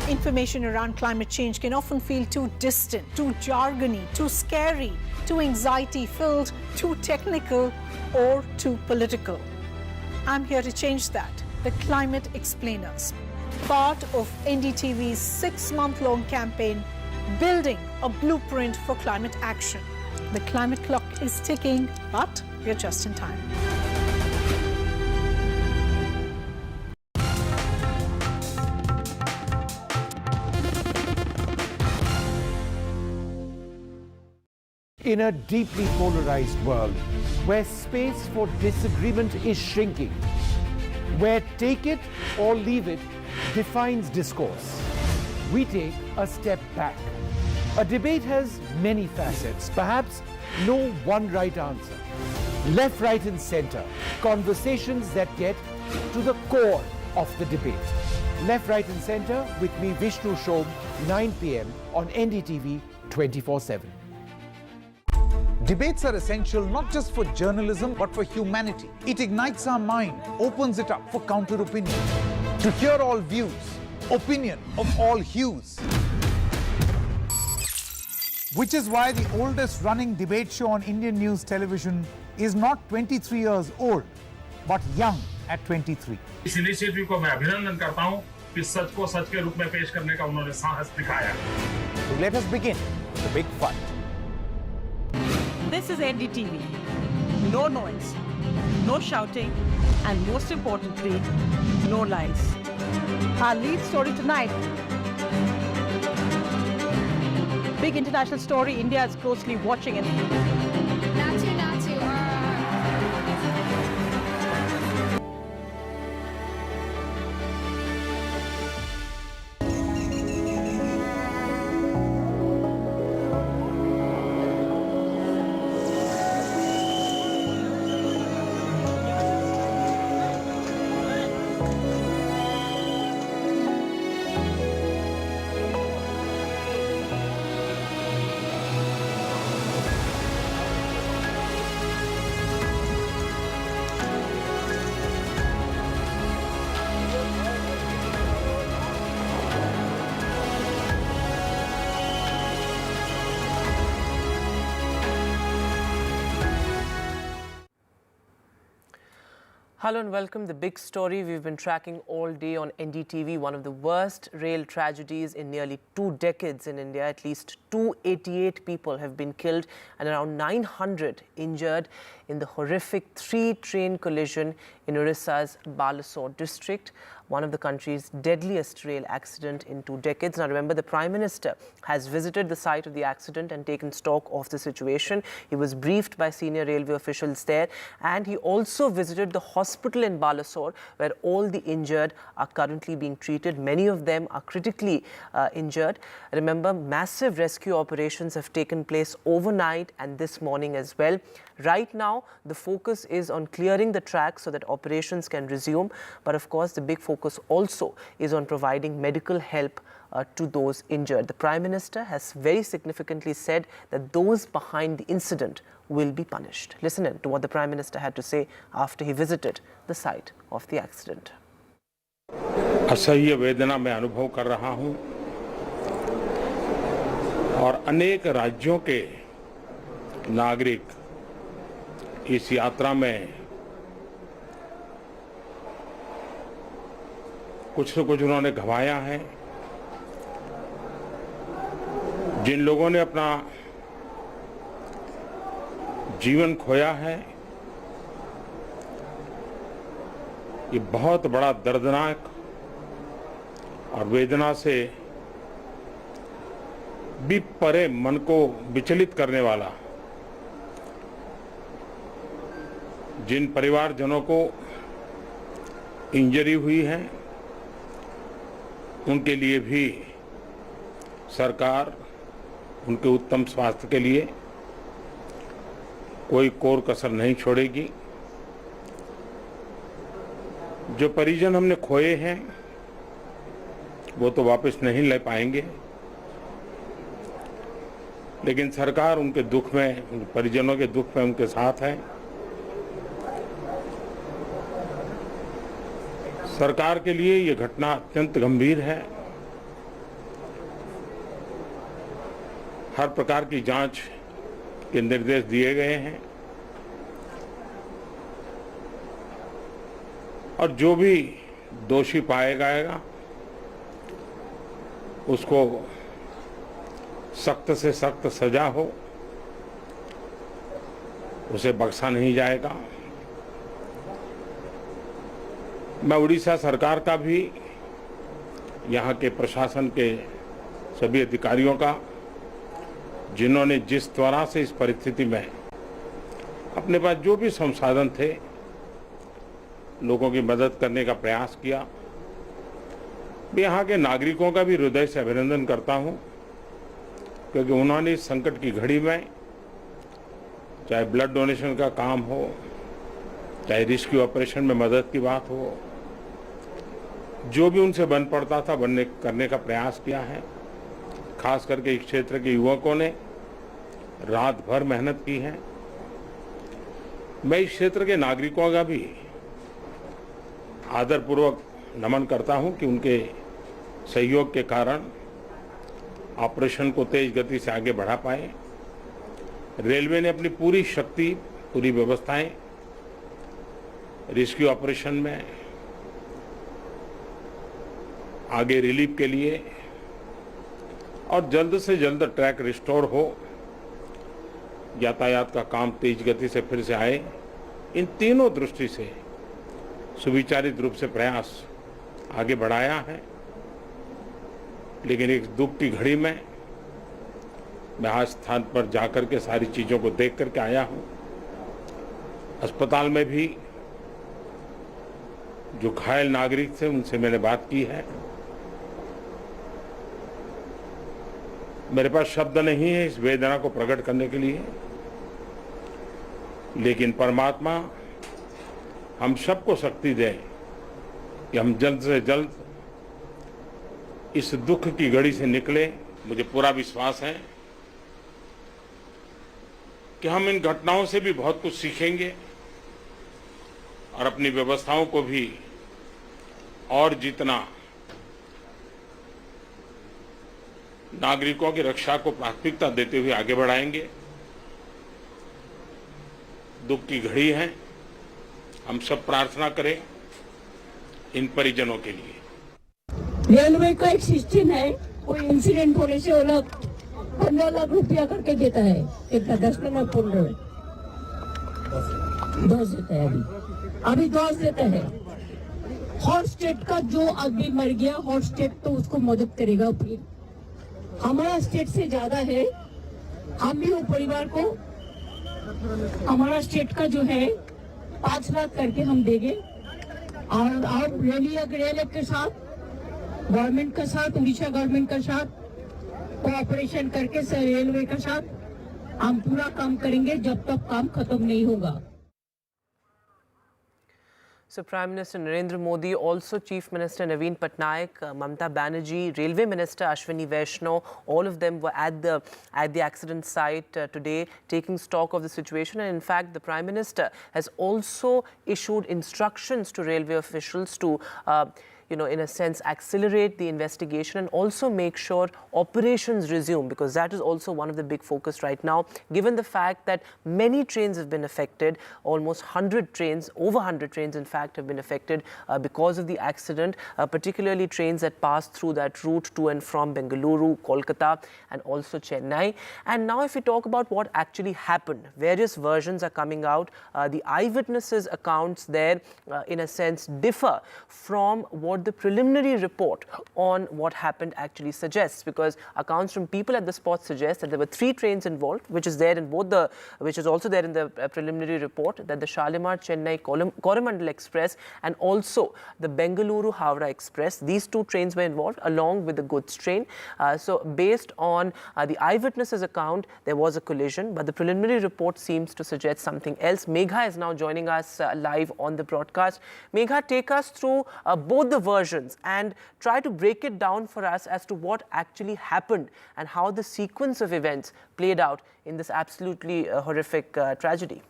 G: Information around climate change can often feel too distant, too jargony, too scary, too anxiety-filled, too technical, or too political. I'm here to change that. The Climate Explainers, part of NDTV's 6-month-long campaign, building a blueprint for climate action. The climate clock is ticking, but we're just in time.
H: In a deeply polarized world, where space for disagreement is shrinking, where take it or leave it defines discourse, we take a step back. A debate has many facets, perhaps no one right answer. Left, right and center, conversations that get to the core of the debate. Left, right and center with me, Vishnu Shom, 9 p.m. on NDTV 24/7.
I: Debates are essential not just for journalism but for humanity. It ignites our mind, opens it up for counter-opinion. To hear all views, opinion of all hues. Which is why the oldest running debate show on Indian news television is not 23 years old, but young at 23.
L: इस initiative को मैं अभिनंदन करता हूं कि सच को सच के रूप में पेश करने का उन्होंने साहस दिखाया।
I: So let us begin the big fight.
F: This is NDTV. No noise, no shouting, and most importantly, no lies. Our lead story tonight. Big international story India is closely watching it.
M: Hello and welcome. The big story we've been tracking all day on NDTV, one of the worst rail tragedies in nearly 2 decades in India. At least 288 people have been killed and around 900 injured in the horrific 3-train collision in Odisha's Balasore district, one of the country's deadliest rail accident in 2 decades. Now remember, the Prime Minister has visited the site of the accident and taken stock of the situation. He was briefed by senior railway officials there, and he also visited the hospital in Balasore where all the injured are currently being treated. Many of them are critically injured. Remember, massive rescue operations have taken place overnight and this morning as well. Right now, the focus is on clearing the tracks so that operations can resume. But of course, the big focus also is on providing medical help to those injured. The Prime Minister has very significantly said that those behind the incident will be punished. Listen in to what the Prime Minister had to say after he visited the site of the accident.
J: असह्य वेदना मैं अनुभव कर रहा हूं और अनेक राज्यों के नागरिक इस यात्रा में कुछ न कुछ उन्होंने गंवाया है। जिन लोगों ने अपना जीवन खोया है, ये बहुत बड़ा दर्दनाक और वेदना से भी परे मन को विचलित करने वाला, जिन परिवारजनों को इंजरी हुई है उनके लिए भी सरकार उनके उत्तम स्वास्थ्य के लिए कोई कोर कसर नहीं छोड़ेगी। जो परिजन हमने खोए हैं वो तो वापस नहीं ले पाएंगे, लेकिन सरकार उनके दुख में, उनके परिजनों के दुख में उनके साथ है। सरकार के लिए ये घटना अत्यंत गंभीर है। हर प्रकार की जांच के निर्देश दिए गए हैं और जो भी दोषी पाया जाएगा उसको सख्त से सख्त सजा हो, उसे बख्शा नहीं जाएगा। मैं उड़ीसा सरकार का भी, यहाँ के प्रशासन के सभी अधिकारियों का जिन्होंने जिस तरह से इस परिस्थिति में अपने पास जो भी संसाधन थे लोगों की मदद करने का प्रयास किया। मैं यहाँ के नागरिकों का भी हृदय से अभिनंदन करता हूँ, क्योंकि उन्होंने इस संकट की घड़ी में चाहे ब्लड डोनेशन का काम हो, चाहे रेस्क्यू ऑपरेशन में मदद की बात हो, जो भी उनसे बन पड़ता था करने का प्रयास किया है। खास करके इस क्षेत्र के युवकों ने रात भर मेहनत की है। मैं इस क्षेत्र के नागरिकों का भी आदरपूर्वक नमन करता हूं कि उनके सहयोग के कारण ऑपरेशन को तेज गति से आगे बढ़ा पाए। रेलवे ने अपनी पूरी शक्ति, पूरी व्यवस्थाएं रेस्क्यू ऑपरेशन में आगे रिलीफ के लिए और जल्द से जल्द ट्रैक रिस्टोर हो, यातायात का काम तेज गति से फिर से आए, इन तीनों दृष्टि से सुविचारित रूप से प्रयास आगे बढ़ाया है। लेकिन एक दुख की घड़ी में मैं आज स्थान पर जाकर के सारी चीजों को देख करके आया हूं। अस्पताल में भी जो घायल नागरिक थे उनसे मैंने बात की है। मेरे पास शब्द नहीं है इस वेदना को प्रकट करने के लिए, लेकिन परमात्मा हम सबको शक्ति दे कि हम जल्द से जल्द इस दुख की घड़ी से निकले। मुझे पूरा विश्वास है कि हम इन घटनाओं से भी बहुत कुछ सीखेंगे और अपनी व्यवस्थाओं को भी और जितना नागरिकों की रक्षा को प्राथमिकता देते हुए आगे बढ़ाएंगे। दुख की घड़ी है, हम सब प्रार्थना करें इन परिजनों के लिए।
N: रेलवे का एक सिस्टम है, कोई इंसिडेंट होने से वो लोग 15 लाख रुपया करके देता है। कितना 10 ना 15 10 देता है। अभी 10 देता है। हॉट स्टेट का जो आदमी मर गया, हॉट स्टेट तो उसको मदद करेगा। फिर हमारा स्टेट से ज्यादा है, हम भी वो परिवार को हमारा स्टेट का जो है 5 लाख करके हम देंगे। और रेलवे के साथ, गवर्नमेंट के साथ, उड़ीसा गवर्नमेंट के साथ कोऑपरेशन करके रेलवे के साथ हम पूरा काम करेंगे जब तक काम खत्म नहीं होगा।
M: So Prime Minister Narendra Modi, also Chief Minister Naveen Patnaik, Mamata Banerjee, Railway Minister Ashwini Vaishnaw, all of them were at the accident site today taking stock of the situation. And in fact, the Prime Minister has also issued instructions to railway officials to in a sense, accelerate the investigation and also make sure operations resume, because that is also one of the big focus right now, given the fact that many trains have been affected. Almost 100 trains, over 100 trains in fact, have been affected because of the accident, particularly trains that pass through that route to and from Bengaluru, Kolkata and also Chennai. And now if we talk about what actually happened, various versions are coming out. The eyewitnesses' accounts there, in a sense, differ from what the preliminary report on what happened actually suggests, because accounts from people at the spot suggest that there were 3 trains involved, which is there in which is also there in the preliminary report, that the Shalimar Chennai Coromandel Express and also the Bengaluru Howrah Express, these 2 trains were involved along with the goods train. So based on the eyewitnesses' account, there was a collision, but the preliminary report seems to suggest something else. Megha is now joining us live on the broadcast. Megha, take us through both the versions and try to break it down for us as to what actually happened and how the sequence of events played out in this absolutely horrific tragedy.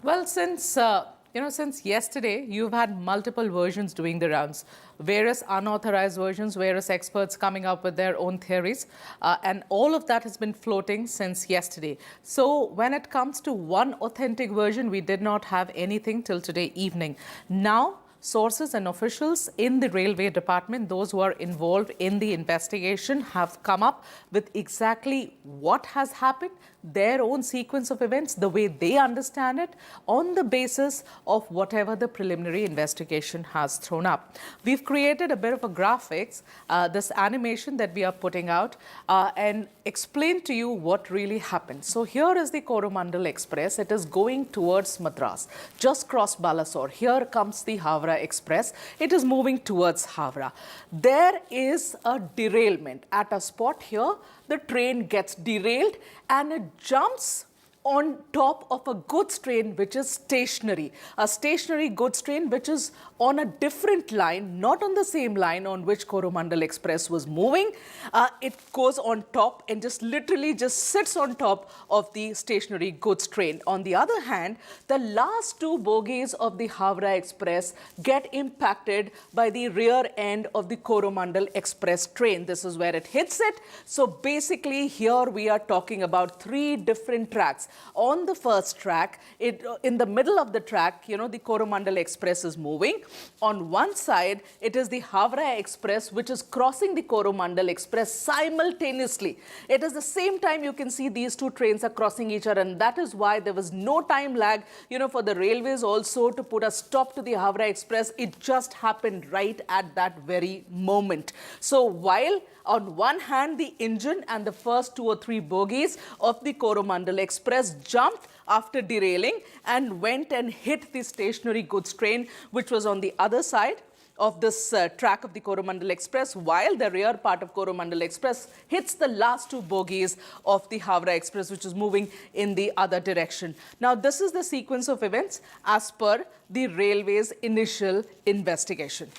O: Well, since yesterday, you've had multiple versions doing the rounds, various unauthorized versions, various experts coming up with their own theories, and all of that has been floating since yesterday. So when it comes to one authentic version, we did not have anything till today evening. Now, sources and officials in the railway department, those who are involved in the investigation, have come up with exactly what has happened, their own sequence of events, the way they understand it, on the basis of whatever the preliminary investigation has thrown up. We've created a bit of a graphics, this animation that we are putting out, and explain to you what really happened. So here is the Coromandel Express. It is going towards Madras, just crossed Balasore. Here comes the Howrah Express. It is moving towards Howrah. There is a derailment at a spot here. The train gets derailed and it jumps on top of a goods train which is stationary. A stationary goods train which is on a different line, not on the same line on which Coromandel Express was moving. It goes on top and just literally just sits on top of the stationary goods train. On the other hand, the last two bogies of the Howrah Express get impacted by the rear end of the Coromandel Express train. This is where it hits it. So basically here we are talking about three different tracks. On the first track, in the middle of the track, the Coromandel Express is moving. On one side, it is the Howrah Express, which is crossing the Coromandel Express simultaneously. It is the same time you can see these two trains are crossing each other, and that is why there was no time lag, for the railways also to put a stop to the Howrah Express. It just happened right at that very moment. So while on one hand, the engine and the first two or three bogies of the Coromandel Express jumped after derailing and went and hit the stationary goods train, which was on the other side of this track of the Coromandel Express, while the rear part of Coromandel Express hits the last two bogies of the Howrah Express, which is moving in the other direction. Now, this is the sequence of events as per the railway's initial investigation.